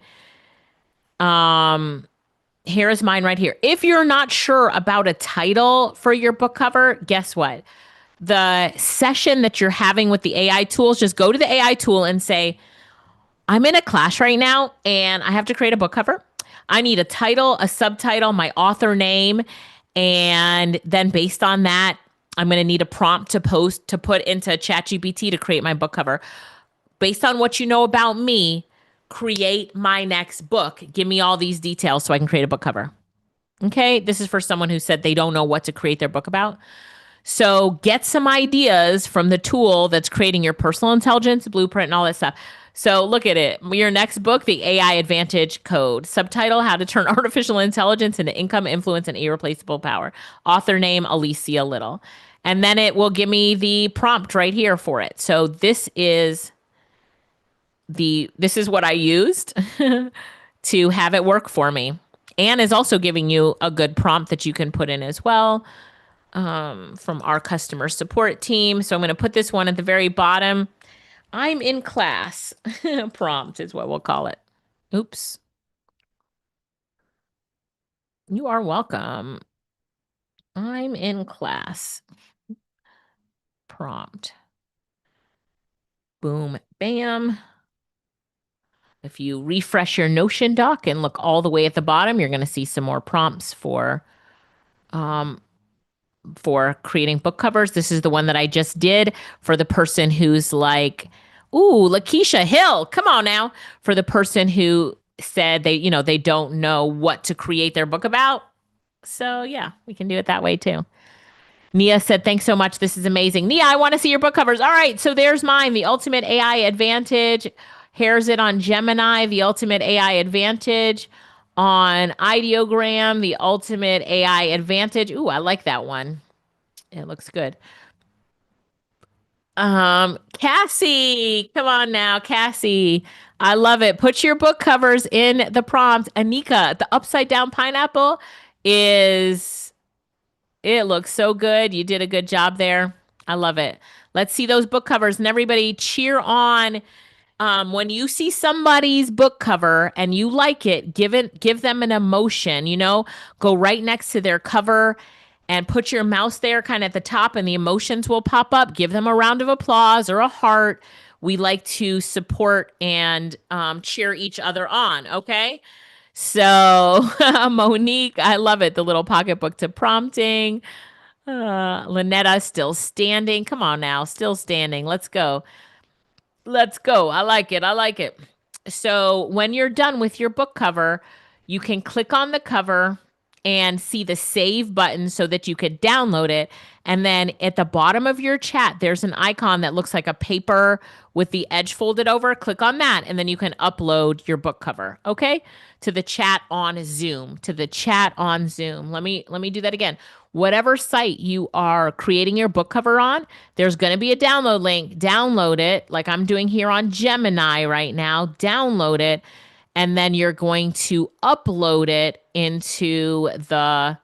Here is mine right here. If you're not sure about a title for your book cover, guess what? The session that you're having with the AI tools, just go to the AI tool and say, I'm in a class right now and I have to create a book cover. I need a title, a subtitle, my author name, and then based on that, I'm going to need a prompt to put into ChatGPT to create my book cover. Based on what you know about me, create my next book. Give me all these details so I can create a book cover. Okay, this is for someone who said they don't know what to create their book about. So get some ideas from the tool that's creating your personal intelligence blueprint and all that stuff. So look at it. Your next book, The AI Advantage Code. Subtitle, How to Turn Artificial Intelligence into Income, Influence, and Irreplaceable Power. Author name, Alicia Little. And then it will give me the prompt right here for it. So this is what I used to have it work for me. Anne is also giving you a good prompt that you can put in as well. From our customer support team. So I'm going to put this one at the very bottom. I'm in class. Prompt is what we'll call it. Oops. You are welcome. I'm in class. Prompt. Boom, bam. If you refresh your Notion doc and look all the way at the bottom, you're going to see some more prompts for creating book covers. This is the one that I just did for the person who's like, ooh, Lakeisha Hill, come on now. For the person who said they don't know what to create their book about. So yeah, we can do it that way too. Nia said, thanks so much. This is amazing. Nia, I want to see your book covers. All right, so there's mine, The Ultimate AI Advantage. Here's it on Gemini, The Ultimate AI Advantage. On Ideogram, The Ultimate AI Advantage. Ooh, I like that one. It looks good. Cassie, come on now, Cassie. I love it. Put your book covers in the prompt. Anika, the upside down pineapple it looks so good. You did a good job there. I love it. Let's see those book covers and everybody cheer on. When you see somebody's book cover and you like it, give them an emotion, go right next to their cover and put your mouse there kind of at the top and the emotions will pop up. Give them a round of applause or a heart. We like to support and cheer each other on. Okay. So Monique, I love it. The little pocketbook to prompting. Lynetta still standing. Come on now. Still standing. Let's go. Let's go. I like it. I like it. So when you're done with your book cover, you can click on the cover and see the save button so that you could download it. And then at the bottom of your chat, there's an icon that looks like a paper with the edge folded over. Click on that and then you can upload your book cover, okay? To the chat on Zoom, Let me do that again. Whatever site you are creating your book cover on, there's going to be a download link. Download it like I'm doing here on Gemini right now. Download it. And then you're going to upload it into the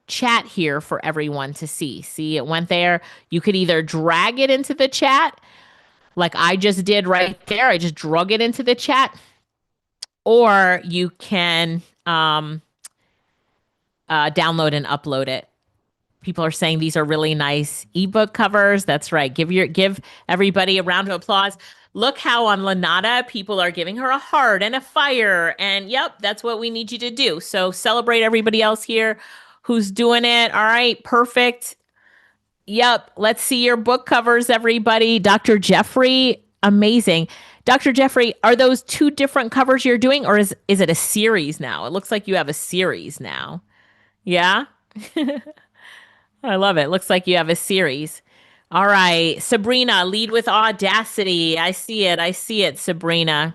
chat here for everyone to see. See, it went there. You could either drag it into the chat like I just did right there. I just drug it into the chat. Or you can download and upload it. People are saying these are really nice ebook covers. That's right. Give everybody a round of applause. Look how on Lanata, people are giving her a heart and a fire. And yep, that's what we need you to do. So celebrate everybody else here who's doing it. All right, perfect. Yep, let's see your book covers, everybody. Dr. Jeffrey, amazing. Dr. Jeffrey, are those two different covers you're doing, or is it a series now? It looks like you have a series now. Yeah? I love it. Looks like you have a series. All right. Sabrina, lead with audacity. I see it, Sabrina.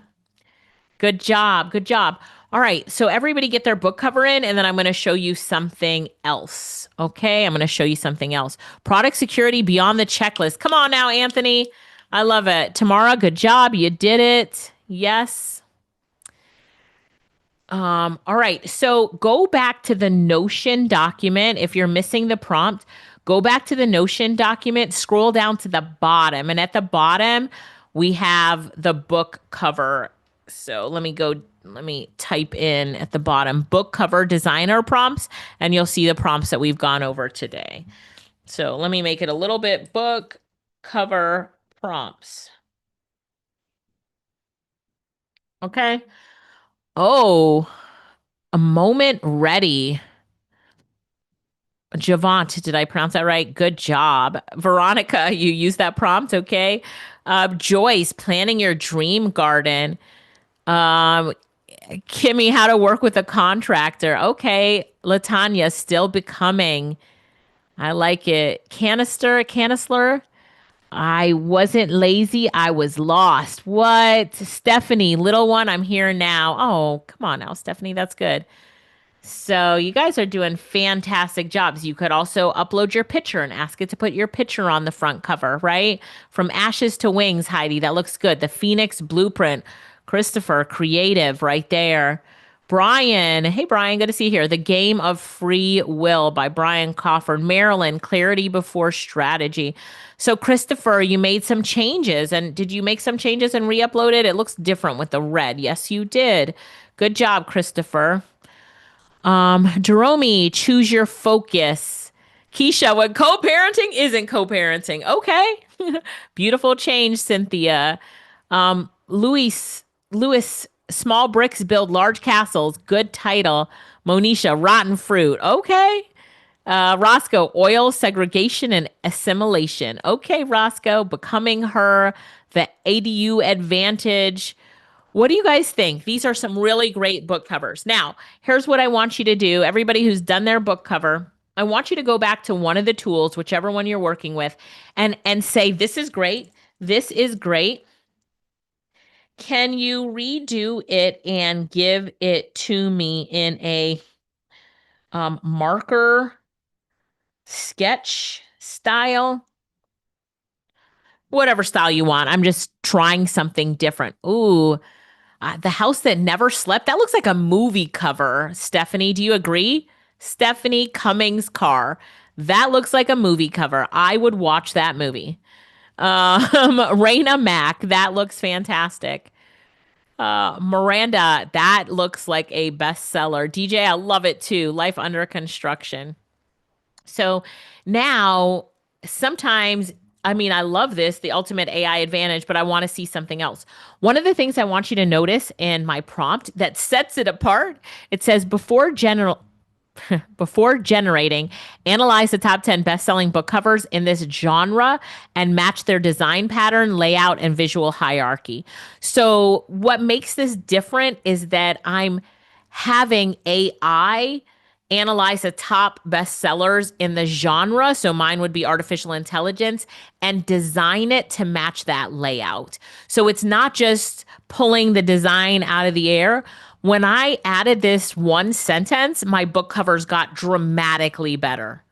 Good job. Good job. All right. So everybody get their book cover in, and then I'm going to show you something else. Okay. I'm going to show you something else. Product security beyond the checklist. Come on now, Anthony. I love it. Tamara, good job. You did it. Yes. All right. So go back to the Notion document. If you're missing the prompt, go back to the Notion document, scroll down to the bottom. And at the bottom, we have the book cover. So let me type in at the bottom, book cover designer prompts, and you'll see the prompts that we've gone over today. So let me make it a little bit book cover prompts. Okay. Oh, a moment ready. Javant, did I pronounce that right? Good job. Veronica, you used that prompt, okay? Joyce, planning your dream garden. Um, Kimmy, how to work with a contractor. Okay. Latanya, still becoming. I like it. Canistler. I wasn't lazy. I was lost. What? Stephanie, little one, I'm here now. Oh, come on now, Stephanie. That's good. So you guys are doing fantastic jobs. You could also upload your picture and ask it to put your picture on the front cover, right? From ashes to wings, Heidi. That looks good. The Phoenix Blueprint. Christopher, creative right there. Brian, hey Brian, good to see you here. The Game of Free Will by Brian Crawford. Marilyn, clarity before strategy. So Christopher, you made some changes, and did you make some changes and re-upload it? It looks different with the red. Yes, you did. Good job, Christopher. Jerome, choose your focus. Keisha, what co-parenting isn't co-parenting. Okay. Beautiful change, Cynthia. Louis, small bricks build large castles. Good title. Monisha, rotten fruit. Okay. Roscoe, oil, segregation, and assimilation. Okay, Roscoe, becoming her, the ADU advantage. What do you guys think? These are some really great book covers. Now, here's what I want you to do. Everybody who's done their book cover, I want you to go back to one of the tools, whichever one you're working with, and say, this is great. This is great. Can you redo it and give it to me in a marker sketch style? Whatever style you want. I'm just trying something different. Ooh, The House That Never Slept. That looks like a movie cover. Stephanie, do you agree? Stephanie Cummings Carr. That looks like a movie cover. I would watch that movie. Raina Mack. That looks fantastic. Miranda. That looks like a bestseller. DJ, I love it too. Life Under Construction. So now, sometimes, I mean, I love this, the ultimate AI advantage, but I want to see something else. One of the things I want you to notice in my prompt that sets it apart, it says before generating, analyze the top 10 best-selling book covers in this genre and match their design pattern, layout, and visual hierarchy. So what makes this different is that I'm having AI analyze the top bestsellers in the genre. So mine would be artificial intelligence, and design it to match that layout. So it's not just pulling the design out of the air. When I added this one sentence, my book covers got dramatically better.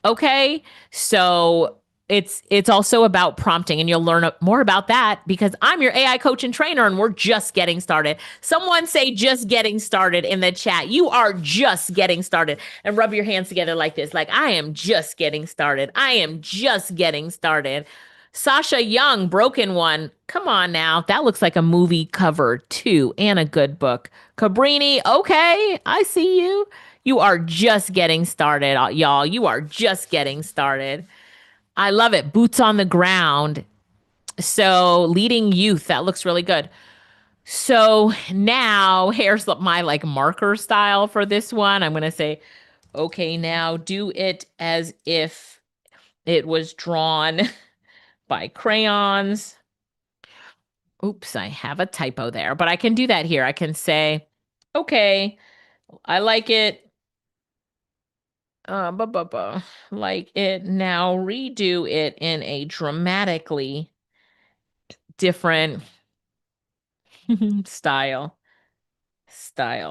Okay. So it's also about prompting, and you'll learn more about that because I'm your AI coach and trainer, and we're just getting started. Someone say just getting started in the chat. You are just getting started, and rub your hands together like this. Like, I am just getting started. I am just getting started. Sasha Young, Broken One. Come on now. That looks like a movie cover too, and a good book. Cabrini, okay, I see you. You are just getting started, y'all. You are just getting started. I love it. Boots on the ground. So leading youth, that looks really good. So now here's my like marker style for this one. I'm going to say, okay, now do it as if it was drawn by crayons. Oops, I have a typo there, but I can do that here. I can say, okay, I like it. Like it. Now redo it in a dramatically different style.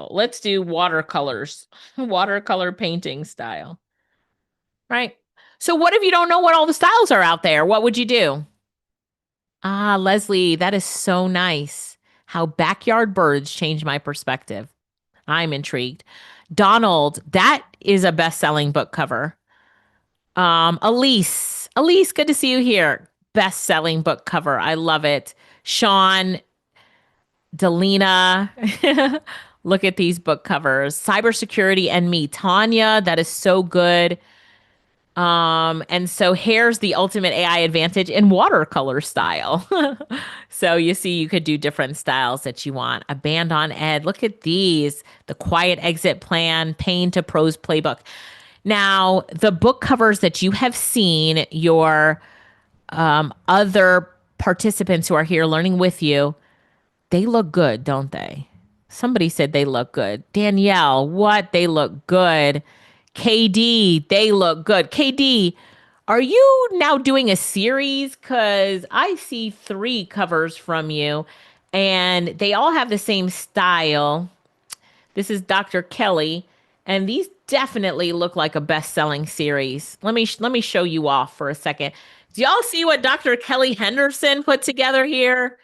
Let's do watercolors. Watercolor painting style. Right? So what if you don't know what all the styles are out there? What would you do? Ah, Leslie, that is so nice. How backyard birds changed my perspective. I'm intrigued. Donald, that is a best-selling book cover. Elise, good to see you here. Best-selling book cover. I love it. Sean, Delina, look at these book covers. Cybersecurity and Me. Tanya, that is so good. And so here's the ultimate AI advantage in watercolor style. So you see, you could do different styles that you want. A band on ed. Look at these. The quiet exit plan, pain to prose playbook. Now, the book covers that you have seen, your other participants who are here learning with you, they look good, don't they? Somebody said they look good. Danielle, what? They look good. KD, they look good. KD, are you now doing a series? Because I see 3 covers from you and they all have the same style. This is Dr. Kelly, and these definitely look like a best-selling series. Let me show you off for a second. Do y'all see what Dr. Kelly Henderson put together here?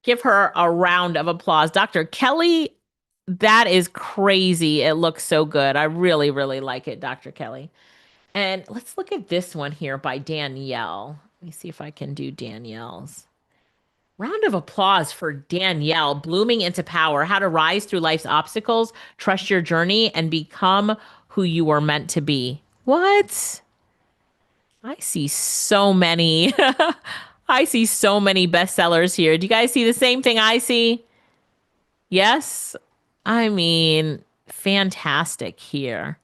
Give her a round of applause. Dr. Kelly, that is crazy. It looks so good. I really, really like it, Dr. Kelly. And let's look at this one here by Danielle. Let me see if I can do Danielle's. Round of applause for Danielle, Blooming into Power, How to Rise Through Life's Obstacles, Trust Your Journey, and Become Who You Were Meant to Be. What? I see so many. I see so many bestsellers here. Do you guys see the same thing I see? Yes? I mean, fantastic here.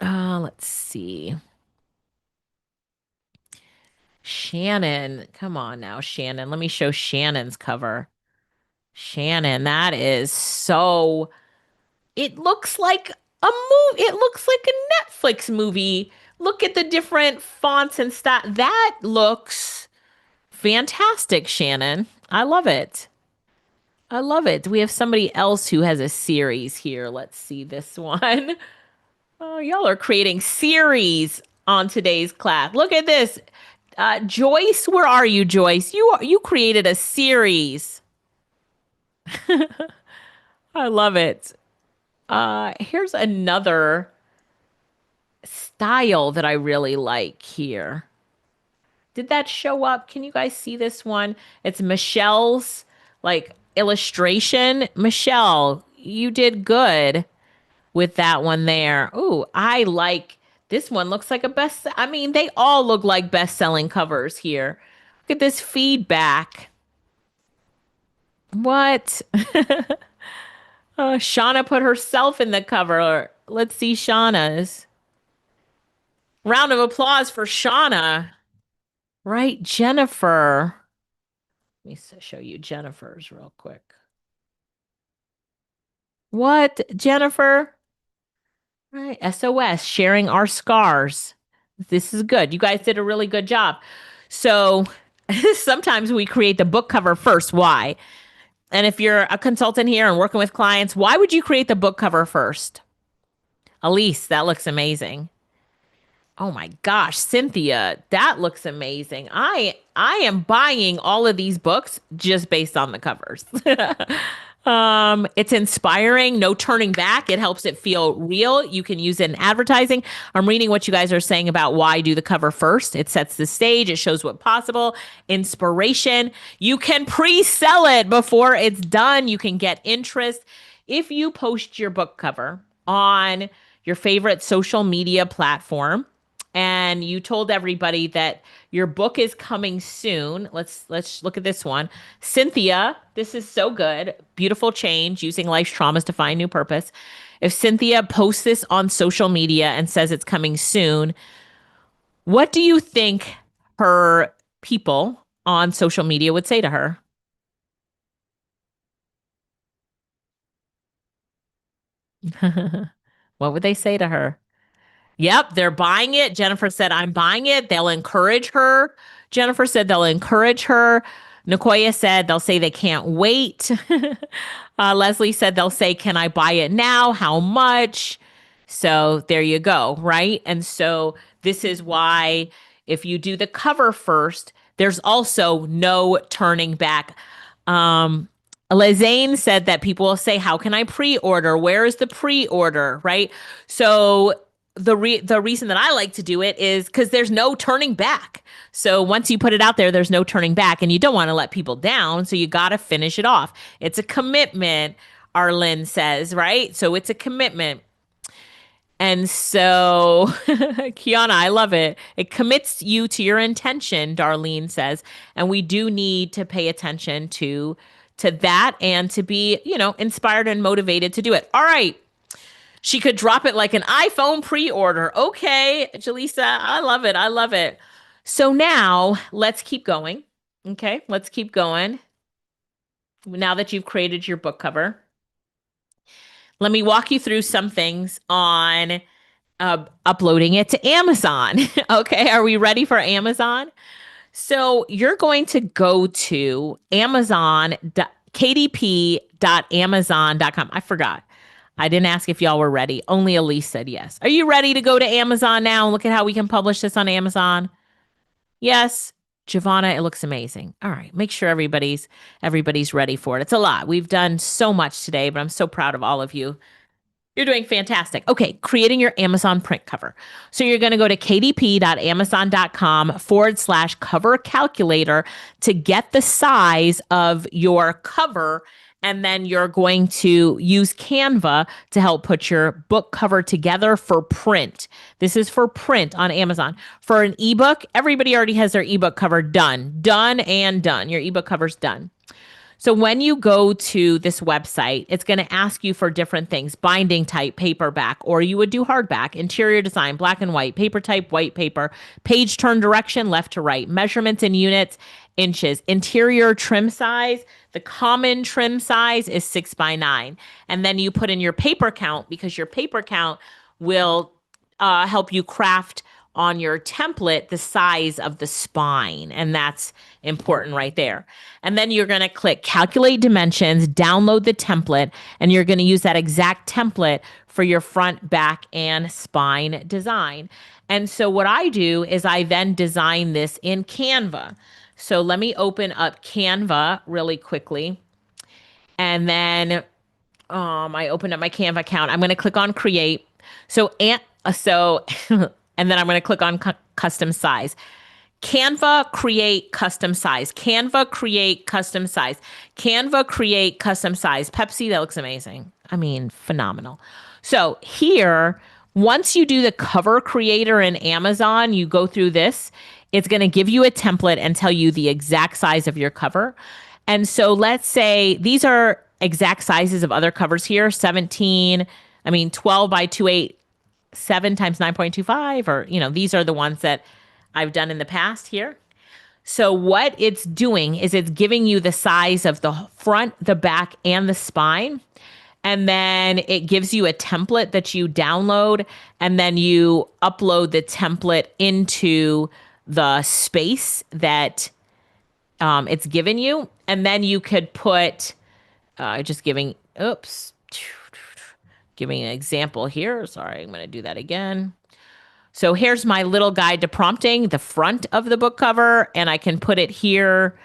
Let's see. Shannon, come on now, Shannon. Let me show Shannon's cover. Shannon, that is so. It looks like a movie. It looks like a Netflix movie. Look at the different fonts and stuff. That looks fantastic, Shannon. I love it. I love it. We have somebody else who has a series here. Let's see this one. Oh, y'all are creating series on today's class. Look at this. Joyce, where are you, Joyce? You created a series. I love it. Here's another style that I really like here. Did that show up? Can you guys see this one? It's Michelle's like illustration. Michelle, you did good with that one there. Ooh, I like this one. Looks like a best. I mean, they all look like best-selling covers here. Look at this feedback. What? Shauna put herself in the cover. Let's see Shauna's. Round of applause for Shauna. Right, Jennifer. Let me show you Jennifer's real quick. What, Jennifer? Right, SOS, sharing our scars. This is good. You guys did a really good job. So sometimes we create the book cover first. Why? And if you're a consultant here and working with clients, why would you create the book cover first? Elise, that looks amazing. Oh my gosh, Cynthia, that looks amazing. I am buying all of these books just based on the covers. It's inspiring, no turning back. It helps it feel real. You can use it in advertising. I'm reading what you guys are saying about why do the cover first. It sets the stage. It shows what's possible. Inspiration. You can pre-sell it before it's done. You can get interest. If you post your book cover on your favorite social media platform, and you told everybody that your book is coming soon. Let's look at this one. Cynthia, this is so good. Beautiful change, using life's traumas to find new purpose. If Cynthia posts this on social media and says it's coming soon, what do you think her people on social media would say to her? What would they say to her? Yep, they're buying it. Jennifer said, I'm buying it. They'll encourage her. Jennifer said they'll encourage her. Nicoya said they'll say they can't wait. Leslie said they'll say, can I buy it now? How much? So there you go, right? And so this is why if you do the cover first, there's also no turning back. Lizane said that people will say, how can I pre-order? Where is the pre-order, right? So the reason that I like to do it is because there's no turning back. So once you put it out there, there's no turning back, and you don't want to let people down. So you got to finish it off. It's a commitment, Arlen says, right? So it's a commitment. And so, Kiana, I love it. It commits you to your intention, Darlene says, and we do need to pay attention to that and to be, inspired and motivated to do it. All right. She could drop it like an iPhone pre-order. Okay, Jaleesa, I love it. I love it. So now let's keep going. Okay, let's keep going. Now that you've created your book cover, let me walk you through some things on uploading it to Amazon. Okay, are we ready for Amazon? So you're going to go to kdp.amazon.com. I forgot. I didn't ask if y'all were ready. Only Elise said yes. Are you ready to go to Amazon now and look at how we can publish this on Amazon? Yes. Giovanna, it looks amazing. All right. Make sure everybody's ready for it. It's a lot. We've done so much today, but I'm so proud of all of you. You're doing fantastic. Okay, creating your Amazon print cover. So you're going to go to kdp.amazon.com/cover calculator to get the size of your cover. And then you're going to use Canva to help put your book cover together for print. This is for print on Amazon. For an ebook, everybody already has their ebook cover done. Done and done. Your ebook cover's done. So when you go to this website, it's going to ask you for different things: binding type, paperback, or you would do hardback, interior design, black and white, paper type, white paper, page turn direction, left to right, measurements in units, inches, interior trim size. The common trim size is 6x9. And then you put in your paper count, because your paper count will help you craft on your template the size of the spine, and that's important right there. And then you're going to click calculate dimensions, download the template, and you're going to use that exact template for your front, back, and spine design. And so what I do is I then design this in Canva. So let me open up Canva really quickly. And then I opened up my Canva account. I'm going to click on create. And then I'm going to click on custom size. Canva create custom size. Canva create custom size. Canva create custom size. Pepsi, that looks amazing. I mean, phenomenal. So here, once you do the cover creator in Amazon, you go through this. It's going to give you a template and tell you the exact size of your cover. And so let's say these are exact sizes of other covers here. 12 by 2.8. 7 times 9.25, or, these are the ones that I've done in the past here. So what it's doing is it's giving you the size of the front, the back, and the spine. And then it gives you a template that you download, and then you upload the template into the space that it's given you. And then you could put, giving an example here. Sorry, I'm going to do that again. So here's my little guide to prompting the front of the book cover, and I can put it here.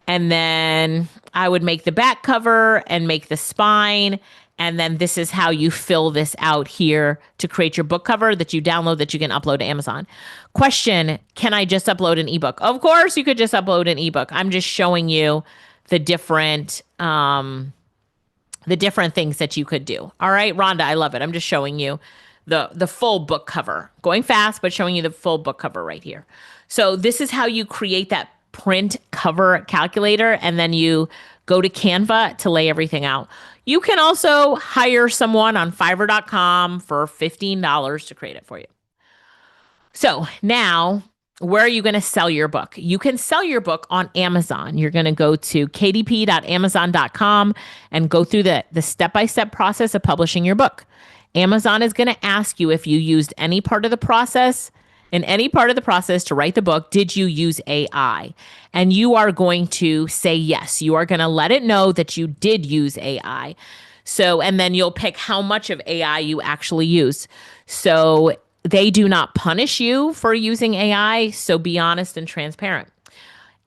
And then I would make the back cover and make the spine. And then this is how you fill this out here to create your book cover that you download, that you can upload to Amazon. Question: can I just upload an ebook? Of course you could just upload an ebook. I'm just showing you the different things that you could do. All right, Rhonda, I love it. I'm just showing you the full book cover. Going fast, but showing you the full book cover right here. So this is how you create that print cover calculator, and then you go to Canva to lay everything out. You can also hire someone on Fiverr.com for $15 to create it for you. So now, where are you going to sell your book? You can sell your book on Amazon. You're going to go to kdp.amazon.com and go through the step-by-step process of publishing your book. Amazon is going to ask you if you used any part of the process. In any part of the process to write the book, did you use AI? And you are going to say yes. You are going to let it know that you did use AI. So, and then you'll pick how much of AI you actually use. So they do not punish you for using AI, so be honest and transparent.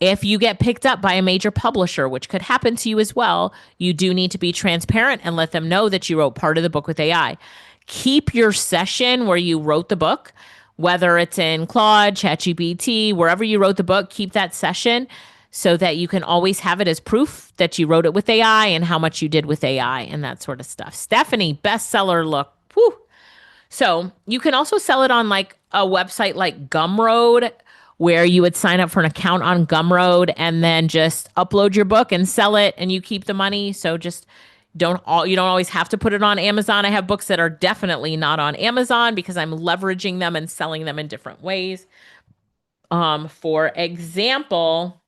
If you get picked up by a major publisher, which could happen to you as well, you do need to be transparent and let them know that you wrote part of the book with AI. Keep your session where you wrote the book, whether it's in Claude, ChatGPT, wherever you wrote the book, keep that session so that you can always have it as proof that you wrote it with AI and how much you did with AI and that sort of stuff. Stephanie, bestseller look. Whew. So you can also sell it on like a website like Gumroad, where you would sign up for an account on Gumroad and then just upload your book and sell it, and you keep the money. So just you don't always have to put it on Amazon. I have books that are definitely not on Amazon because I'm leveraging them and selling them in different ways. For example,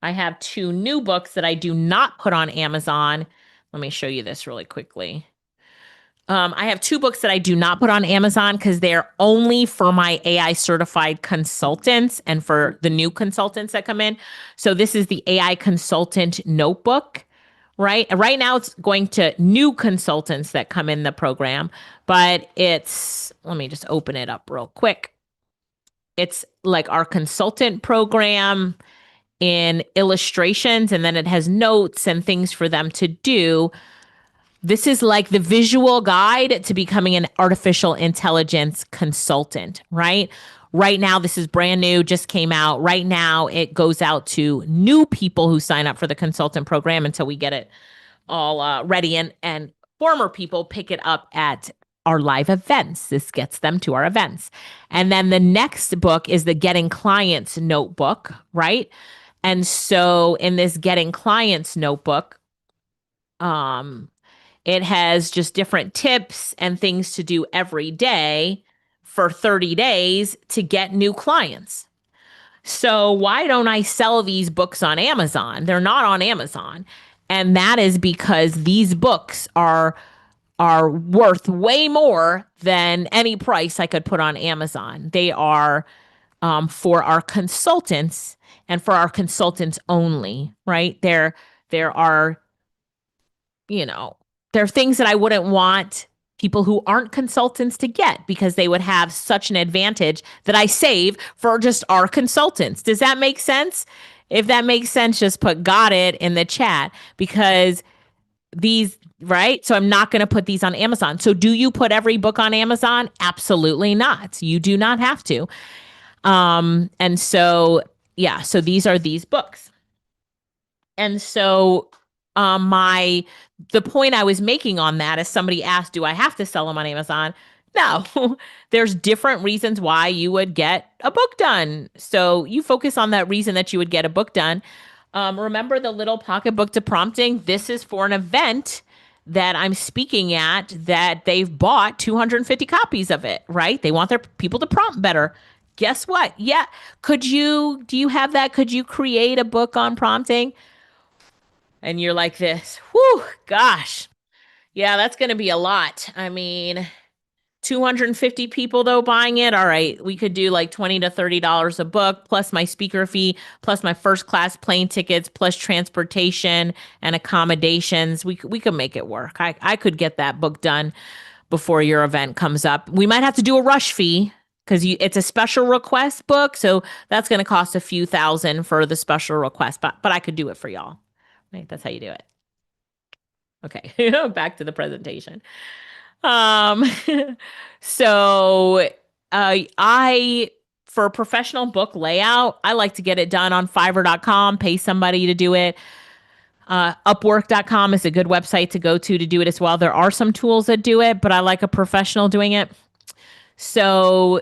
I have 2 new books that I do not put on Amazon. Let me show you this really quickly. I have 2 books that I do not put on Amazon because they're only for my AI certified consultants and for the new consultants that come in. So this is the AI consultant notebook, right? Right now it's going to new consultants that come in the program, but let me just open it up real quick. It's like our consultant program in illustrations, and then it has notes and things for them to do. This is like the visual guide to becoming an artificial intelligence consultant, right? Right now, this is brand new, just came out. Right now, it goes out to new people who sign up for the consultant program until we get it all ready. And former people pick it up at our live events. This gets them to our events. And then the next book is the Getting Clients notebook, right? And so in this Getting Clients notebook, it has just different tips and things to do every day for 30 days to get new clients. So why don't I sell these books on Amazon? They're not on Amazon. And that is because these books are worth way more than any price I could put on Amazon. They are for our consultants and for our consultants only, right? There are, there are things that I wouldn't want people who aren't consultants to get because they would have such an advantage that I save for just our consultants. Does that make sense? If that makes sense, just put got it in the chat, because these, right? So I'm not going to put these on Amazon. So do you put every book on Amazon? Absolutely not. You do not have to. And so, yeah, so these are these books. And so the point I was making on that is somebody asked, do I have to sell them on Amazon? No, there's different reasons why you would get a book done. So you focus on that reason that you would get a book done. Remember the little pocketbook to prompting? This is for an event that I'm speaking at that they've bought 250 copies of it, right? They want their people to prompt better. Guess what? Yeah. Do you have that? Could you create a book on prompting? And you're like this, whew, gosh. Yeah, that's going to be a lot. I mean, 250 people though buying it. All right, we could do like $20 to $30 a book, plus my speaker fee, plus my first class plane tickets, plus transportation and accommodations. We could make it work. I could get that book done before your event comes up. We might have to do a rush fee because it's a special request book. So that's going to cost a few thousand for the special request, but I could do it for y'all. Right, that's how you do it. Okay, back to the presentation. So for professional book layout, I like to get it done on Fiverr.com, pay somebody to do it. Upwork.com is a good website to go to do it as well. There are some tools that do it, but I like a professional doing it. So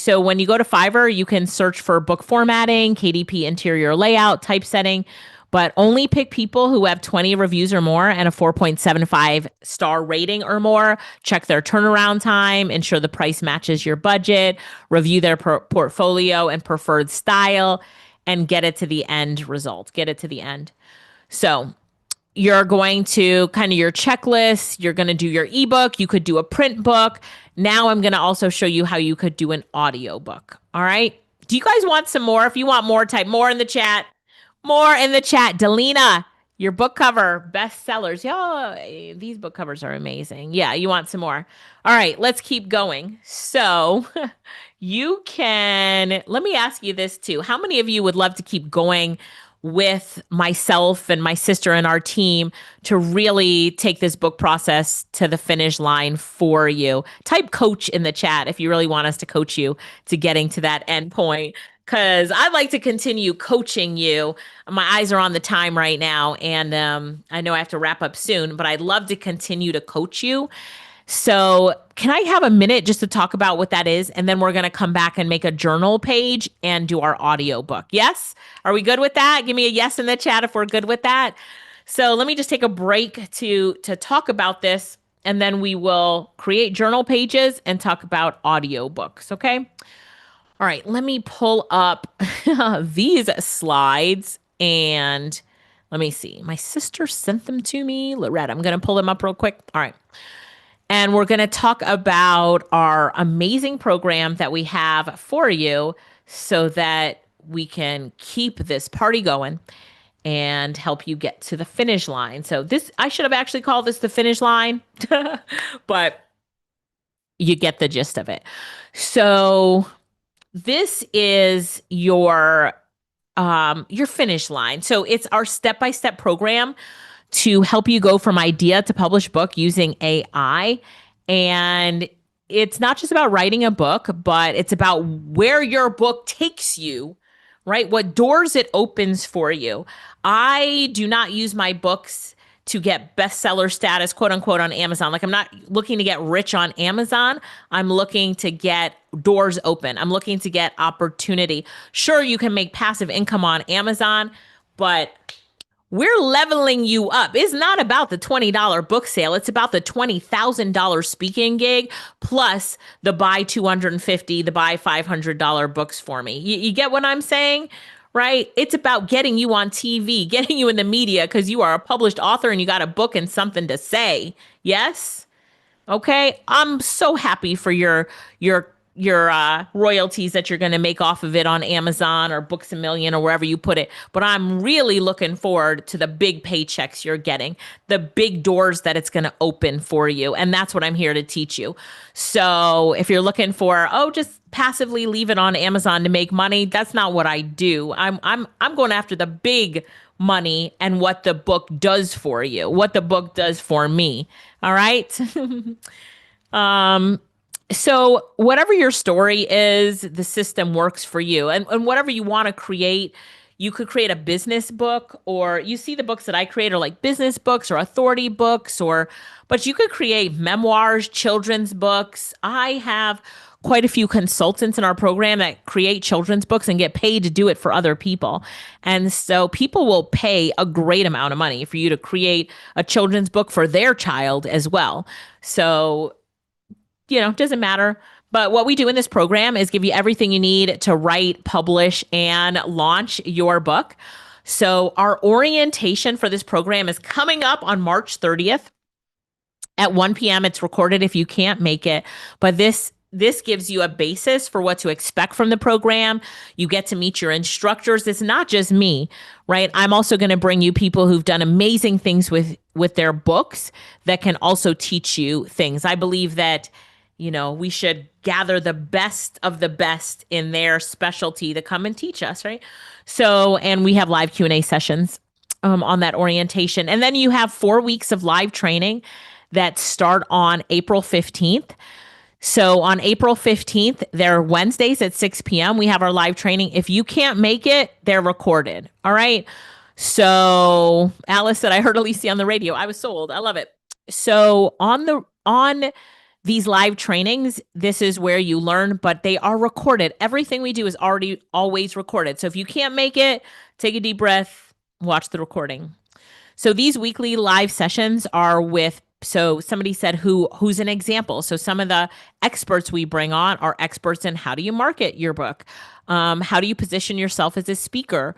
when you go to Fiverr, you can search for book formatting, KDP interior layout, typesetting, but only pick people who have 20 reviews or more and a 4.75 star rating or more. Check their turnaround time, ensure the price matches your budget, review their portfolio and preferred style, and get it to the end result. Get it to the end. So you're going to kind of your checklist. You're going to do your ebook. You could do a print book. Now I'm going to also show you how you could do an audio book. All right. Do you guys want some more? If you want more, type more in the chat. More in the chat. Delina, your book cover, bestsellers. Yo, these book covers are amazing. Yeah, you want some more. All right, let's keep going. So let me ask you this too. How many of you would love to keep going with myself and my sister and our team to really take this book process to the finish line for you? Type coach in the chat if you really want us to coach you to getting to that end point. Because I'd like to continue coaching you. My eyes are on the time right now, and I know I have to wrap up soon, but I'd love to continue to coach you. So can I have a minute just to talk about what that is? And then we're going to come back and make a journal page and do our audiobook. Yes? Are we good with that? Give me a yes in the chat if we're good with that. So let me just take a break to talk about this, and then we will create journal pages and talk about audiobooks, okay? All right, let me pull up these slides, and let me see. My sister sent them to me. Loretta, I'm going to pull them up real quick. All right. And we're going to talk about our amazing program that we have for you so that we can keep this party going and help you get to the finish line. So this, I should have actually called this the finish line, but you get the gist of it. So this is your finish line. So it's our step-by-step program to help you go from idea to published book using AI. And it's not just about writing a book, but it's about where your book takes you, right? What doors it opens for you. I do not use my books to get bestseller status, quote unquote, on Amazon. Like, I'm not looking to get rich on Amazon. I'm looking to get doors open. I'm looking to get opportunity. Sure, you can make passive income on Amazon, but we're leveling you up. It's not about the $20 book sale. It's about the $20,000 speaking gig plus the buy $250, the buy $500 books for me. You get what I'm saying, right? It's about getting you on TV, getting you in the media because you are a published author and you got a book and something to say. Yes? Okay. I'm so happy for your royalties that you're going to make off of it on Amazon or Books A Million or wherever you put it. But I'm really looking forward to the big paychecks you're getting, the big doors that it's going to open for you. And that's what I'm here to teach you. So if you're looking for, just passively leave it on Amazon to make money, that's not what I do. I'm going after the big money and what the book does for you, what the book does for me. All right. So whatever your story is, the system works for you. And whatever you want to create, you could create a business book, or you see the books that I create are like business books or authority books, but you could create memoirs, children's books. I have quite a few consultants in our program that create children's books and get paid to do it for other people. And so people will pay a great amount of money for you to create a children's book for their child as well. So doesn't matter. But what we do in this program is give you everything you need to write, publish, and launch your book. So our orientation for this program is coming up on March 30th at 1 p.m. It's recorded if you can't make it. But this gives you a basis for what to expect from the program. You get to meet your instructors. It's not just me, right? I'm also going to bring you people who've done amazing things with their books that can also teach you things. I believe that we should gather the best of the best in their specialty to come and teach us, right? So, and we have live Q&A sessions on that orientation. And then you have 4 weeks of live training that start on April 15th. So on April 15th, they're Wednesdays at 6 p.m. We have our live training. If you can't make it, they're recorded. All right. So Alice said, I heard Alicia on the radio. I was sold. I love it. So on these live trainings, this is where you learn, but they are recorded. Everything we do is always recorded. So if you can't make it, take a deep breath, watch the recording. So these weekly live sessions are so somebody said who's an example. So some of the experts we bring on are experts in how do you market your book? How do you position yourself as a speaker?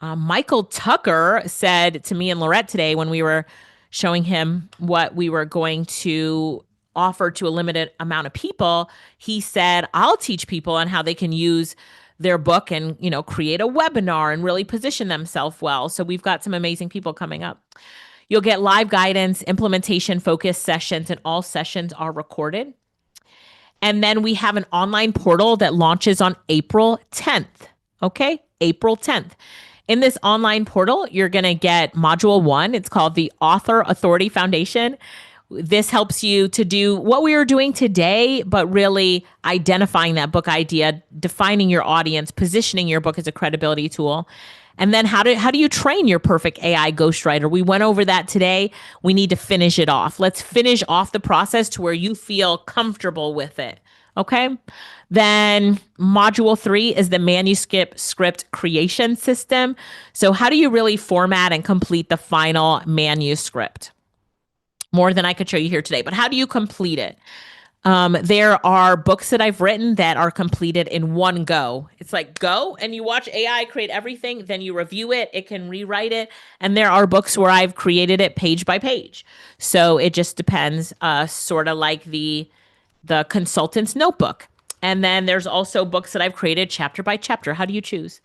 Michael Tucker said to me and Lorette today when we were showing him what we were going to offer to a limited amount of people, he said, I'll teach people on how they can use their book and, create a webinar and really position themselves well. So we've got some amazing people coming up. You'll get live guidance, implementation focused sessions, and all sessions are recorded. And then we have an online portal that launches on April 10th. Okay, April 10th. In this online portal, you're going to get module 1. It's called the Author Authority Foundation. This helps you to do what we are doing today, but really identifying that book idea, defining your audience, positioning your book as a credibility tool. And then how do you train your perfect AI ghostwriter? We went over that today. We need to finish it off. Let's finish off the process to where you feel comfortable with it. Okay. Then module 3 is the manuscript script creation system. So how do you really format and complete the final manuscript? More than I could show you here today, but how do you complete it? There are books that I've written that are completed in one go. It's like go and you watch AI create everything, then you review it, it can rewrite it. And there are books where I've created it page by page. So it just depends, sort of like the consultant's notebook. And then there's also books that I've created chapter by chapter. How do you choose?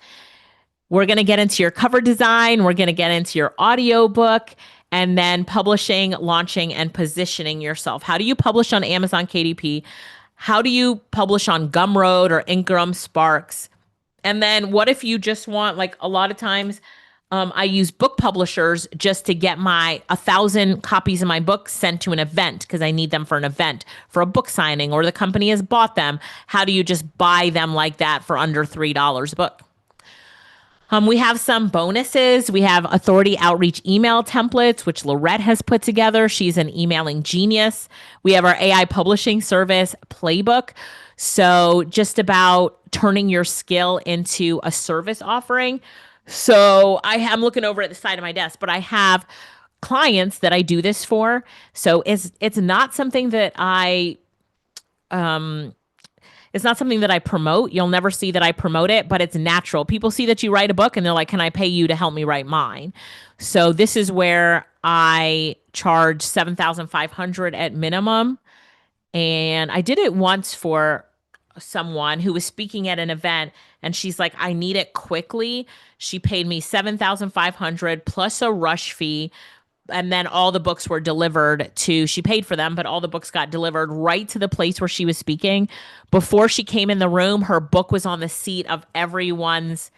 We're going to get into your cover design. We're going to get into your audiobook, and then publishing, launching, and positioning yourself. How do you publish on Amazon KDP? How do you publish on Gumroad or Ingram Sparks? And then what if you just want, like a lot of times, I use book publishers just to get my 1,000 copies of my book sent to an event because I need them for an event, for a book signing, or the company has bought them. How do you just buy them like that for under $3 a book? We have some bonuses. We have authority outreach email templates, which Lorette has put together. She's an emailing genius. We have our AI publishing service playbook. So just about turning your skill into a service offering. So I'm looking over at the side of my desk, but I have clients that I do this for. So it's not something that it's not something that I promote. You'll never see that I promote it, but it's natural. People see that you write a book and they're like, can I pay you to help me write mine? So this is where I charge $7,500 at minimum. And I did it once for someone who was speaking at an event, and she's like, I need it quickly. She paid me $7,500 plus a rush fee. And then all the books were delivered she paid for them, but all the books got delivered right to the place where she was speaking. Before she came in the room, her book was on the seat of everyone's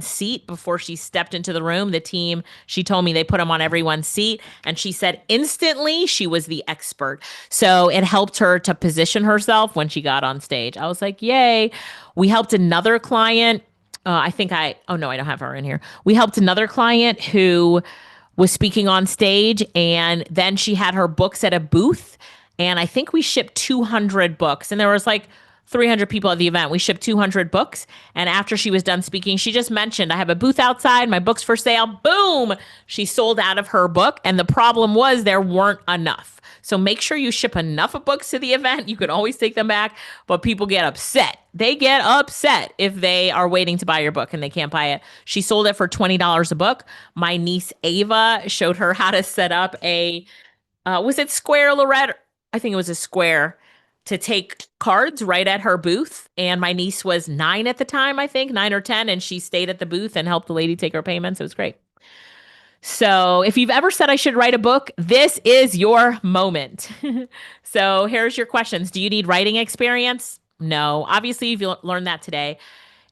seat before she stepped into the room. The team, she told me they put them on everyone's seat. And she said instantly she was the expert. So it helped her to position herself when she got on stage. I was like, yay. We helped another client. I don't have her in here. We helped another client who was speaking on stage, and then she had her books at a booth, and I think we shipped 200 books, and there was like 300 people at the event. We shipped 200 books, and after she was done speaking, she just mentioned, I have a booth outside, my book's for sale. Boom! She sold out of her book, and the problem was there weren't enough. So make sure you ship enough of books to the event. You can always take them back, but people get upset. They get upset if they are waiting to buy your book and they can't buy it. She sold it for $20 a book. My niece Ava showed her how to set up was it Square, Lorette? I think it was a Square, to take cards right at her booth. And my niece was 9 at the time, I think, 9 or 10. And she stayed at the booth and helped the lady take her payments. It was great. So if you've ever said I should write a book, this is your moment. So here's your questions. Do you need writing experience? No. Obviously, you've learned that today.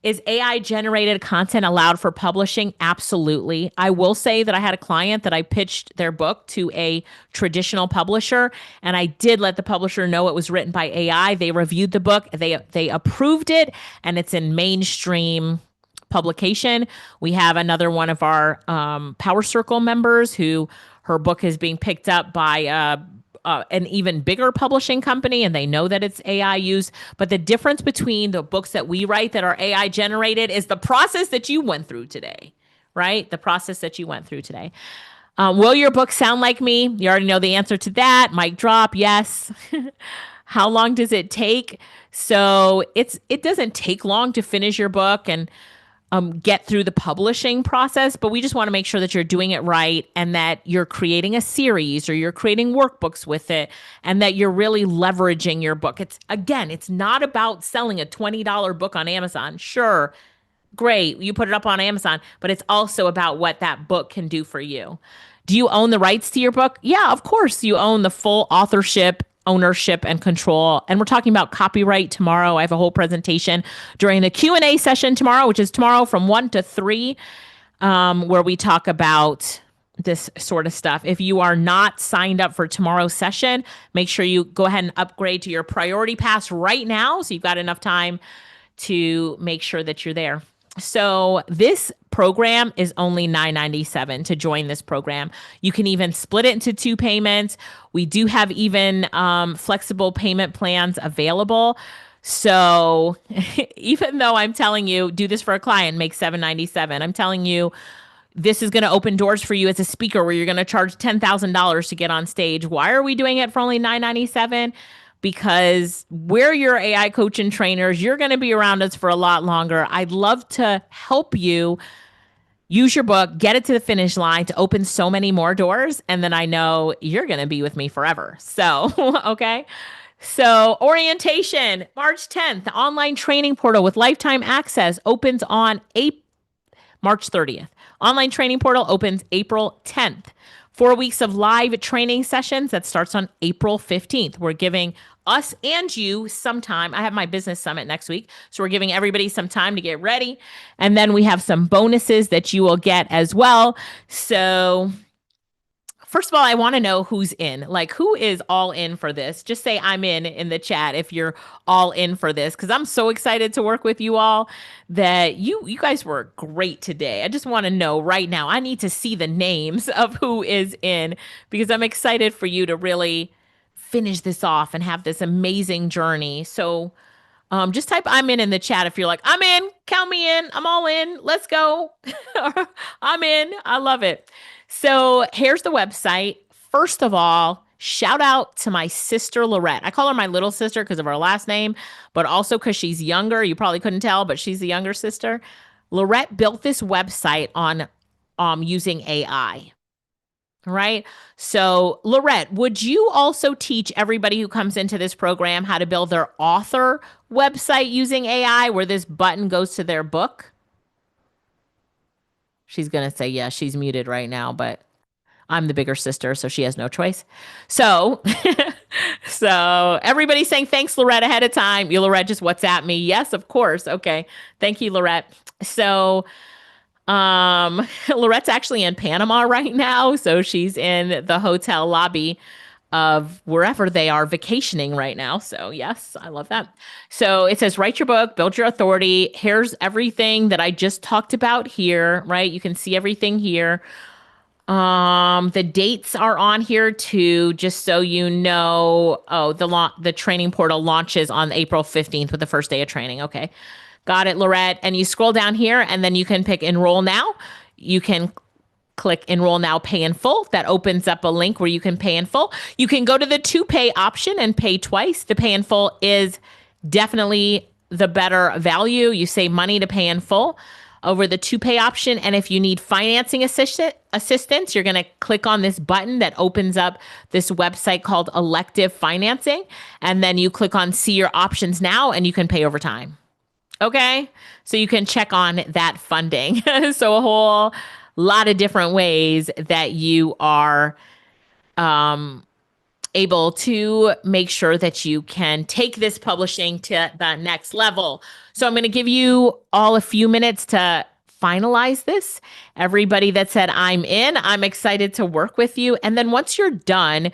Is AI generated content allowed for publishing? Absolutely. I will say that I had a client that I pitched their book to a traditional publisher, and I did let the publisher know it was written by AI. They reviewed the book, they approved it, and it's in mainstream publication. We have another one of our Power Circle members who her book is being picked up by an even bigger publishing company, and they know that it's AI used. But the difference between the books that we write that are AI generated is the process that you went through today, right? The process that you went through today. Will your book sound like me? You already know the answer to that. Mic drop, yes. How long does it take? So it doesn't take long to finish your book and get through the publishing process, but we just want to make sure that you're doing it right and that you're creating a series or you're creating workbooks with it and that you're really leveraging your book. It's not about selling a $20 book on Amazon. Sure, great, you put it up on Amazon, but it's also about what that book can do for you. Do you own the rights to your book? Yeah, of course you own the full authorship, ownership, and control. And we're talking about copyright tomorrow. I have a whole presentation during the Q&A session tomorrow, which is tomorrow from 1 to 3, where we talk about this sort of stuff. If you are not signed up for tomorrow's session, make sure you go ahead and upgrade to your priority pass right now, so you've got enough time to make sure that you're there. So this program is only $9.97 to join this program. You can even split it into 2 payments. We do have even flexible payment plans available. So even though I'm telling you, do this for a client, make $7.97, I'm telling you, this is going to open doors for you as a speaker where you're going to charge $10,000 to get on stage. Why are we doing it for only $9.97? Because we're your AI coach and trainers. You're going to be around us for a lot longer. I'd love to help you use your book, get it to the finish line to open so many more doors. And then I know you're going to be with me forever. So, okay. So orientation, March 10th, the online training portal with lifetime access opens on March 30th. Online training portal opens April 10th. 4 weeks of live training sessions that starts on April 15th. We're giving us and you some time. I have my business summit next week, so we're giving everybody some time to get ready. And then we have some bonuses that you will get as well. So first of all, I want to know who's in. Like, who is all in for this? Just say I'm in the chat if you're all in for this, because I'm so excited to work with you all. That you guys were great today. I just want to know right now. I need to see the names of who is in, because I'm excited for you to really finish this off and have this amazing journey. So just type I'm in the chat if you're like, I'm in, count me in, I'm all in, let's go. I'm in, I love it. So here's the website. First of all, shout out to my sister, Lorette. I call her my little sister because of her last name, but also because she's younger. You probably couldn't tell, but she's the younger sister. Lorette built this website on using AI. Right? So Lorette, would you also teach everybody who comes into this program how to build their author website using AI where this button goes to their book? She's going to say yes. She's muted right now, but I'm the bigger sister, so she has no choice. So, so everybody's saying thanks, Lorette, ahead of time. You, Lorette, just WhatsApp me. Yes, of course. Okay. Thank you, Lorette. So, Lorette's actually in Panama right now, so she's in the hotel lobby of wherever they are vacationing right now. So yes, I love that. So it says, write your book, build your authority. Here's everything that I just talked about here, right? You can see everything here. The dates are on here too, just so you know. Oh, the training portal launches on April 15th with the first day of training. Okay. Got it, Lorette. And you scroll down here and then you can pick enroll now. You can click enroll now, pay in full. That opens up a link where you can pay in full. You can go to the to pay option and pay twice. The pay in full is definitely the better value. You save money to pay in full over the to pay option. And if you need financing assistance, you're going to click on this button that opens up this website called elective financing. And then you click on see your options now and you can pay over time. Okay, so you can check on that funding. So a whole lot of different ways that you are able to make sure that you can take this publishing to the next level. So I'm going to give you all a few minutes to finalize this. Everybody that said I'm in, I'm excited to work with you. And then once you're done,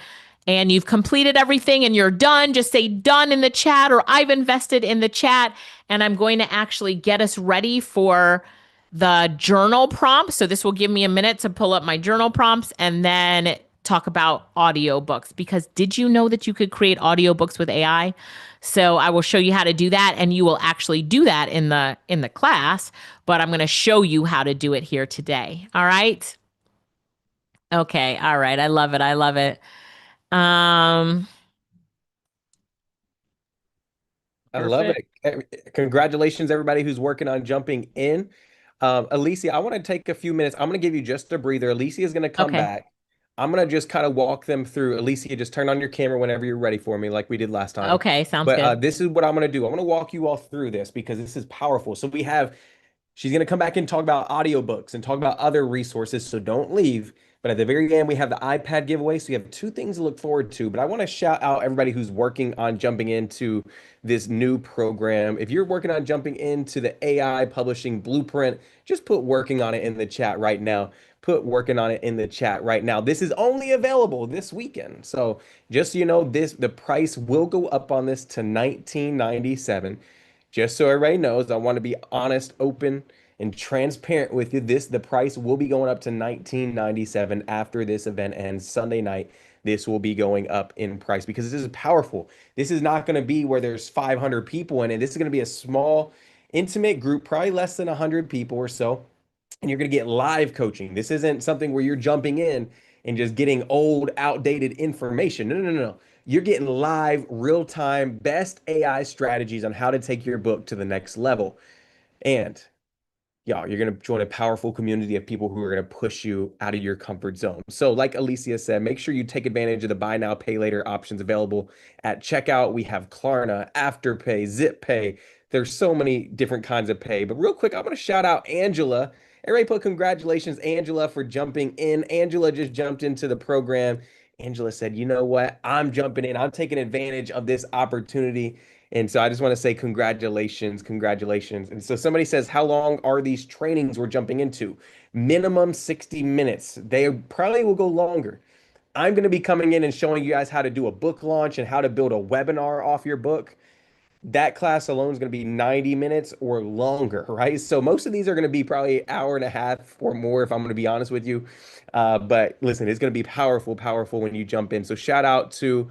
and you've completed everything and you're done, just say done in the chat or I've invested in the chat. And I'm going to actually get us ready for the journal prompts. So this will give me a minute to pull up my journal prompts and then talk about audiobooks, because did you know that you could create audiobooks with AI? So I will show you how to do that, and you will actually do that in the class, but I'm going to show you how to do it here today. All right. Okay. All right. I love it. I love it. I love it. Congratulations, everybody who's working on jumping in. Alicia, I want to take a few minutes. I'm going to give you just a breather. Alicia is going to come back. I'm going to just kind of walk them through. Alicia, just turn on your camera whenever you're ready for me, like we did last time. Okay, sounds good. But this is what I'm going to do. I'm going to walk you all through this because this is powerful. So she's going to come back and talk about audiobooks and talk about other resources. So don't leave. But at the very end, we have the iPad giveaway. So you have 2 things to look forward to. But I want to shout out everybody who's working on jumping into this new program. If you're working on jumping into the AI publishing blueprint, just put working on it in the chat right now. Put working on it in the chat right now. This is only available this weekend. So just so you know, the price will go up on this to $19.97. Just so everybody knows, I want to be honest, open, and transparent with you. The price will be going up to $19.97 after this event ends Sunday night. This will be going up in price because this is powerful. This is not going to be where there's 500 people in it. This is going to be a small, intimate group, probably less than 100 people or so. And you're going to get live coaching. This isn't something where you're jumping in and just getting old, outdated information. No, no, no, no. You're getting live, real time, best AI strategies on how to take your book to the next level. And y'all, you're going to join a powerful community of people who are going to push you out of your comfort zone. So, like Alicia said, make sure you take advantage of the buy now, pay later options available at checkout. We have Klarna, Afterpay, Zip Pay. There's so many different kinds of pay. But real quick, I'm going to shout out Angela. Everybody put congratulations, Angela, for jumping in. Angela just jumped into the program. Angela said, you know what? I'm jumping in. I'm taking advantage of this opportunity. And so I just want to say congratulations, congratulations. And so somebody says, how long are these trainings we're jumping into? Minimum 60 minutes. They probably will go longer. I'm going to be coming in and showing you guys how to do a book launch and how to build a webinar off your book. That class alone is going to be 90 minutes or longer, right? So most of these are going to be probably an hour and a half or more, if I'm going to be honest with you. But listen, it's going to be powerful, powerful when you jump in. So shout out to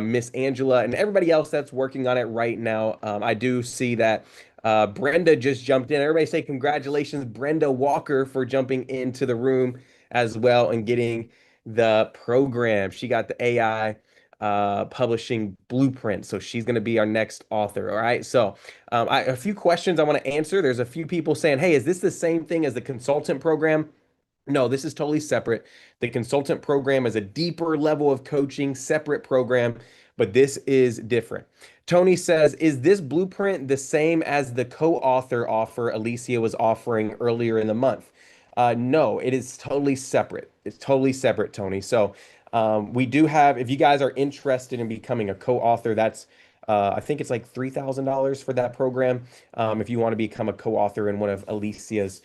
Miss Angela and everybody else that's working on it right now. I do see that Brenda just jumped in. Everybody say congratulations, Brenda Walker, for jumping into the room as well and getting the program. She got the AI publishing blueprint. So she's going to be our next author. All right. So a few questions I want to answer. There's a few people saying, hey, is this the same thing as the consultant program? No, this is totally separate. The consultant program is a deeper level of coaching, separate program, but this is different. Tony says, is this blueprint the same as the co-author offer Alicia was offering earlier in the month? No, it is totally separate. It's totally separate, Tony. So we do have, if you guys are interested in becoming a co-author, that's I think it's like $3,000 for that program. If you want to become a co-author in one of Alicia's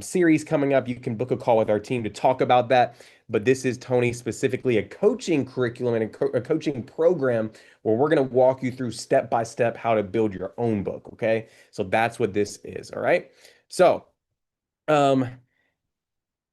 series coming up, you can book a call with our team to talk about that. But this is, Tony, specifically a coaching curriculum and a coaching program where we're going to walk you through step by step how to build your own book. Okay. So that's what this is. All right. So,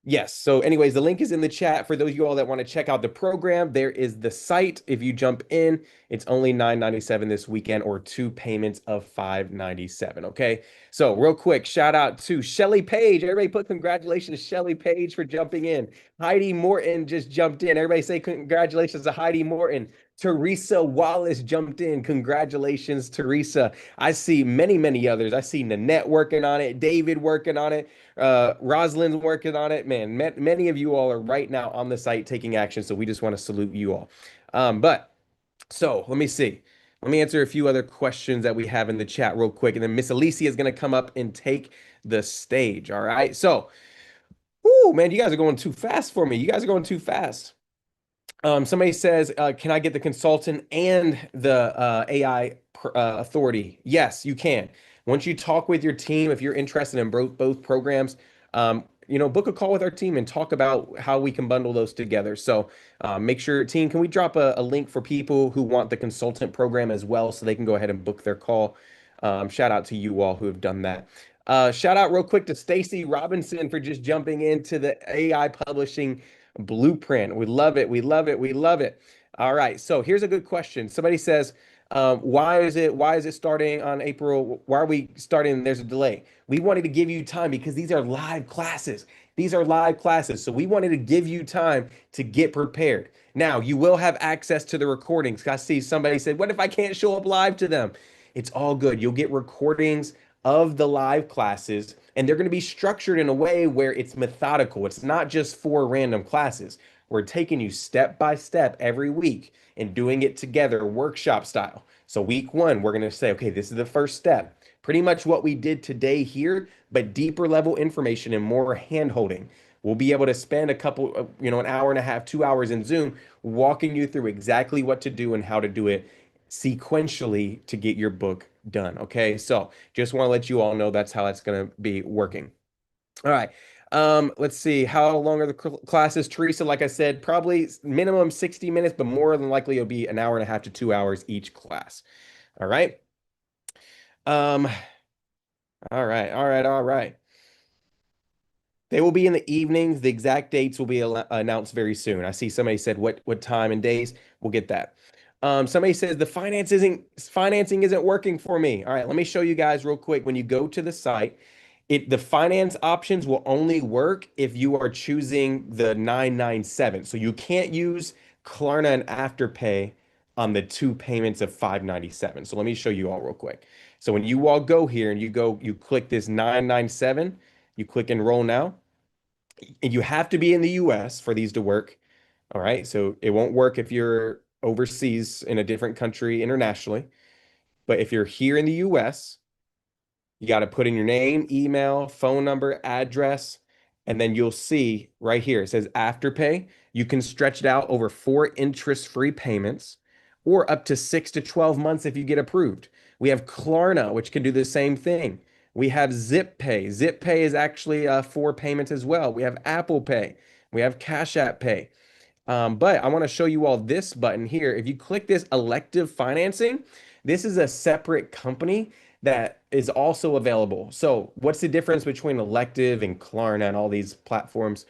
yes. So anyways, the link is in the chat for those of you all that want to check out the program. There is the site. If you jump in, it's only $9.97 this weekend or 2 payments of $5.97. Okay. So real quick, shout out to Shelly Page. Everybody put congratulations to Shelly Page for jumping in. Heidi Morton just jumped in. Everybody say congratulations to Heidi Morton. Teresa Wallace jumped in. Congratulations, Teresa. I see many, many others. I see Nanette working on it, David working on it, Rosalind's working on it. Man, many of you all are right now on the site taking action. So we just want to salute you all. So let me see. Let me answer a few other questions that we have in the chat real quick. And then Miss Alicia is going to come up and take the stage. All right. So, man, you guys are going too fast for me. You guys are going too fast. Somebody says, can I get the consultant and the AI authority? Yes, you can. Once you talk with your team, if you're interested in both programs, book a call with our team and talk about how we can bundle those together. So make sure, team, can we drop a link for people who want the consultant program as well so they can go ahead and book their call? Shout out to you all who have done that. Shout out real quick to Stacy Robinson for just jumping into the AI publishing blueprint. We love it. We love it. We love it. All right. So here's a good question. Somebody says, why is it starting on April? Why are we starting? There's a delay. We wanted to give you time because these are live classes. These are live classes. So we wanted to give you time to get prepared. Now you will have access to the recordings. I see somebody said, what if I can't show up live to them? It's all good. You'll get recordings of the live classes, and they're going to be structured in a way where it's methodical. It's not just 4 random classes. We're taking you step by step every week and doing it together, workshop style. So week 1, we're going to say, okay, this is the first step. Pretty much what we did today here, but deeper level information and more hand holding. We'll be able to spend an hour and a half, 2 hours in Zoom, walking you through exactly what to do and how to do it sequentially to get your book done. Okay. So just want to let you all know that's how it's going to be working. All right. Let's see. How long are the classes, Teresa? Like I said, probably minimum 60 minutes, but more than likely it'll be an hour and a half to 2 hours each class. All right. All right. They will be in the evenings. The exact dates will be announced very soon. I see somebody said what time and days. We'll get that. Somebody says the financing isn't working for me. All right, let me show you guys real quick. When you go to the site, the finance options will only work if you are choosing the 997. So you can't use Klarna and Afterpay on the two payments of 597. So let me show you all real quick. So when you all go here and you click this 997, you click enroll now, and you have to be in the US for these to work. All right. So it won't work if you're overseas in a different country internationally. But if you're here in the US, you got to put in your name, email, phone number, address, and then you'll see right here it says Afterpay. You can stretch it out over 4 interest-free payments or up to 6 to 12 months if you get approved. We have Klarna, which can do the same thing. We have Zip Pay. Zip Pay is actually 4 payments as well. We have Apple Pay. We have Cash App Pay. But I want to show you all this button here. If you click this elective financing, this is a separate company that is also available. So what's the difference between elective and Klarna and all these platforms?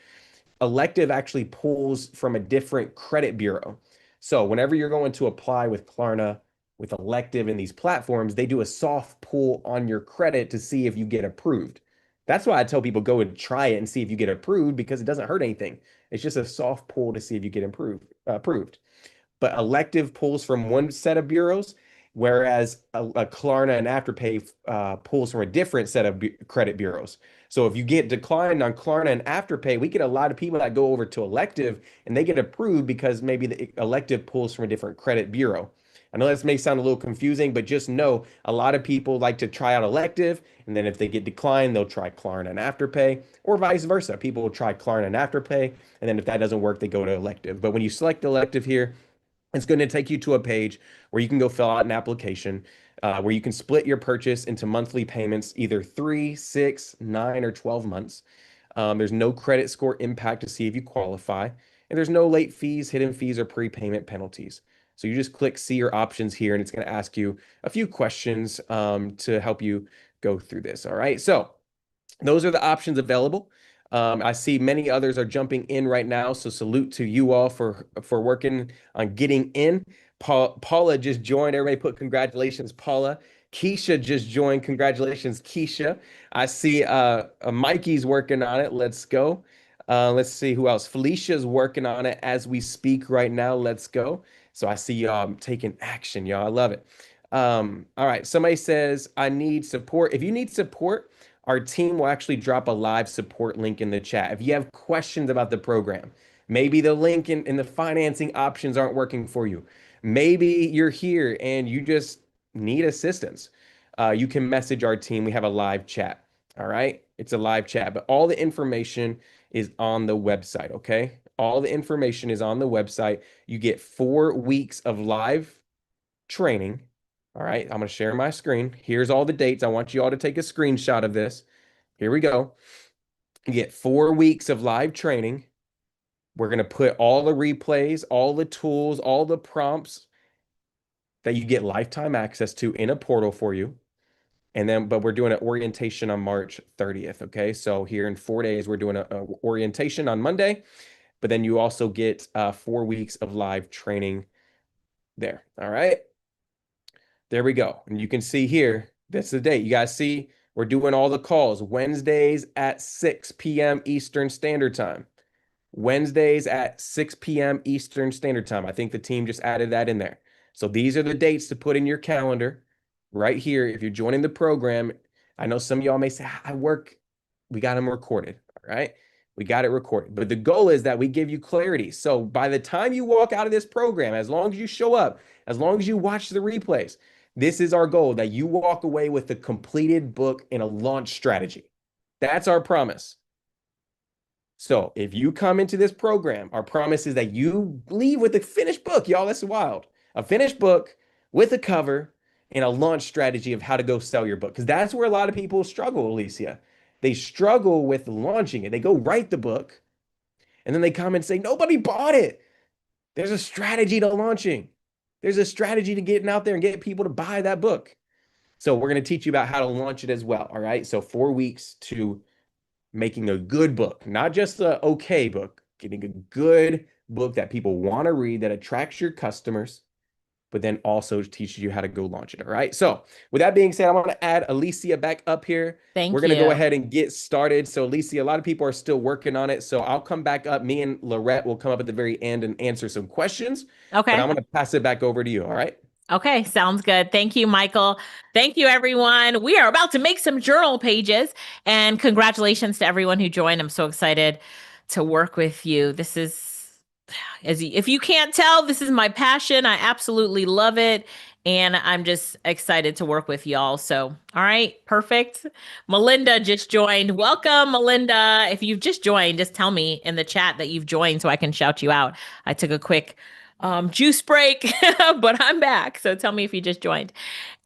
Elective actually pulls from a different credit bureau. So whenever you're going to apply with Klarna, with elective and these platforms, they do a soft pull on your credit to see if you get approved. That's why I tell people go and try it and see if you get approved, because it doesn't hurt anything. It's just a soft pull to see if you get approved. But elective pulls from one set of bureaus, whereas a Klarna and Afterpay pulls from a different set of credit bureaus. So if you get declined on Klarna and Afterpay, we get a lot of people that go over to elective and they get approved because maybe the elective pulls from a different credit bureau. I know this may sound a little confusing, but just know a lot of people like to try out elective, and then if they get declined, they'll try Klarna and Afterpay, or vice versa. People will try Klarna and Afterpay, and then if that doesn't work, they go to elective. But when you select elective here, it's going to take you to a page where you can go fill out an application, where you can split your purchase into monthly payments, either 3, 6, 9, or 12 months. There's no credit score impact to see if you qualify, and there's no late fees, hidden fees, or prepayment penalties. So you just click see your options here, and it's going to ask you a few questions to help you go through this. All right. So those are the options available. I see many others are jumping in right now. So salute to you all for working on getting in. Paula just joined. Everybody put congratulations, Paula. Keisha just joined. Congratulations, Keisha. I see Mikey's working on it. Let's go. Let's see who else. Felicia's working on it as we speak right now. Let's go. So I see y'all taking action, y'all. I love it. All right. Somebody says, I need support. If you need support, our team will actually drop a live support link in the chat. If you have questions about the program, maybe the link in the financing options aren't working for you. Maybe you're here and you just need assistance. You can message our team. We have a live chat. All right. It's a live chat, but all the information is on the website. Okay. All the information is on the website. You get 4 weeks of live training. All right, I'm going to share my screen. Here's all the dates. I want you all to take a screenshot of this. Here we go. You get 4 weeks of live training. We're going to put all the replays, all the tools, all the prompts that you get lifetime access to in a portal for you. And then, but we're doing an orientation on March 30th. Okay, so here in 4 days, we're doing an orientation on Monday. But then you also get 4 weeks of live training there. All right. There we go. And you can see here, that's the date. You guys see, we're doing all the calls Wednesdays at 6 p.m. Eastern Standard Time. Wednesdays at 6 p.m. Eastern Standard Time. I think the team just added that in there. So these are the dates to put in your calendar right here. If you're joining the program, I know some of y'all may say, I work, we got them recorded. All right. We got it recorded. But the goal is that we give you clarity. So by the time you walk out of this program, as long as you show up, as long as you watch the replays, this is our goal, that you walk away with a completed book and a launch strategy. That's our promise. So if you come into this program, our promise is that you leave with a finished book, y'all. That's wild. A finished book with a cover and a launch strategy of how to go sell your book. Because that's where a lot of people struggle, Alicia. They struggle with launching it. They go write the book, and then they come and say, nobody bought it. There's a strategy to launching. There's a strategy to getting out there and getting people to buy that book. So we're going to teach you about how to launch it as well. All right. So 4 weeks to making a good book, not just a okay book, getting a good book that people want to read that attracts your customers, but then also teaches you how to go launch it. All right. So with that being said, I want to add Alicia back up here. We're going to go ahead and get started. So Alicia, a lot of people are still working on it. So I'll come back up. Me and Lorette will come up at the very end and answer some questions. Okay. But I'm going to pass it back over to you. All right. Okay, sounds good. Thank you, Michael. Thank you, everyone. We are about to make some journal pages, and congratulations to everyone who joined. I'm so excited to work with you. This is, if you can't tell, this is my passion. I absolutely love it, and I'm just excited to work with y'all. So, all right, perfect. Melinda just joined. Welcome, Melinda. If you've just joined, just tell me in the chat that you've joined so I can shout you out. I took a quick juice break, but I'm back. So tell me if you just joined.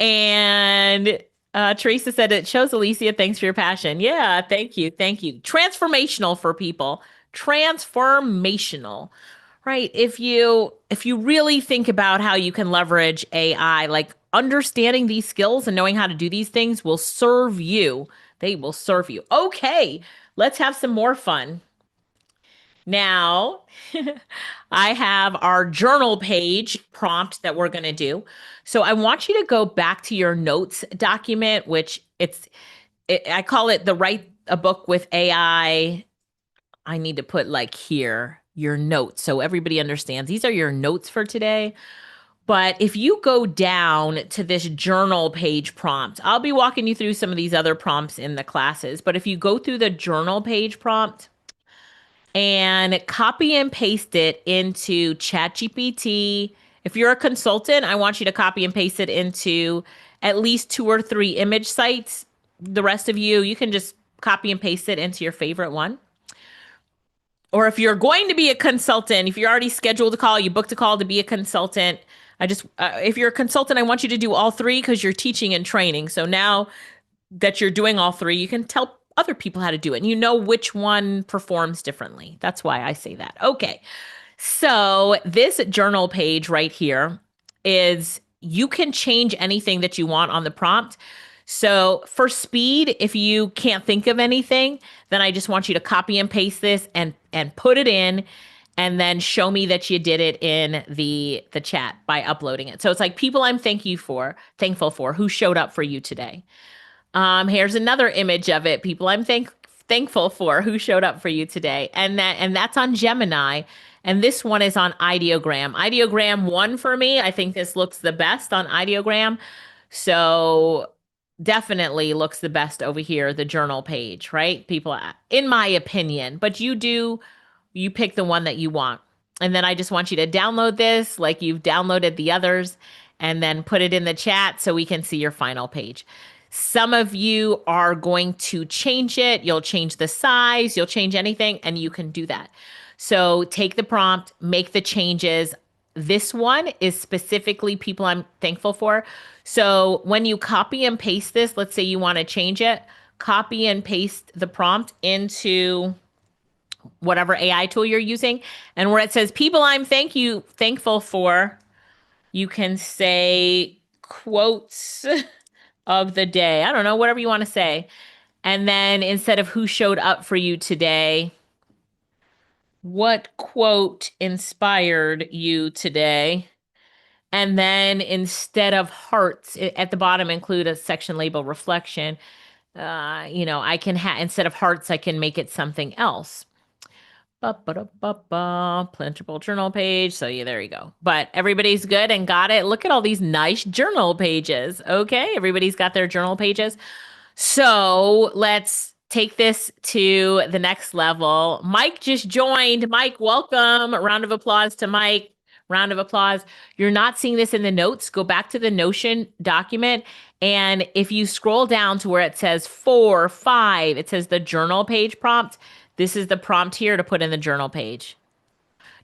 And Teresa said, it shows, Alicia, thanks for your passion. Yeah, thank you. Thank you. Transformational for people. Transformational, right? If you really think about how you can leverage AI, like understanding these skills and knowing how to do these things will serve you. They will serve you. Okay, let's have some more fun. Now, I have our journal page prompt that we're going to do. So I want you to go back to your notes document, which I call it the Write a Book with AI. I need to put like here, your notes. So everybody understands these are your notes for today. But if you go down to this journal page prompt, I'll be walking you through some of these other prompts in the classes. But if you go through the journal page prompt, and copy and paste it into ChatGPT. If you're a consultant, I want you to copy and paste it into at least 2 or 3 image sites. The rest of you can just copy and paste it into your favorite one. Or if you're going to be a consultant, if you're already scheduled a call, you booked a call to be a consultant, if you're a consultant, I want you to do all 3 because you're teaching and training. So now that you're doing all 3, you can tell other people how to do it. And you know which one performs differently. That's why I say that. Okay. So this journal page right here is, you can change anything that you want on the prompt. So for speed, if you can't think of anything, then I just want you to copy and paste this and put it in, and then show me that you did it in the chat by uploading it. So it's like, people I'm thankful for who showed up for you today. Here's another image of it. People I'm thankful for who showed up for you today. And that's on Gemini. And this one is on Ideogram. Ideogram won for me. I think this looks the best on Ideogram. So definitely looks the best over here, the journal page, right? People, in my opinion, but you pick the one that you want. And then I just want you to download this like you've downloaded the others, and then put it in the chat so we can see your final page. Some of you are going to change it. You'll change the size, you'll change anything, and you can do that. So take the prompt, make the changes. This one is specifically people I'm thankful for. So when you copy and paste this, let's say you want to change it, copy and paste the prompt into whatever AI tool you're using. And where it says people I'm thankful for, you can say quotes of the day. I don't know, whatever you want to say. And then instead of who showed up for you today, what quote inspired you today? And then instead of hearts, at the bottom include a section labeled reflection. I can instead of hearts, I can make it something else. Printable journal page. So yeah, there you go. But everybody's good and got it. Look at all these nice journal pages. Okay, everybody's got their journal pages. So let's take this to the next level. Mike just joined. Mike, welcome. A round of applause to Mike. Round of applause. You're not seeing this in the notes. Go back to the Notion document. And if you scroll down to where it says 4, 5, it says the journal page prompt. This is the prompt here to put in the journal page.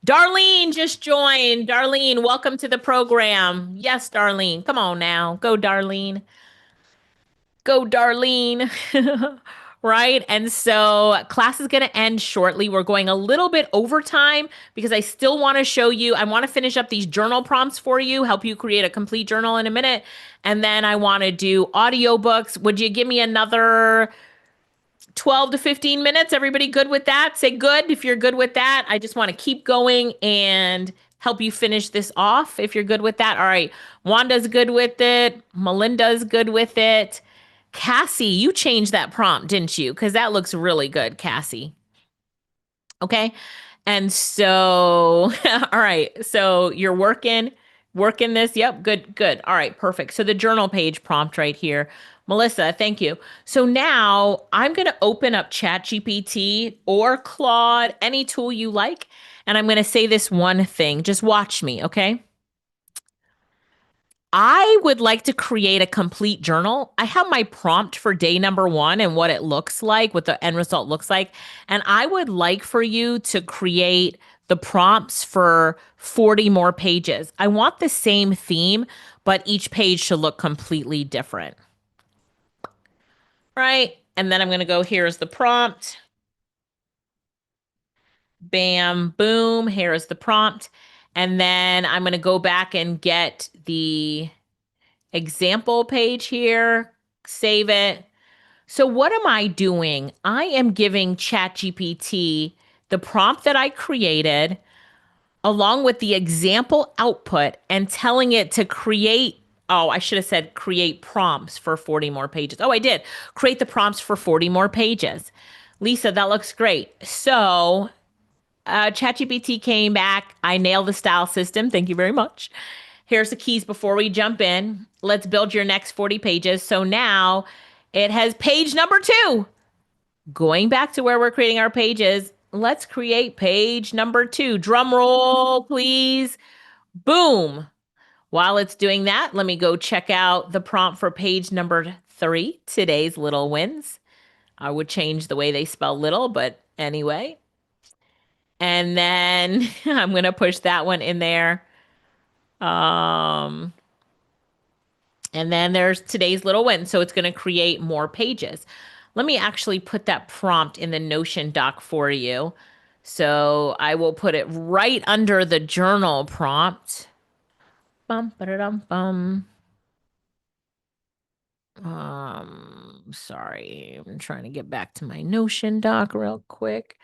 Darlene just joined. Darlene, welcome to the program. Yes, Darlene. Come on now. Go, Darlene. Go, Darlene. Right? And so class is going to end shortly. We're going a little bit over time because I still want to show you, I want to finish up these journal prompts for you, help you create a complete journal in a minute. And then I want to do audiobooks. Would you give me another 12 to 15 minutes. Everybody good with that? Say good if you're good with that. I just want to keep going and help you finish this off if you're good with that. All right. Wanda's good with it. Melinda's good with it. Cassie, you changed that prompt, didn't you? Because that looks really good, Cassie. Okay. And so, all right. So you're working this. Yep. Good, good. All right. Perfect. So the journal page prompt right here. Melissa, thank you. So now I'm going to open up ChatGPT or Claude, any tool you like. And I'm going to say this one thing. Just watch me. Okay. I would like to create a complete journal. I have my prompt for day number 1 and what it looks like, what the end result looks like. And I would like for you to create the prompts for 40 more pages. I want the same theme, but each page should look completely different. Right? And then I'm going to go, here's the prompt. Bam, boom, here's the prompt. And then I'm going to go back and get the example page here, save it. So what am I doing? I am giving ChatGPT the prompt that I created along with the example output and telling it to create, oh, I should have said create prompts for 40 more pages. Oh, I did. Create the prompts for 40 more pages. Lisa, that looks great. So ChatGPT came back. I nailed the style system. Thank you very much. Here's the keys before we jump in. Let's build your next 40 pages. So now it has page number 2. Going back to where we're creating our pages, let's create page number 2. Drum roll, please. Boom. While it's doing that, let me go check out the prompt for page number 3, today's little wins. I would change the way they spell little, but anyway. And then I'm going to push that one in there. And then there's today's little win. So it's going to create more pages. Let me actually put that prompt in the Notion doc for you. So I will put it right under the journal prompt. Bum, ba-da-dum, bum. Sorry, I'm trying to get back to my Notion doc real quick.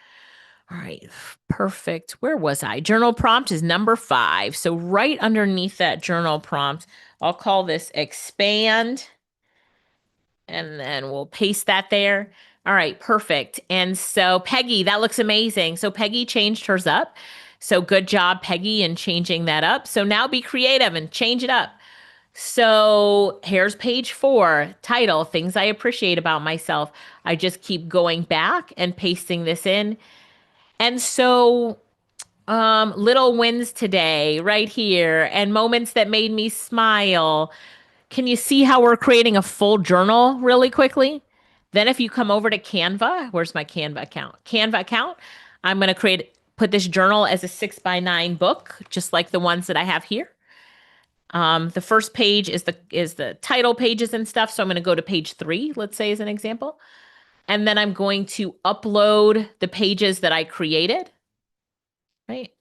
All right, perfect. Where was I? Journal prompt is number 5. So right underneath that journal prompt, I'll call this expand. And then we'll paste that there. All right, perfect. And so Peggy, that looks amazing. So Peggy changed hers up. So good job, Peggy, in changing that up. So now be creative and change it up. So here's page 4, title, things I appreciate about myself. I just keep going back and pasting this in. And so little wins today right here and moments that made me smile. Can you see how we're creating a full journal really quickly? Then if you come over to Canva, where's my Canva account? Canva account, I'm going to put this journal as a 6x9 book, just like the ones that I have here. The first page is the title pages and stuff. So I'm going to go to page 3, let's say as an example. And then I'm going to upload the pages that I created. Right?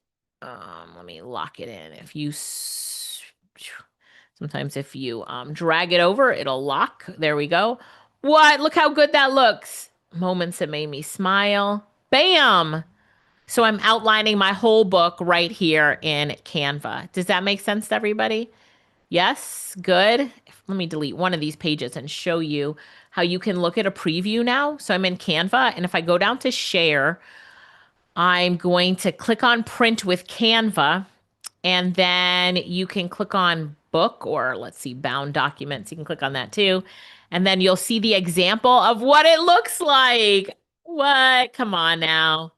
Let me lock it in. Sometimes if you drag it over, it'll lock. There we go. What? Look how good that looks. Moments that made me smile. Bam! So I'm outlining my whole book right here in Canva. Does that make sense to everybody? Yes? Good. Let me delete one of these pages and show you how you can look at a preview now. So I'm in Canva, and if I go down to share, I'm going to click on print with Canva, and then you can click on book, or let's see, bound documents. You can click on that too. And then you'll see the example of what it looks like. What? Come on now.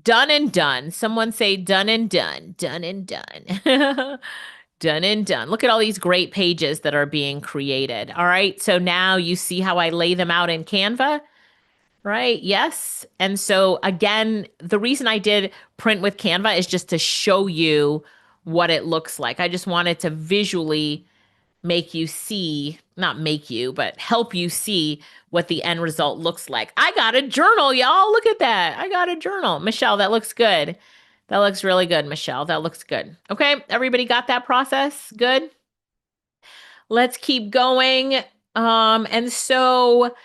Done and done. Someone say done and done. Done and done. Done and done. Look at all these great pages that are being created. All right. So now you see how I lay them out in Canva, right? Yes. And so again, the reason I did print with Canva is just to show you what it looks like. I just wanted to visually make you see, not make you, but help you see what the end result looks like. I got a journal, y'all. Look at that. I got a journal. Michelle, that looks good. That looks really good, Michelle. That looks good. Okay, everybody got that process? Good? Let's keep going. And so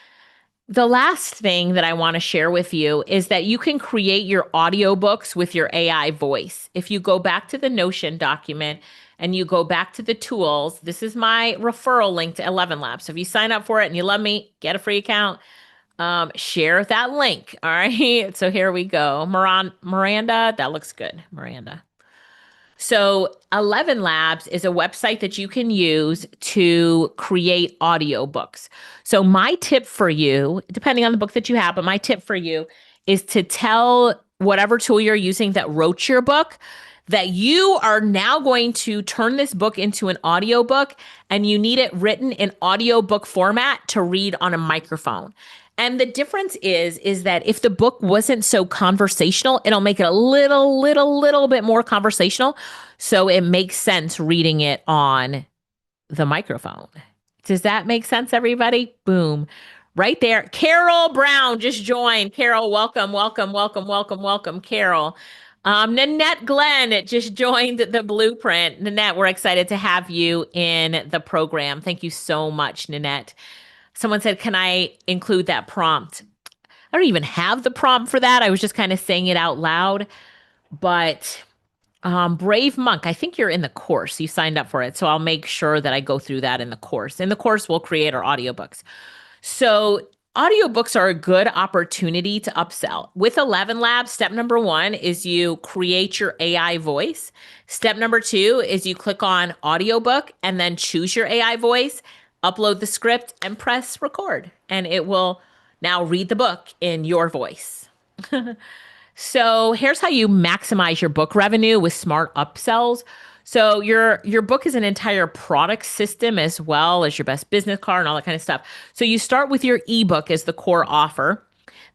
The last thing that I want to share with you is that you can create your audiobooks with your AI voice. If you go back to the Notion document and you go back to the tools, this is my referral link to 11 Labs. So if you sign up for it and you love me, get a free account, share that link. All right. So here we go. Miranda, that looks good. Miranda. So 11 Labs is a website that you can use to create audiobooks. So my tip for you, depending on the book that you have, but my tip for you is to tell whatever tool you're using that wrote your book that you are now going to turn this book into an audiobook and you need it written in audiobook format to read on a microphone. And the difference is that if the book wasn't so conversational, it'll make it a little bit more conversational. So it makes sense reading it on the microphone. Does that make sense, everybody? Boom. Right there. Carol Brown just joined. Carol, welcome, Carol. Nanette Glenn just joined the Blueprint. Nanette, we're excited to have you in the program. Thank you so much, Nanette. Someone said, can I include that prompt? I don't even have the prompt for that. I was just kind of saying it out loud. But Brave Monk, I think you're in the course. You signed up for it. So I'll make sure that I go through that in the course. In the course, we'll create our audiobooks. So audiobooks are a good opportunity to upsell. With 11 Labs, step number 1 is you create your AI voice. Step number 2 is you click on audiobook and then choose your AI voice, upload the script, and press record. And it will now read the book in your voice. So here's how you maximize your book revenue with smart upsells. So your book is an entire product system as well as your best business card and all that kind of stuff. So you start with your ebook as the core offer.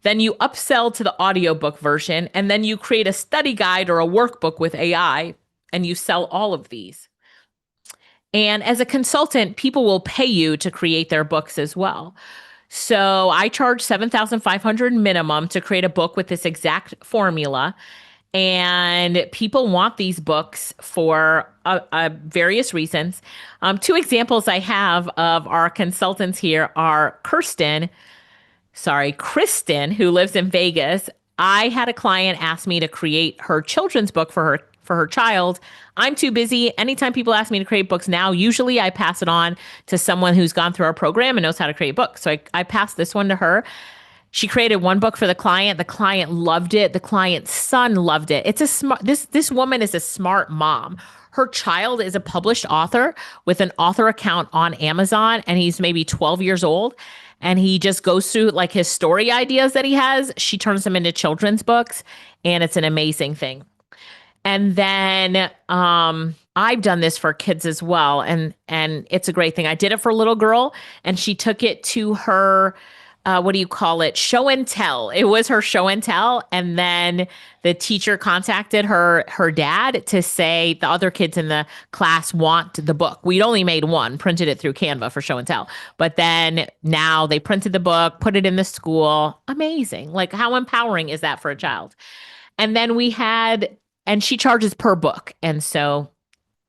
Then you upsell to the audiobook version, and then you create a study guide or a workbook with AI, and you sell all of these. And as a consultant, people will pay you to create their books as well. So I charge $7,500 minimum to create a book with this exact formula. And people want these books for various reasons. 2 examples I have of our consultants here are Kristen, who lives in Vegas. I had a client ask me to create her children's book for her child. I'm too busy. Anytime people ask me to create books now, usually I pass it on to someone who's gone through our program and knows how to create books. So I passed this one to her. She created one book for the client. The client loved it. The client's son loved it. It's a smart, this woman is a smart mom. Her child is a published author with an author account on Amazon, and he's maybe 12 years old. And he just goes through like his story ideas that he has. She turns them into children's books, and it's an amazing thing. And then I've done this for kids as well, and it's a great thing. I did it for a little girl, and she took it to her show and tell. It was her show and tell. And then the teacher contacted her dad to say the other kids in the class want the book. We'd only made one, printed it through Canva for show and tell. But then now they printed the book, put it in the school. Amazing. Like, how empowering is that for a child? And then and she charges per book. And so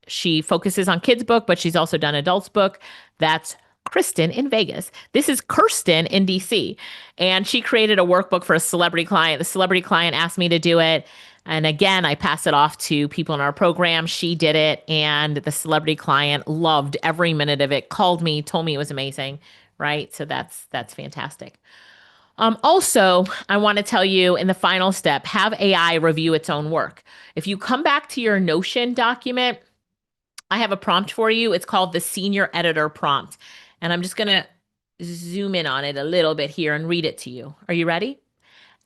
she focuses on kids' book, but she's also done adults' book. That's Kristen in Vegas. This is Kirsten in DC. And she created a workbook for a celebrity client. The celebrity client asked me to do it. And again, I pass it off to people in our program. She did it. And the celebrity client loved every minute of it, called me, told me it was amazing. Right. So that's fantastic. Also, I want to tell you in the final step, have AI review its own work. If you come back to your Notion document, I have a prompt for you. It's called the Senior Editor Prompt. And I'm just going to zoom in on it a little bit here and read it to you. Are you ready?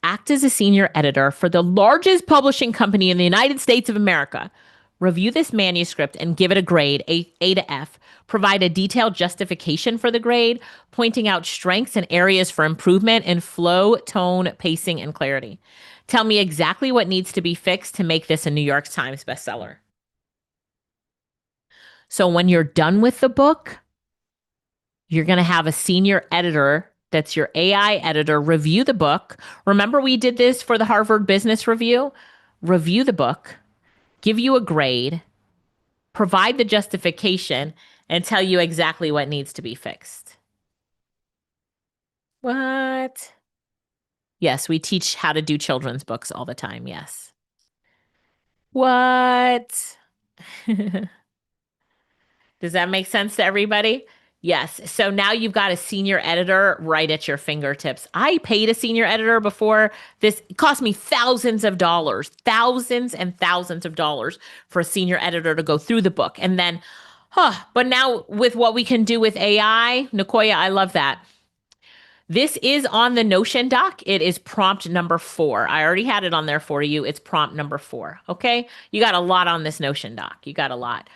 Act as a senior editor for the largest publishing company in the United States of America. Review this manuscript and give it a grade, A to F. Provide a detailed justification for the grade, pointing out strengths and areas for improvement in flow, tone, pacing, and clarity. Tell me exactly what needs to be fixed to make this a New York Times bestseller. So when you're done with the book, you're going to have a senior editor, that's your AI editor, review the book. Remember, we did this for the Harvard Business Review? Review the book, give you a grade, provide the justification, and tell you exactly what needs to be fixed. What? Yes, we teach how to do children's books all the time. Yes. What? Does that make sense to everybody? Yes. So now you've got a senior editor right at your fingertips. I paid a senior editor before this. It cost me thousands of dollars, thousands and thousands of dollars for a senior editor to go through the book. And then, but now with what we can do with AI, Nicoya, I love that. This is on the Notion doc. It is prompt number 4. I already had it on there for you. It's prompt number 4. Okay. You got a lot on this Notion doc. You got a lot.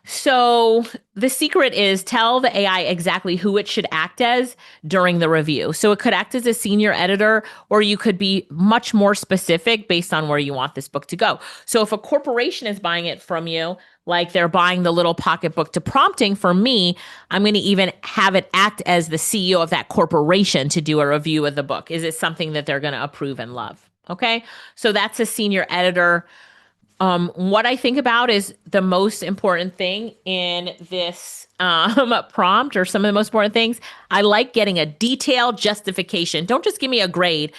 So the secret is tell the AI exactly who it should act as during the review. So it could act as a senior editor, or you could be much more specific based on where you want this book to go. So if a corporation is buying it from you, like they're buying the little pocketbook to prompting, for me, I'm going to even have it act as the CEO of that corporation to do a review of the book. Is it something that they're going to approve and love? Okay. So that's a senior editor. What I think about is the most important thing in this prompt, or some of the most important things. I like getting a detailed justification. Don't just give me a grade.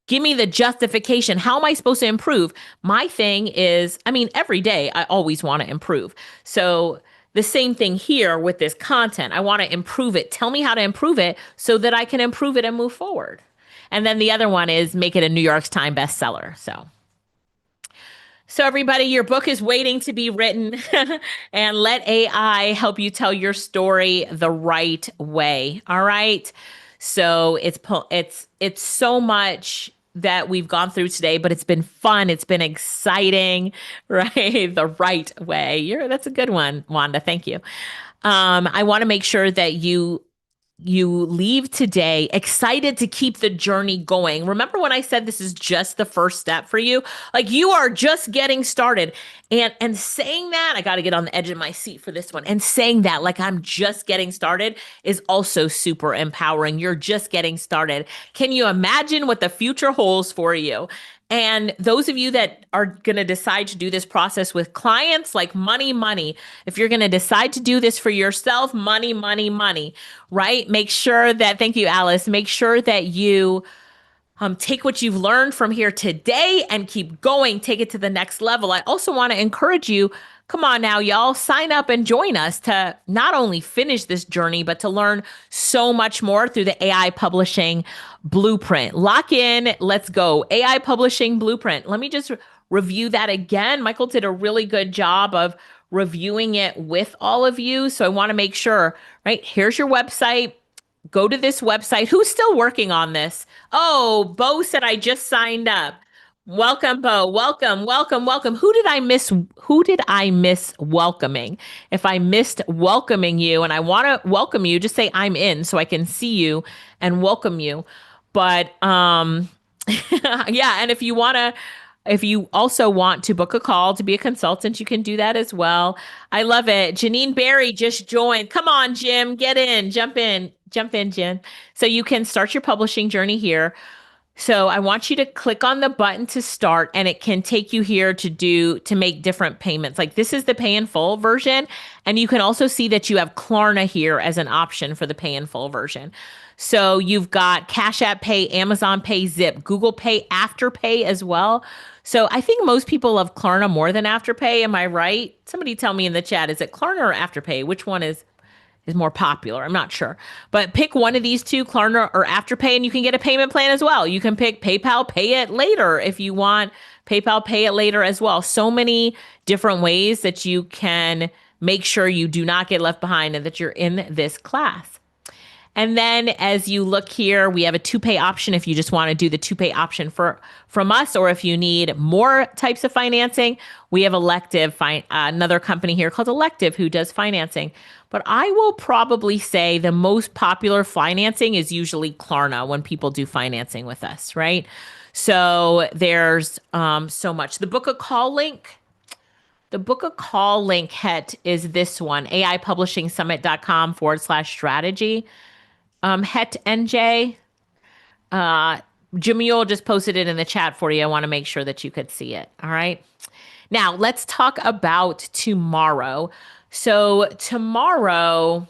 Give me the justification. How am I supposed to improve? My thing is, every day I always want to improve. So the same thing here with this content. I want to improve it. Tell me how to improve it so that I can improve it and move forward. And then the other one is make it a New York Times bestseller. So everybody, your book is waiting to be written, and let AI help you tell your story the right way. All right. So it's so much that we've gone through today, but it's been fun. It's been exciting, right? The right way. That's a good one, Wanda. Thank you. I want to make sure that you leave today excited to keep the journey going. Remember when I said this is just the first step for you? Like, you are just getting started. And saying that, I got to get on the edge of my seat for this one. And saying that, like, I'm just getting started, is also super empowering. You're just getting started. Can you imagine what the future holds for you? And those of you that are going to decide to do this process with clients, like money. If you're going to decide to do this for yourself, money, right? Make sure that, thank you, Alice, make sure that you take what you've learned from here today and keep going, take it to the next level. I also want to encourage you, come on now, y'all, sign up and join us to not only finish this journey, but to learn so much more through the AI Publishing Blueprint. Lock in, let's go. AI Publishing Blueprint. Let me just review that again. Michael did a really good job of reviewing it with all of you. So I want to make sure, right? Here's your website. Go to this website. Who's still working on this? Oh, Bo said I just signed up. Welcome, Bo. Welcome. Who did I miss welcoming? If I missed welcoming you and I want to welcome you, just say I'm in so I can see you and welcome you. But yeah, and if you also want to book a call to be a consultant, you can do that as well. I love it. Janine Berry just joined. Come on, Jim, get in, jump in, Jen. So you can start your publishing journey here. So I want you to click on the button to start, and it can take you here to make different payments. Like, this is the pay in full version. And you can also see that you have Klarna here as an option for the pay in full version. So you've got Cash App Pay, Amazon Pay, Zip, Google Pay, Afterpay as well. So I think most people love Klarna more than Afterpay. Am I right? Somebody tell me in the chat, is it Klarna or Afterpay? Which one is more popular? I'm not sure. But pick one of these two, Klarna or Afterpay, and you can get a payment plan as well. You can pick PayPal, pay it later if you want. PayPal, pay it later as well. So many different ways that you can make sure you do not get left behind and that you're in this class. And then as you look here, we have a 2-pay option if you just want to do the 2-pay option from us, or if you need more types of financing, we have Elective, another company here called Elective who does financing. But I will probably say the most popular financing is usually Klarna when people do financing with us, right? So there's so much. The book a call link. The book a call link is this one, aipublishingsummit.com/strategy. Het NJ. Jamil just posted it in the chat for you. I want to make sure that you could see it. All right. Now let's talk about tomorrow. So tomorrow,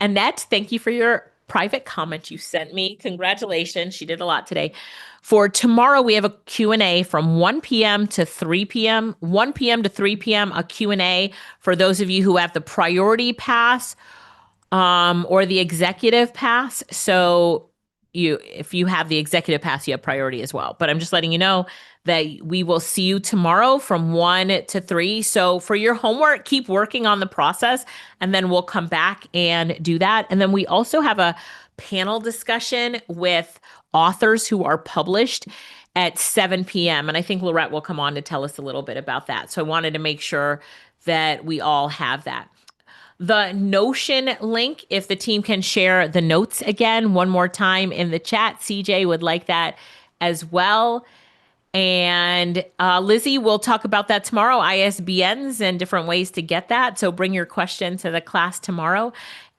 Annette, thank you for your private comment you sent me. Congratulations. She did a lot today. For tomorrow, we have a Q&A from 1 p.m. to 3 p.m. 1 p.m. to 3 p.m. a Q&A for those of you who have the priority pass or the executive pass. So if you have the executive pass, you have priority as well. But I'm just letting you know that we will see you tomorrow from 1 to 3. So for your homework, keep working on the process, and then we'll come back and do that. And then we also have a panel discussion with authors who are published at 7 p.m. And I think Lorette will come on to tell us a little bit about that. So I wanted to make sure that we all have that. The Notion link, if the team can share the notes again one more time in the chat, CJ would like that as well. And Lizzie, we'll talk about that tomorrow, ISBNs and different ways to get that. So bring your question to the class tomorrow.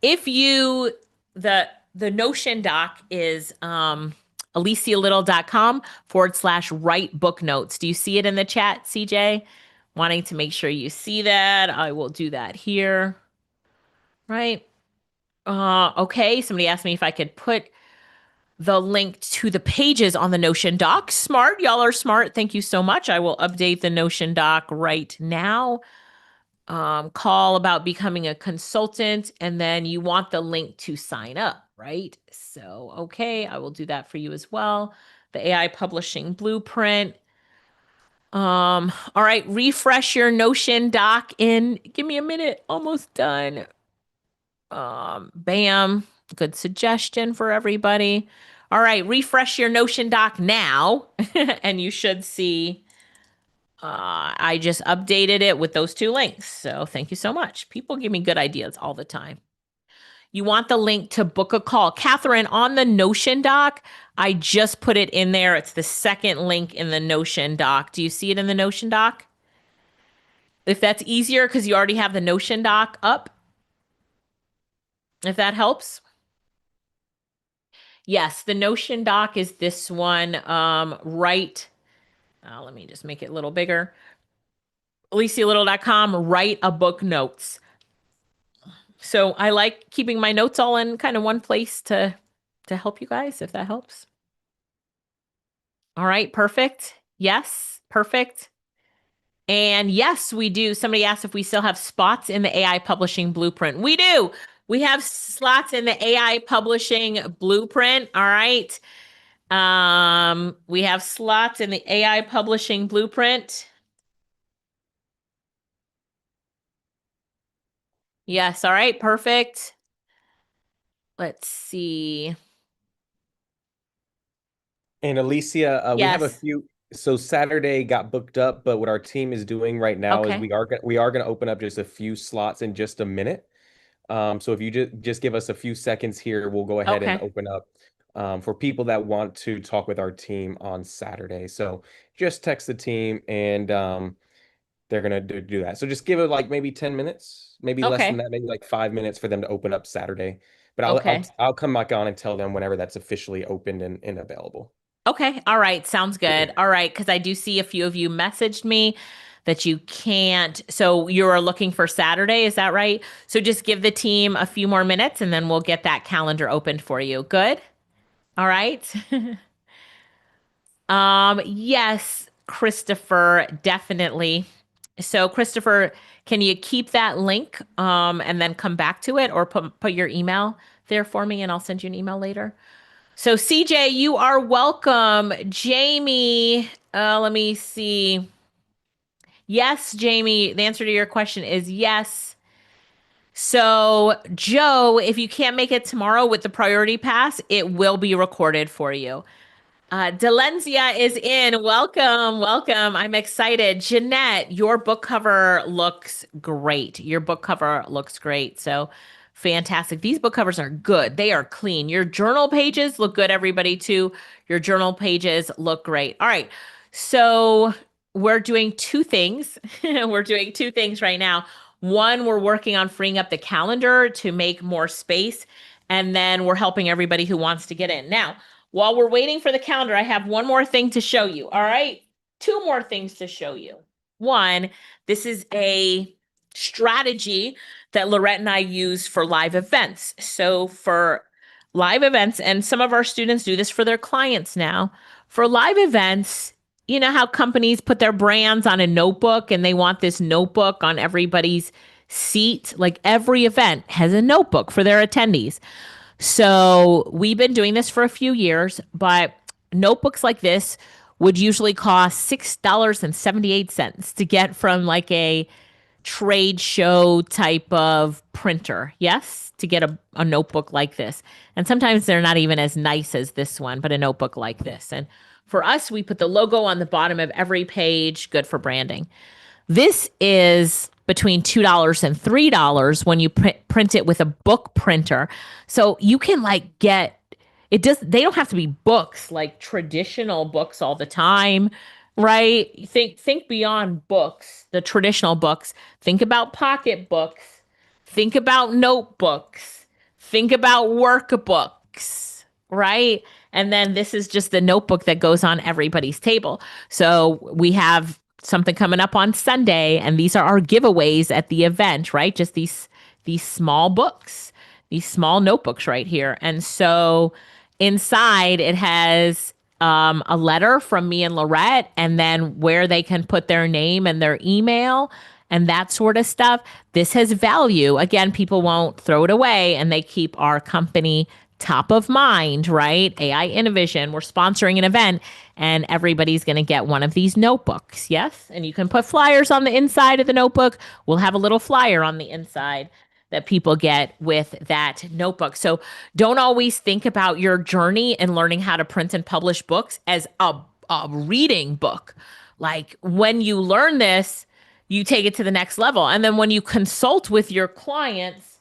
If you, the Notion doc is alicialittle.com/write book notes. Do you see it in the chat, CJ? Wanting to make sure you see that. I will do that here. Right. Okay. Somebody asked me if I could put the link to the pages on the Notion doc. Smart. Y'all are smart. Thank you so much. I will update the Notion doc right now. Call about becoming a consultant, and then you want the link to sign up, right? So, okay, I will do that for you as well. The AI publishing blueprint. All right, refresh your Notion doc give me a minute, almost done. Bam. Good suggestion for everybody. All right, refresh your Notion doc now, and you should see I just updated it with those 2 links. So thank you so much. People give me good ideas all the time. You want the link to book a call. Catherine, on the Notion doc, I just put it in there. It's the second link in the Notion doc. Do you see it in the Notion doc? If that's easier, because you already have the Notion doc up. If that helps. Yes, the Notion doc is this one, right. Let me just make it a little bigger. AliciaLittle.com, write a book notes. So I like keeping my notes all in kind of one place to help you guys, if that helps. All right, perfect. Yes, perfect. And yes, we do. Somebody asked if we still have spots in the AI publishing blueprint. We do. We have slots in the AI publishing blueprint. All right. We have slots in the AI publishing blueprint. Yes. All right. Perfect. Let's see. And Alicia, we have a few. So Saturday got booked up, but what our team is doing right now is we are going to open up just a few slots in just a minute. So if you just give us a few seconds here, we'll go ahead and open up for people that want to talk with our team on Saturday. So just text the team and they're going to do that. So just give it like maybe 10 minutes, maybe less than that, maybe like 5 minutes for them to open up Saturday. But I'll come back on and tell them whenever that's officially opened and available. Okay. All right. Sounds good. All right. Because I do see a few of you messaged me that you can't. So you're looking for Saturday. Is that right? So just give the team a few more minutes and then we'll get that calendar opened for you. Good. All right. Yes, Christopher, definitely. So Christopher, can you keep that link and then come back to it, or put your email there for me and I'll send you an email later? So CJ, you are welcome. Jamie, let me see. Yes, Jamie, the answer to your question is yes. So Joe, if you can't make it tomorrow with the priority pass, it will be recorded for you. Delenzia is in. Welcome, welcome. I'm excited. Jeanette, your book cover looks great. Your book cover looks great. So fantastic. These book covers are good. They are clean. Your journal pages look good, everybody, too. Your journal pages look great. All right. So we're doing 2 things. We're doing 2 things right now. One, we're working on freeing up the calendar to make more space. And then we're helping everybody who wants to get in. Now, while we're waiting for the calendar, I have one more thing to show you. All right. 2 more things to show you. One, this is a strategy that Lorette and I use for live events. So for live events, and some of our students do this for their clients now, for live events, you know how companies put their brands on a notebook and they want this notebook on everybody's seat? Like every event has a notebook for their attendees. So we've been doing this for a few years, but notebooks like this would usually cost $6.78 to get from like a trade show type of printer. Yes, to get a notebook like this. And sometimes they're not even as nice as this one, but a notebook like this. And for us, we put the logo on the bottom of every page, good for branding. This is between $2 and $3 when you print it with a book printer. So you can like get, they don't have to be books, like traditional books all the time, right? Think beyond books, the traditional books. Think about pocket books. Think about notebooks. Think about workbooks, right? And then this is just the notebook that goes on everybody's table. So we have something coming up on Sunday, and these are our giveaways at the event, right? Just these small books, these small notebooks right here. And so inside it has a letter from me and Lorette, and then where they can put their name and their email and that sort of stuff. This has value. Again, people won't throw it away, and they keep our company top of mind, right? AI Innovision, we're sponsoring an event, and everybody's going to get one of these notebooks. Yes. And you can put flyers on the inside of the notebook. We'll have a little flyer on the inside that people get with that notebook. So don't always think about your journey in learning how to print and publish books as a reading book. Like when you learn this, you take it to the next level. And then when you consult with your clients,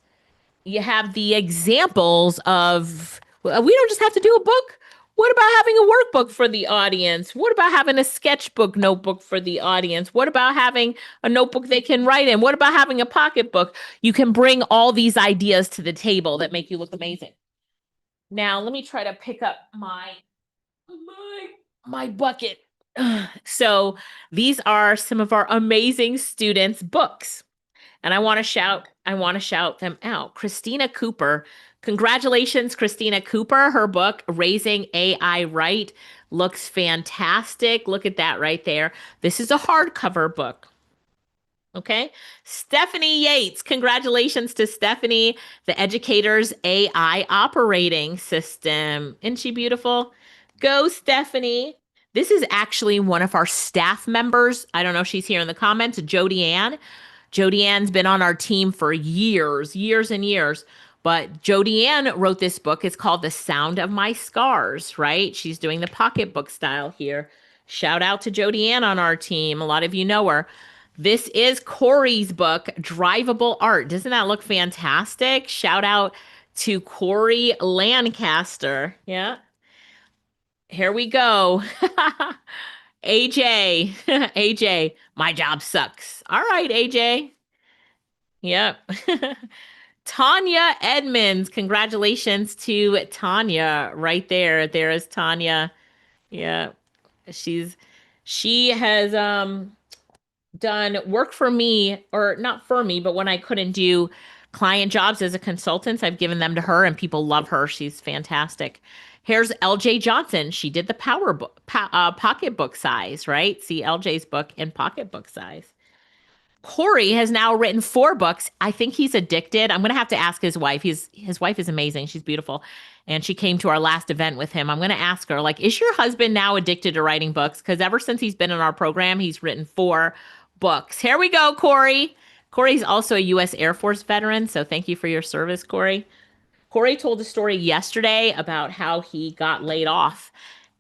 you have the examples of, we don't just have to do a book. What about having a workbook for the audience? What about having a sketchbook notebook for the audience? What about having a notebook they can write in? What about having a pocketbook? You can bring all these ideas to the table that make you look amazing. Now, let me try to pick up my bucket. So these are some of our amazing students' books. And I want to shout them out. Christina Cooper. Congratulations, Christina Cooper. Her book, Raising AI Right, looks fantastic. Look at that right there. This is a hardcover book. Okay. Stephanie Yates. Congratulations to Stephanie, The Educator's AI Operating System. Isn't she beautiful? Go, Stephanie. This is actually one of our staff members. I don't know if she's here in the comments, Jody Ann. Jody Ann's been on our team for years and years. But Jody Ann wrote this book. It's called The Sound of My Scars, right? She's doing the pocketbook style here. Shout out to Jody Ann on our team. A lot of you know her. This is Corey's book, Drivable Art. Doesn't that look fantastic? Shout out to Corey Lancaster. Yeah. Here we go. AJ, AJ, my job sucks. All right, AJ. Yep. Tanya Edmonds. Congratulations to Tanya right there. There is Tanya. Yeah. She has done work for me, or not for me, but when I couldn't do client jobs as a consultant, I've given them to her, and people love her. She's fantastic. Here's LJ Johnson. She did the pocketbook size, right? See LJ's book in pocketbook size. Corey has now written 4 books. I think he's addicted. I'm going to have to ask his wife. His wife is amazing. She's beautiful. And she came to our last event with him. I'm going to ask her, like, is your husband now addicted to writing books? Because ever since he's been in our program, he's written 4 books. Here we go, Corey. Corey's also a U.S. Air Force veteran. So thank you for your service, Corey. Corey told a story yesterday about how he got laid off,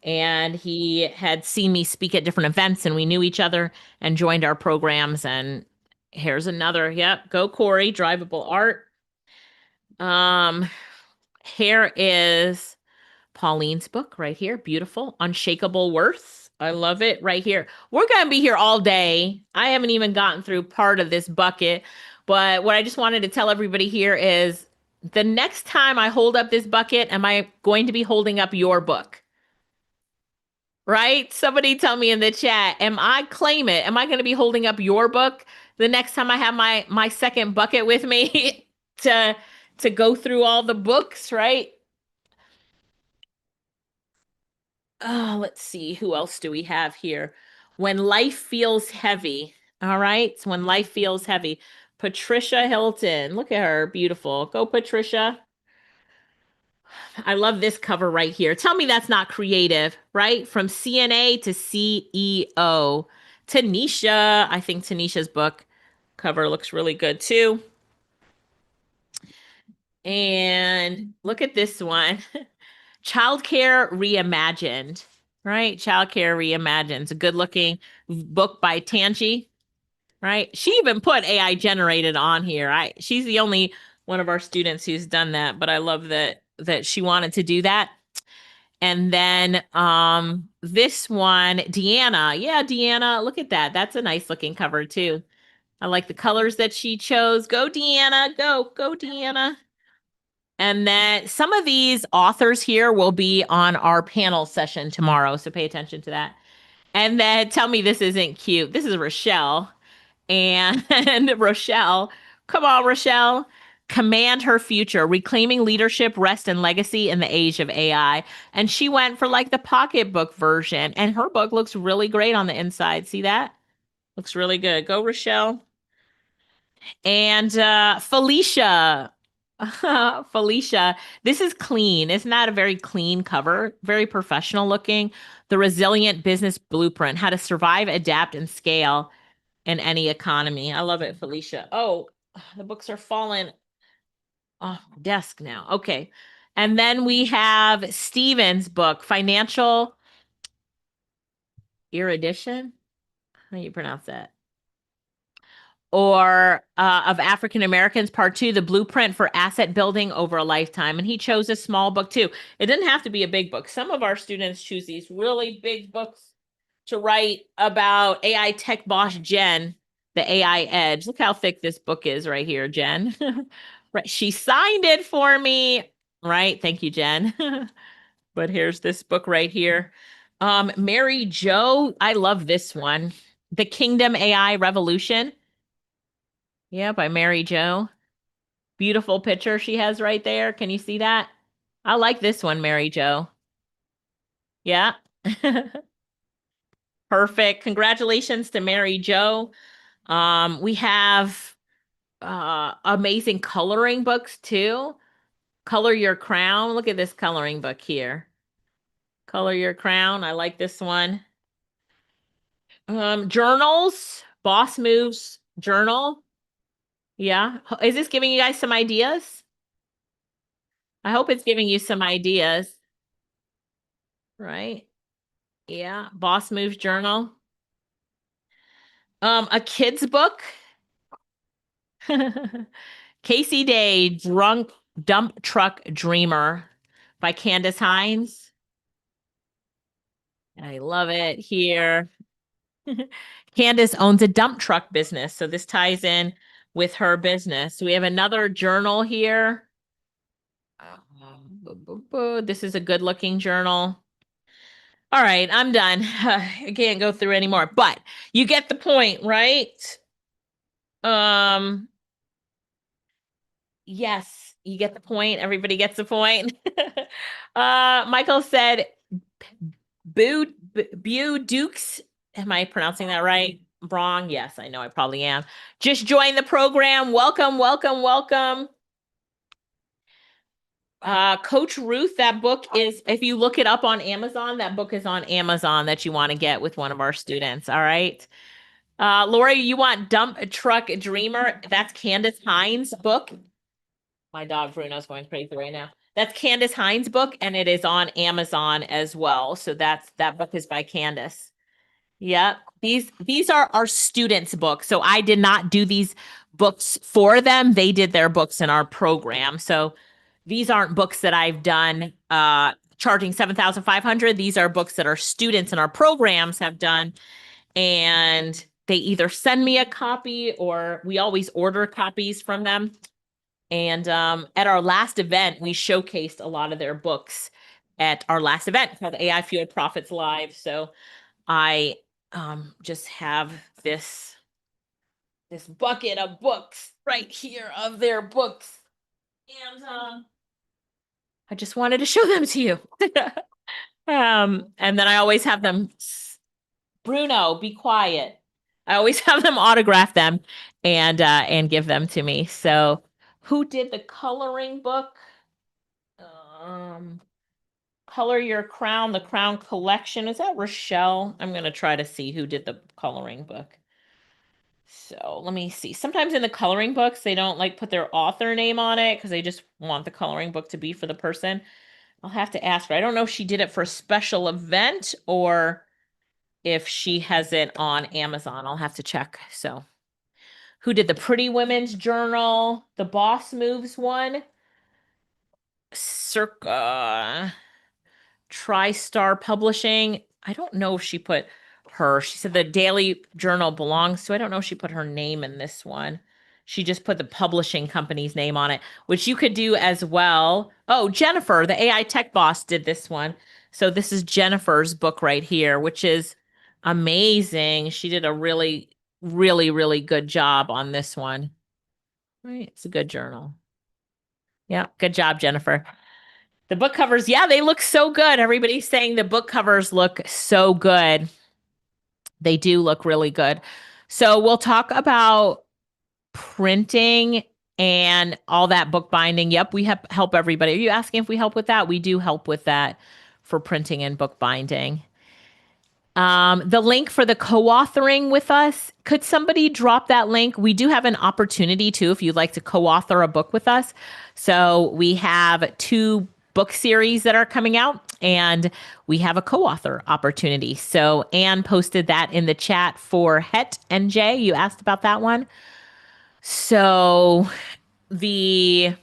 and he had seen me speak at different events, and we knew each other and joined our programs. And here's another. Yep. Go, Corey. Drivable Art. Here is Pauline's book right here. Beautiful. Unshakable Worth. I love it right here. We're going to be here all day. I haven't even gotten through part of this bucket, but what I just wanted to tell everybody here is the next time I hold up this bucket, am I going to be holding up your book? Right? Somebody tell me in the chat, claim it. Am I going to be holding up your book the next time I have my second bucket with me to go through all the books, right? Oh, let's see. Who else do we have here? When Life Feels Heavy. All right. So When Life Feels Heavy. Patricia Hilton. Look at her. Beautiful. Go, Patricia. I love this cover right here. Tell me that's not creative, right? From CNA to CEO. Tanisha. I think Tanisha's book cover looks really good too. And look at this one. Childcare Reimagined, right? Childcare Reimagined. It's a good looking book by Tanji, right? She even put AI generated on here. She's the only one of our students who's done that, but I love that she wanted to do that. And then this one, Deanna. Yeah, Deanna, look at that. That's a nice looking cover too. I like the colors that she chose. Go, Deanna. Go, Deanna. And then some of these authors here will be on our panel session tomorrow, so pay attention to that. And then tell me this isn't cute. This is Rochelle. And Rochelle, come on, Rochelle. Command Her Future, Reclaiming Leadership, Rest, and Legacy in the Age of AI. And she went for like the pocketbook version. And her book looks really great on the inside. See that? Looks really good. Go, Rochelle. And Felicia. Felicia, this is clean. Isn't that a very clean cover? Very professional looking. The Resilient Business Blueprint, How to Survive, Adapt, and Scale in Any Economy. I love it, Felicia. Oh, the books are falling off my desk now. Okay. And then we have Steven's book, Financial Erudition. How do you pronounce that? Or of African Americans, Part 2, The Blueprint for Asset Building Over a Lifetime. And he chose a small book too. It didn't have to be a big book. Some of our students choose these really big books to write about AI tech boss Jen, the AI Edge. Look how thick this book is right here, Jen. Right. She signed it for me. Right. Thank you, Jen. But here's this book right here. Mary Jo, I love this one. The Kingdom AI Revolution. Yeah, by Mary Jo. Beautiful picture she has right there. Can you see that? I like this one, Mary Jo. Yeah. Perfect. Congratulations to Mary Jo. We have amazing coloring books too. Color Your Crown. Look at this coloring book here. Color Your Crown. I like this one. Journals. Boss Moves Journal. Yeah. Is this giving you guys some ideas? I hope it's giving you some ideas. Right? Yeah. Boss Moves Journal. A kid's book. Casey Day, Drunk Dump Truck Dreamer by Candace Hines. I love it here. Candace owns a dump truck business, so this ties in with her business. We have another journal here. This is a good looking journal. All right, I'm done. I can't go through anymore, but you get the point, right? Yes, you get the point. Everybody gets the point. Michael said Bu Dukes. Am I pronouncing that right? Wrong? Yes, I know I probably am. Just join the program. Welcome, welcome, welcome. Coach Ruth, that book is, if you look it up on Amazon, that book is on Amazon that you want to get with one of our students. All right. Lori, you want Dump Truck Dreamer? That's Candace Hines' book. My dog Bruno's going crazy right now. That's Candace Hines' book, and it is on Amazon as well. So that book is by Candace. Yep. These are our students' books. So I did not do these books for them. They did their books in our program. So these aren't books that I've done charging $7,500. These are books that our students in our programs have done. And they either send me a copy or we always order copies from them. And at our last event, we showcased a lot of their books at our last event called AI Fueled Profits Live. So I just have this this bucket of books right here of their books. And I just wanted to show them to you. And then I always have them, Bruno, be quiet. I always have them autograph them and give them to me. So who did the coloring book? Color Your Crown, the Crown Collection. Is that Rochelle? I'm going to try to see who did the coloring book. So let me see. Sometimes in the coloring books, they don't like put their author name on it because they just want the coloring book to be for the person. I'll have to ask her. I don't know if she did it for a special event or if she has it on Amazon. I'll have to check. So who did the Pretty Women's Journal, the Boss Moves one? Circa TriStar Publishing. I don't know if she put her. She said the Daily Journal belongs to. I don't know if she put her name in this one. She just put the publishing company's name on it, which you could do as well. Oh, Jennifer, the AI tech boss, did this one. So this is Jennifer's book right here, which is amazing. She did a really, really, really good job on this one. Right? It's a good journal. Yeah, good job, Jennifer. The book covers, yeah, they look so good. Everybody's saying the book covers look so good. They do look really good. So we'll talk about printing and all that bookbinding. Yep, we help everybody. Are you asking if we help with that? We do help with that for printing and bookbinding. The link for the co-authoring with us, could somebody drop that link? We do have an opportunity too if you'd like to co-author a book with us. So we have 2 book series that are coming out and we have a co-author opportunity. So Anne posted that in the chat for Het and Jay. You asked about that one. So we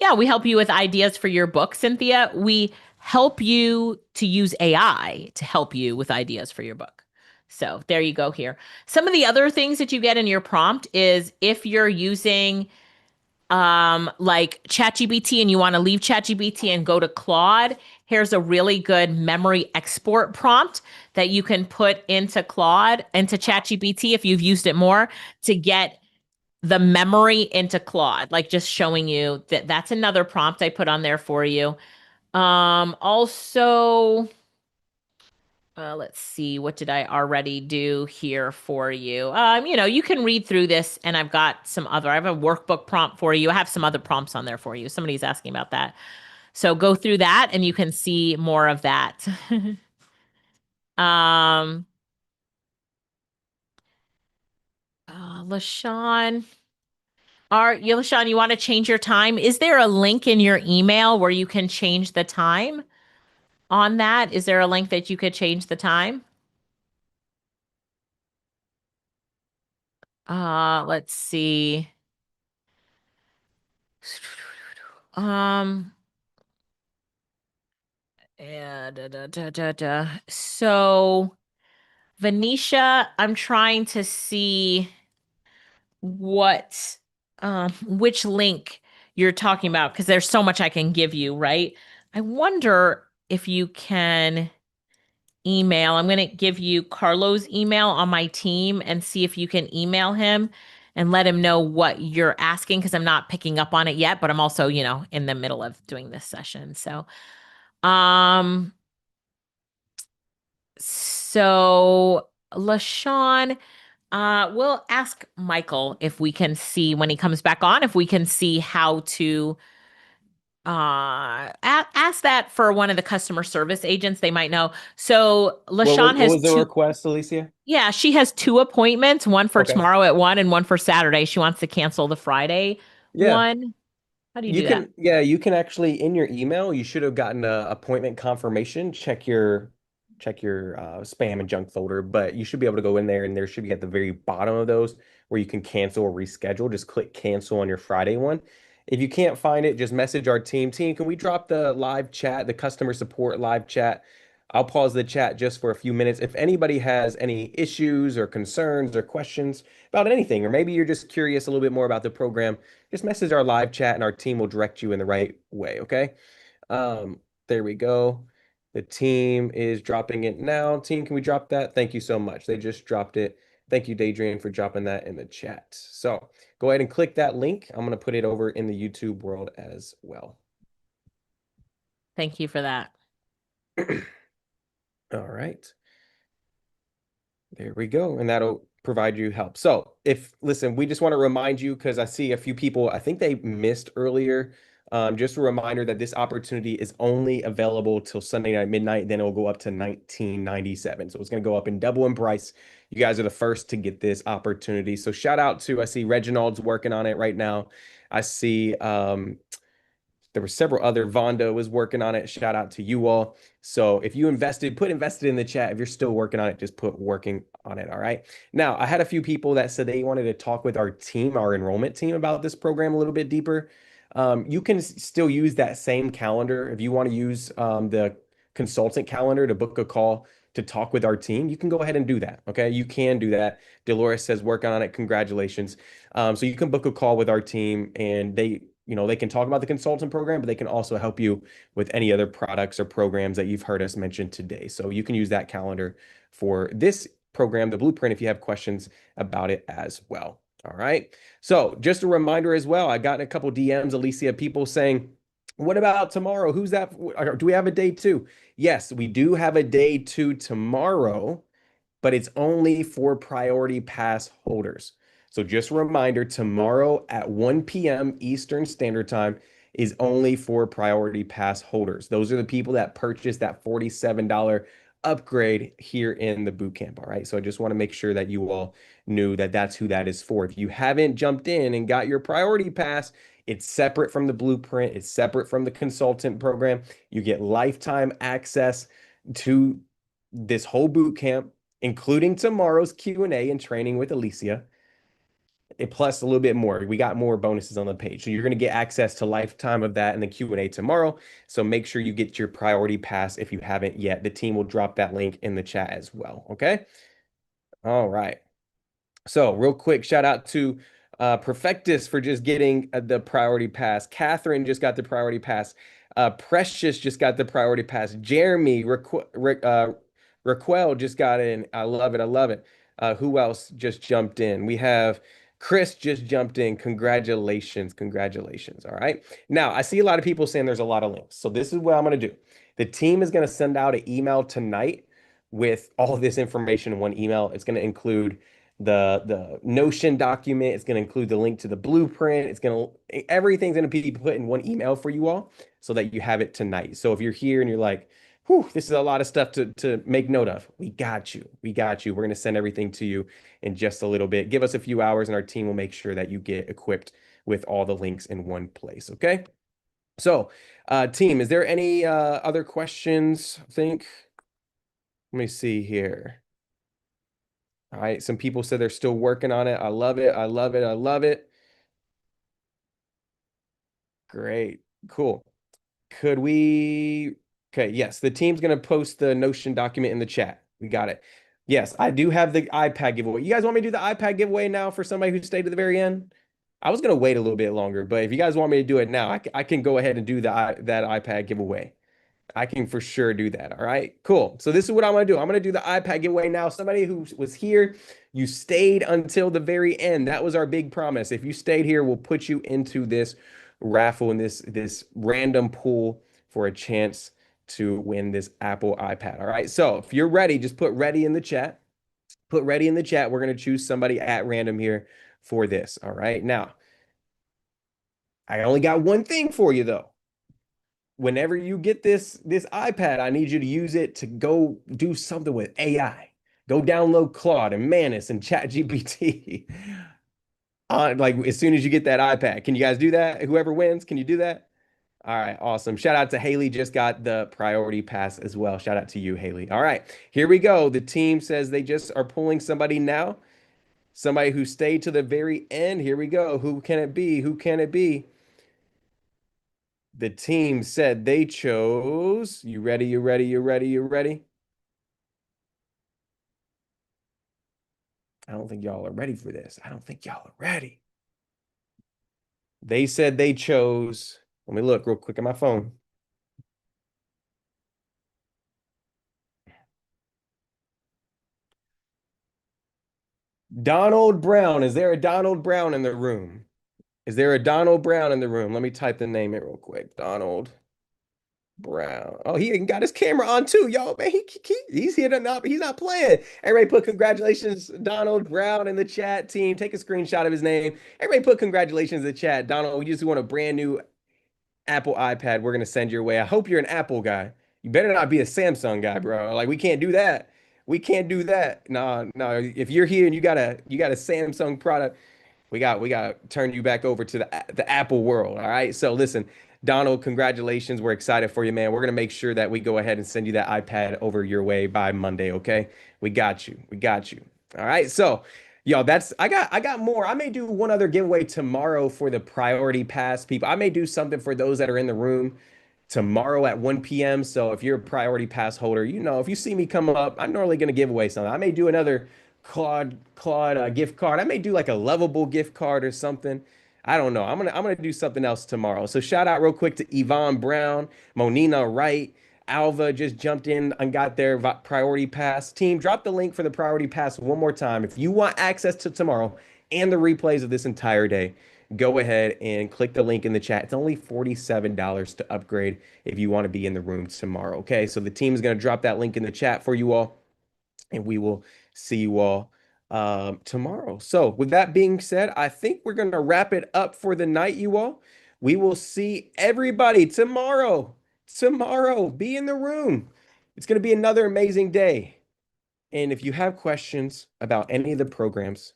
help you with ideas for your book, Cynthia. We help you to use AI to help you with ideas for your book. So there you go here. Some of the other things that you get in your prompt is if you're using like ChatGPT and you want to leave ChatGPT and go to Claude, here's a really good memory export prompt that you can put into Claude, into ChatGPT if you've used it more to get the memory into Claude, like just showing you that that's another prompt I put on there for you. Also, let's see, what did I already do here for you? You can read through this and I have a workbook prompt for you. I have some other prompts on there for you. Somebody's asking about that. So go through that and you can see more of that. LaShawn. LaShawn, you want to change your time? Is there a link in your email where you can change the time on that? Is there a link that you could change the time? Let's see. So, Venetia, I'm trying to see which link you're talking about because there's so much I can give you, right? I wonder if you can email. I'm going to give you Carlo's email on my team and see if you can email him and let him know what you're asking because I'm not picking up on it yet, but I'm also, in the middle of doing this session. So, LaShawn, we'll ask Michael if we can see when he comes back on, if we can see how to ask that for one of the customer service agents. They might know. So LaShawn What was the request, Alicia? Yeah, she has 2 appointments, one for tomorrow at 1 and one for Saturday. She wants to cancel the Friday one. How do you do that? Yeah, you can actually in your email, you should have gotten a appointment confirmation. Check your spam and junk folder, but you should be able to go in there and there should be at the very bottom of those where you can cancel or reschedule. Just click cancel on your Friday one. If you can't find it, just message our team. Team, can we drop the live chat, the customer support live chat? I'll pause the chat just for a few minutes. If anybody has any issues or concerns or questions about anything, or maybe you're just curious a little bit more about the program, just message our live chat and our team will direct you in the right way, okay? There we go. The team is dropping it now. Team, can we drop that? Thank you so much. They just dropped it. Thank you, Daydream, for dropping that in the chat. So go ahead and click that link. I'm going to put it over in the YouTube world as well. Thank you for that. All right. There we go. And that'll provide you help. So listen, we just want to remind you, because I see a few people, I think they missed earlier. Just a reminder that this opportunity is only available till Sunday night midnight. Then it'll go up to $19.97. So it's going to go up in double in price. You guys are the first to get this opportunity. So shout out to, I see Reginald's working on it right now. I see there were several other. Vonda was working on it. Shout out to you all. So if you invested, put invested in the chat. If you're still working on it, just put working on it. All right. Now, I had a few people that said they wanted to talk with our team, our enrollment team, about this program a little bit deeper. You can still use that same calendar. If you want to use the consultant calendar to book a call to talk with our team, you can go ahead and do that. Okay. You can do that. Dolores says working on it. Congratulations. So you can book a call with our team, and they can talk about the consultant program, but they can also help you with any other products or programs that you've heard us mention today. So you can use that calendar for this program, the Blueprint, if you have questions about it as well. All right. So just a reminder as well, I got a couple DMs, Alicia, people saying, what about tomorrow? Who's that? Do we have a day 2? Yes, we do have a day 2 tomorrow, but it's only for priority pass holders. So just a reminder, tomorrow at 1 p.m. Eastern Standard Time is only for priority pass holders. Those are the people that purchased that $47 upgrade here in the bootcamp. All right. So I just want to make sure that you all knew that that's who that is for. If you haven't jumped in and got your priority pass, it's separate from the Blueprint. It's separate from the consultant program. You get lifetime access to this whole bootcamp, including tomorrow's Q&A and training with Alicia. Plus a little bit more. We got more bonuses on the page. So you're going to get access to lifetime of that in the Q&A tomorrow. So make sure you get your priority pass if you haven't yet. The team will drop that link in the chat as well. Okay. All right. So real quick, shout out to Perfectus for just getting the priority pass. Catherine just got the priority pass. Precious just got the priority pass. Jeremy Raquel just got in. I love it. I love it. Who else just jumped in? We have Chris just jumped in. Congratulations. Congratulations. All right. Now, I see a lot of people saying there's a lot of links. So this is what I'm going to do. The team is going to send out an email tonight with all of this information in one email. It's going to include the Notion document. It's going to include the link to the Blueprint. Everything's going to be put in one email for you all so that you have it tonight. So if you're here and you're like, whew, this is a lot of stuff to make note of, we got you. We got you. We're going to send everything to you in just a little bit. Give us a few hours and our team will make sure that you get equipped with all the links in one place. Okay. So team, is there any other questions? I think, let me see here. All right. Some people said they're still working on it. I love it. I love it. I love it. Great. Cool. Could we? Okay. Yes. The team's going to post the Notion document in the chat. We got it. Yes. I do have the iPad giveaway. You guys want me to do the iPad giveaway now for somebody who stayed to the very end? I was going to wait a little bit longer, but if you guys want me to do it now, I can go ahead and do that iPad giveaway. I can for sure do that. All right, cool. So this is what I'm going to do. I'm going to do the iPad giveaway now. Somebody who was here, you stayed until the very end. That was our big promise. If you stayed here, we'll put you into this raffle and this random pool for a chance to win this Apple iPad. All right. So if you're ready, just put ready in the chat. Put ready in the chat. We're going to choose somebody at random here for this. All right. Now, I only got one thing for you though. Whenever you get this iPad, I need you to use it to go do something with AI. Go download Claude and Manus and ChatGPT. Like as soon as you get that iPad. Can you guys do that? Whoever wins, can you do that? All right, awesome. Shout out to Haley, just got the priority pass as well. Shout out to you, Haley. All right, here we go. The team says they just are pulling somebody now. Somebody who stayed to the very end. Here we go. Who can it be? Who can it be? The team said they chose. You ready? You ready? You ready? You ready? I don't think y'all are ready for this. I don't think y'all are ready. They said they chose. Let me look real quick at my phone. Donald Brown. Is there a Donald Brown in the room? Is there a Donald Brown in the room? Let me type the name in real quick. Donald Brown. Oh, he even got his camera on too, y'all. Man, he's here to not. He's not playing. Everybody put congratulations, Donald Brown, in the chat. Team, take a screenshot of his name. Everybody put congratulations in the chat. Donald, we just want a brand new Apple iPad. We're gonna send your way. I hope you're an Apple guy. You better not be a Samsung guy, bro. Like we can't do that. We can't do that. No, no. If you're here and you got a Samsung product, we got to turn you back over to the Apple world. All right. So listen, Donald, congratulations. We're excited for you, man. We're gonna make sure that we go ahead and send you that iPad over your way by Monday. Okay. We got you. We got you. All right. So, yo, I got more. I may do one other giveaway tomorrow for the priority pass people. I may do something for those that are in the room tomorrow at 1 p.m. So if you're a priority pass holder, if you see me come up, I'm normally going to give away something. I may do another Claude gift card. I may do like a Lovable gift card or something. I don't know. I'm gonna do something else tomorrow. So shout out real quick to Yvonne Brown, Monina Wright, Alva just jumped in and got their priority pass. Team, drop the link for the priority pass one more time. If you want access to tomorrow and the replays of this entire day, go ahead and click the link in the chat. It's only $47 to upgrade if you want to be in the room tomorrow. Okay, so the team is going to drop that link in the chat for you all, and we will see you all tomorrow. So with that being said, I think we're going to wrap it up for the night, you all. We will see everybody tomorrow. Tomorrow, be in the room. It's going to be another amazing day. And if you have questions about any of the programs,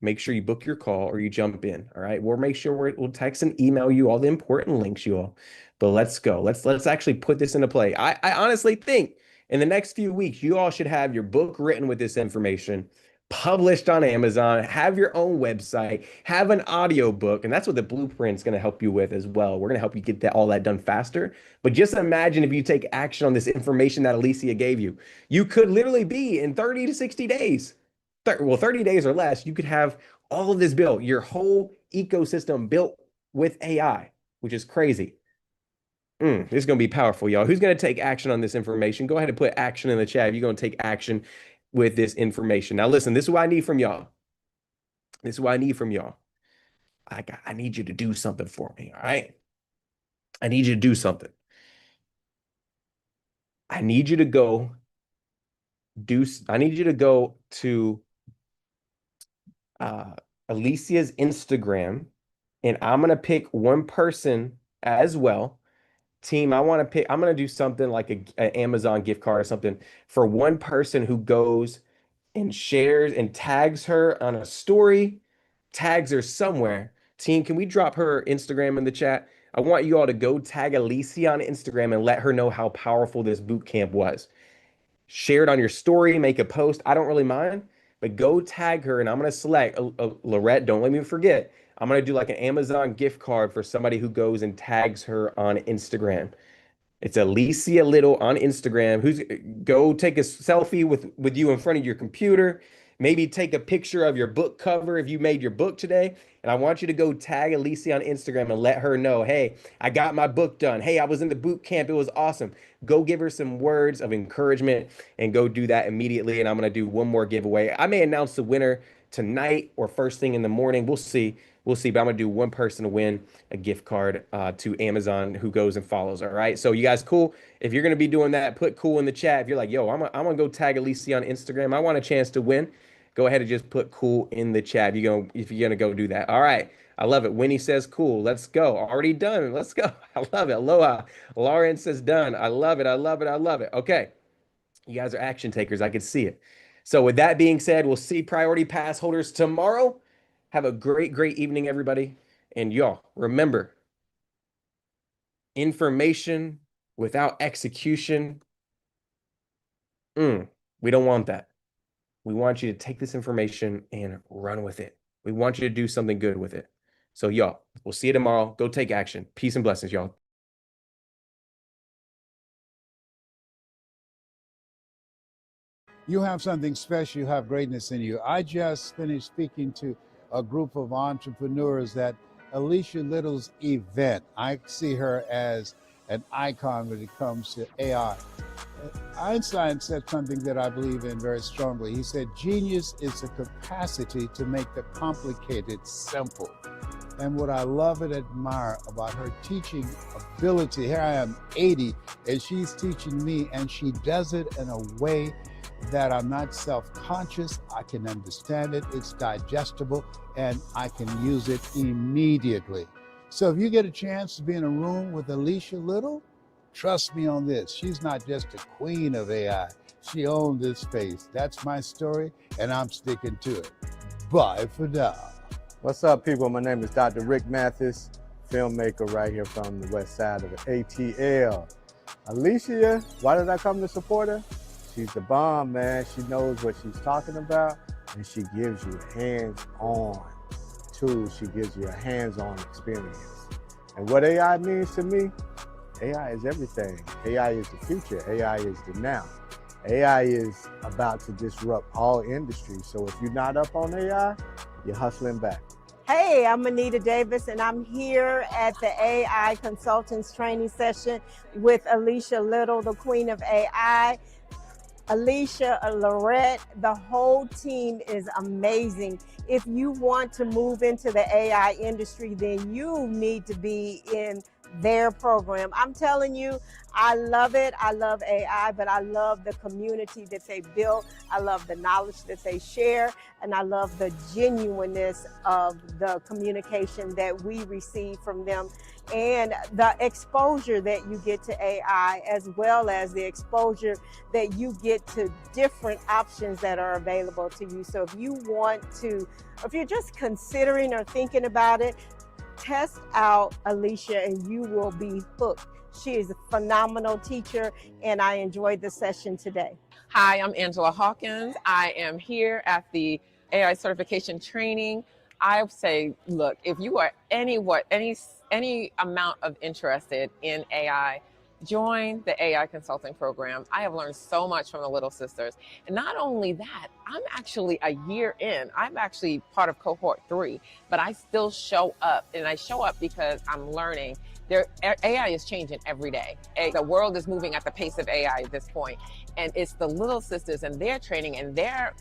make sure you book your call or you jump in. All right. We'll make sure we'll text and email you all the important links, you all. But let's go. Let's actually put this into play. I honestly think in the next few weeks, you all should have your book written with this information, published on Amazon, have your own website, have an audiobook, and that's what the blueprint's going to help you with as well. We're going to help you get all that done faster. But just imagine if you take action on this information that Alicia gave you. You could literally be in 30 to 60 days. 30 days or less, you could have all of this built, your whole ecosystem built with AI, which is crazy. This is going to be powerful, y'all. Who's going to take action on this information? Go ahead and put action in the chat if you're going to take action with this information. Now, listen, this is what I need from y'all. This is what I need from y'all. I need you to do something for me, all right? I need you to do something. I need you to go to Alicia's Instagram, and I'm going to pick one person as well. Team, I'm going to do something like an Amazon gift card or something for one person who goes and shares and tags her on a story, tags her somewhere. Team, can we drop her Instagram in the chat? I want you all to go tag Alicia on Instagram and let her know how powerful this boot camp was. Share it on your story, make a post. I don't really mind, but go tag her, and I'm going to select Lorette. Don't let me forget. I'm going to do like an Amazon gift card for somebody who goes and tags her on Instagram. It's Alicia Little on Instagram. Go take a selfie with you in front of your computer. Maybe take a picture of your book cover if you made your book today. And I want you to go tag Alicia on Instagram and let her know, hey, I got my book done. Hey, I was in the boot camp. It was awesome. Go give her some words of encouragement and go do that immediately. And I'm going to do one more giveaway. I may announce the winner tonight or first thing in the morning. We'll see. We'll see. But I'm going to do one person to win a gift card to Amazon who goes and follows. All right. So you guys cool? If you're going to be doing that, put cool in the chat. If you're like, yo, I'm going to go tag Alicia on Instagram. I want a chance to win. Go ahead and just put cool in the chat if you're going to go do that. All right. I love it. Winnie says cool. Let's go. Already done. Let's go. I love it. Aloha. Lauren says done. I love it. I love it. I love it. Okay. You guys are action takers. I can see it. So with that being said, we'll see priority pass holders tomorrow. Have a great, great evening, everybody. And y'all, remember, information without execution, we don't want that. We want you to take this information and run with it. We want you to do something good with it. So y'all, we'll see you tomorrow. Go take action. Peace and blessings, y'all. You have something special. You have greatness in you. I just finished speaking to a group of entrepreneurs at Alicia Little's event. I see her as an icon when it comes to AI. Einstein said something that I believe in very strongly. He said, genius is the capacity to make the complicated simple. And what I love and admire about her teaching ability, here I am 80, and she's teaching me, and she does it in a way that I'm not self-conscious. I can understand it, it's digestible, and I can use it immediately. So if you get a chance to be in a room with Alicia Little, trust me on this, she's not just a queen of AI, she owns this space. That's my story, and I'm sticking to it. Bye for now. What's up, people? My name is Dr. Rick Mathis, filmmaker right here from the west side of the ATL. Alicia, why did I come to support her? She's the bomb, man. She knows what she's talking about, and she gives you hands-on tools. She gives you a hands-on experience. And what AI means to me, AI is everything. AI is the future. AI is the now. AI is about to disrupt all industries. So if you're not up on AI, you're hustling back. Hey, I'm Anita Davis, and I'm here at the AI Consultants Training Session with Alicia Little, the queen of AI. Alicia, Lorette, the whole team is amazing. If you want to move into the AI industry, then you need to be in their program. I'm telling you, I love it. I love AI, but I love the community that they built. I love the knowledge that they share, and I love the genuineness of the communication that we receive from them, and the exposure that you get to AI, as well as the exposure that you get to different options that are available to you. So if you want to, if you're just considering or thinking about it, test out Alicia and you will be hooked. She is a phenomenal teacher, and I enjoyed the session today. Hi, I'm Angela Hawkins. I am here at the AI certification training. I say, look, if you are any amount of interested in AI, join the AI consulting program. I have learned so much from the Little Sisters. And not only that, I'm actually a year in. I'm actually part of cohort 3, but I still show up, and I show up because I'm learning. AI is changing every day. The world is moving at the pace of AI at this point, and it's the Little Sisters and their training and their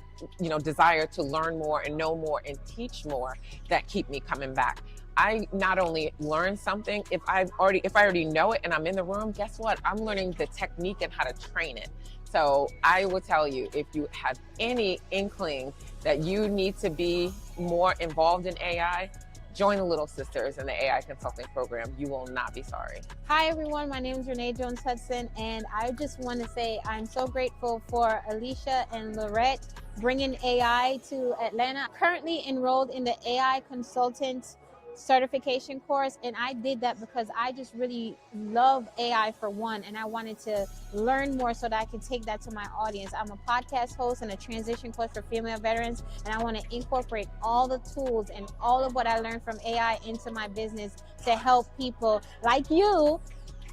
desire to learn more and know more and teach more that keep me coming back. I not only learn something, if I already know it and I'm in the room, guess what? I'm learning the technique and how to train it. So I will tell you, if you have any inkling that you need to be more involved in AI, join the Little Sisters in the AI consulting program. You will not be sorry. Hi everyone, my name is Renee Jones Hudson, and I just want to say I'm so grateful for Alicia and Lorette bringing AI to Atlanta. Currently enrolled in the AI consultant certification course, and I did that because I just really love AI for one, and I wanted to learn more so that I could take that to my audience. I'm a podcast host and a transition coach for female veterans, and I want to incorporate all the tools and all of what I learned from AI into my business to help people like you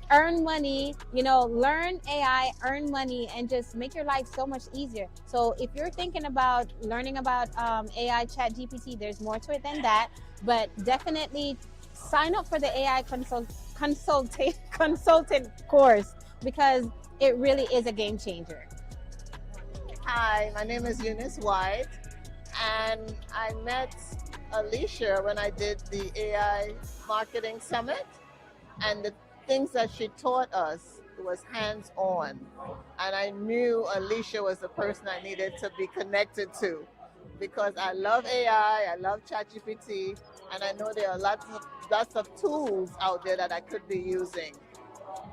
earn money, learn AI, earn money, and just make your life so much easier. So if you're thinking about learning about AI chat GPT, there's more to it than that, but definitely sign up for the AI consultant course, because it really is a game changer. Hi, my name is Eunice White, and I met Alicia when I did the AI Marketing Summit, and the things that she taught us was hands-on, and I knew Alicia was the person I needed to be connected to, because I love AI, I love ChatGPT, and I know there are lots of tools out there that I could be using.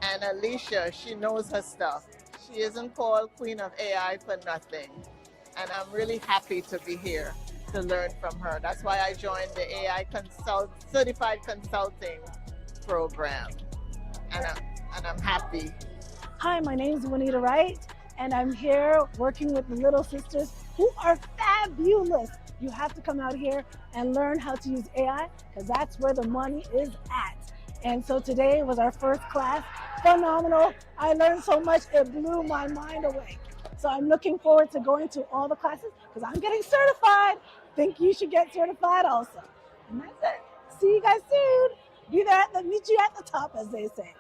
And Alicia, she knows her stuff. She isn't called Queen of AI for nothing, and I'm really happy to be here to learn from her. That's why I joined the AI Certified Consulting Program. And I'm happy. Hi, my name is Juanita Wright, and I'm here working with the Little Sisters, who are fabulous. You have to come out here and learn how to use AI, because that's where the money is at. And so today was our first class. Phenomenal. I learned so much, it blew my mind away. So I'm looking forward to going to all the classes, because I'm getting certified. Think you should get certified also. And that's it. See you guys soon. Be there meet you at the top, as they say.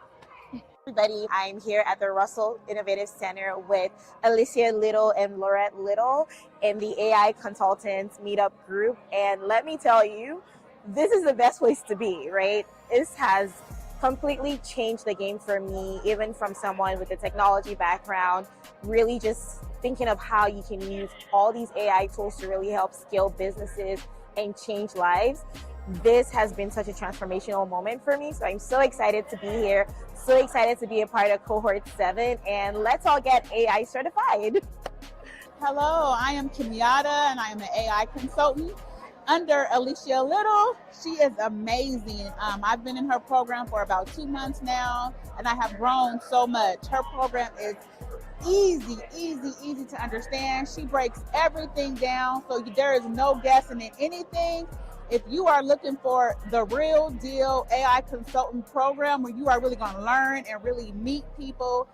Everybody, I'm here at the Russell Innovative Center with Alicia Little and Lorette Little in the AI Consultants Meetup group. And let me tell you, this is the best place to be, right? This has completely changed the game for me, even from someone with a technology background, really just thinking of how you can use all these AI tools to really help scale businesses and change lives. This has been such a transformational moment for me. So I'm so excited to be here, so excited to be a part of cohort 7, and let's all get AI certified. Hello, I am Kenyatta and I am an AI consultant under Alicia Little. She is amazing. I've been in her program for about 2 months now, and I have grown so much. Her program is easy to understand. She breaks everything down, so there is no guessing in anything. If you are looking for the real deal AI consultant program where you are really going to learn and really meet people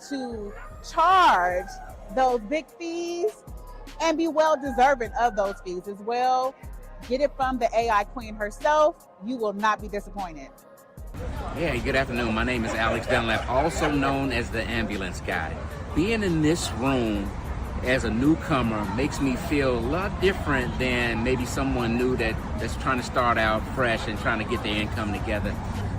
to charge those big fees and be well deserving of those fees as well, get it from the AI queen herself. You will not be disappointed. Hey, good afternoon. My name is Alex Dunlap, also known as the Ambulance Guy. Being in this room as a newcomer makes me feel a lot different than maybe someone new that's trying to start out fresh and trying to get their income together.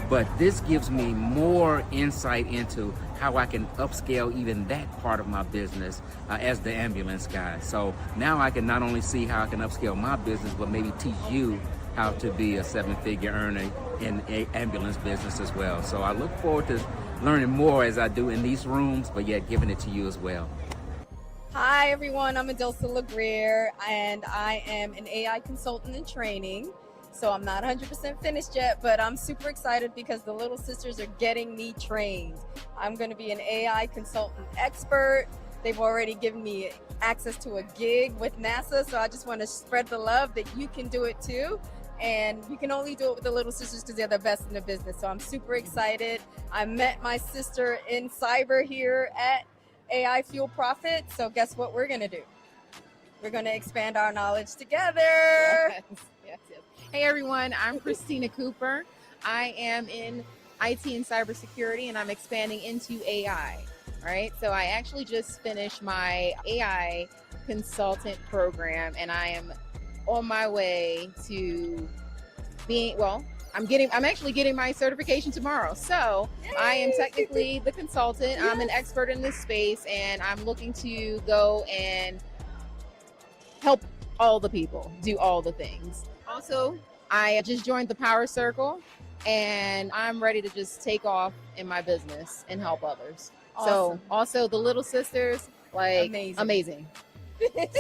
But this gives me more insight into how I can upscale even that part of my business as the ambulance guy. So now I can not only see how I can upscale my business, but maybe teach you how to be a 7-figure earner in an ambulance business as well. So I look forward to learning more as I do in these rooms, but yet giving it to you as well. Hi everyone, I'm Adelsa LeGrier and I am an AI consultant in training. So I'm not 100% finished yet, but I'm super excited because the little sisters are getting me trained. I'm going to be an AI consultant expert. They've already given me access to a gig with NASA, so I just want to spread the love that you can do it too. And you can only do it with the little sisters because they're the best in the business. So I'm super excited. I met my sister in cyber here at AI Fuel Profit. So guess what we're going to do? We're going to expand our knowledge together. Yes. Hey everyone, I'm Christina Cooper. I am in IT and cybersecurity and I'm expanding into AI. All right, so I actually just finished my AI consultant program and I am on my way to being, I'm actually getting my certification tomorrow. So I am technically the consultant. I'm an expert in this space and I'm looking to go and help all the people do all the things. Also, I just joined the Power Circle and I'm ready to just take off in my business and help others. Awesome. So also the little sisters, like amazing.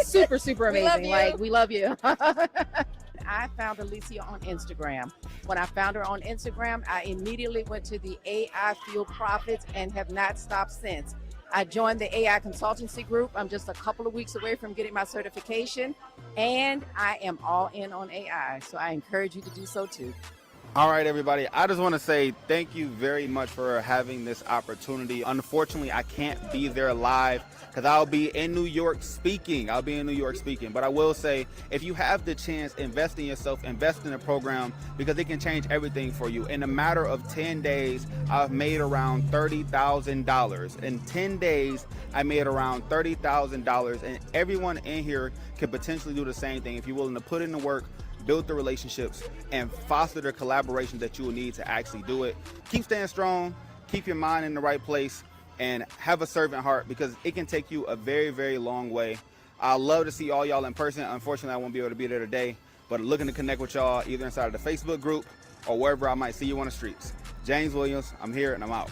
Super amazing. We love you. I found Alicia on Instagram. When I found her on Instagram, I immediately went to the AI Fuel Profits and have not stopped since. I joined the AI consultancy group. I'm just a couple of weeks away from getting my certification and I am all in on AI. So I encourage you to do so too. All right, everybody. I just want to say thank you very much for having this opportunity. Unfortunately, I can't be there live because I'll be in New York speaking. But I will say, if you have the chance, invest in yourself, invest in the program because it can change everything for you. In a matter of 10 days, I've made around $30,000. In 10 days, I made around $30,000. And everyone in here can potentially do the same thing if you're willing to put in the work, build the relationships, and foster the collaboration that you will need to actually do it. Keep staying strong, keep your mind in the right place, and have a servant heart because it can take you a very, very long way. I'd love to see all y'all in person. Unfortunately, I won't be able to be there today, but looking to connect with y'all either inside of the Facebook group or wherever I might see you on the streets. James Williams, I'm here and I'm out.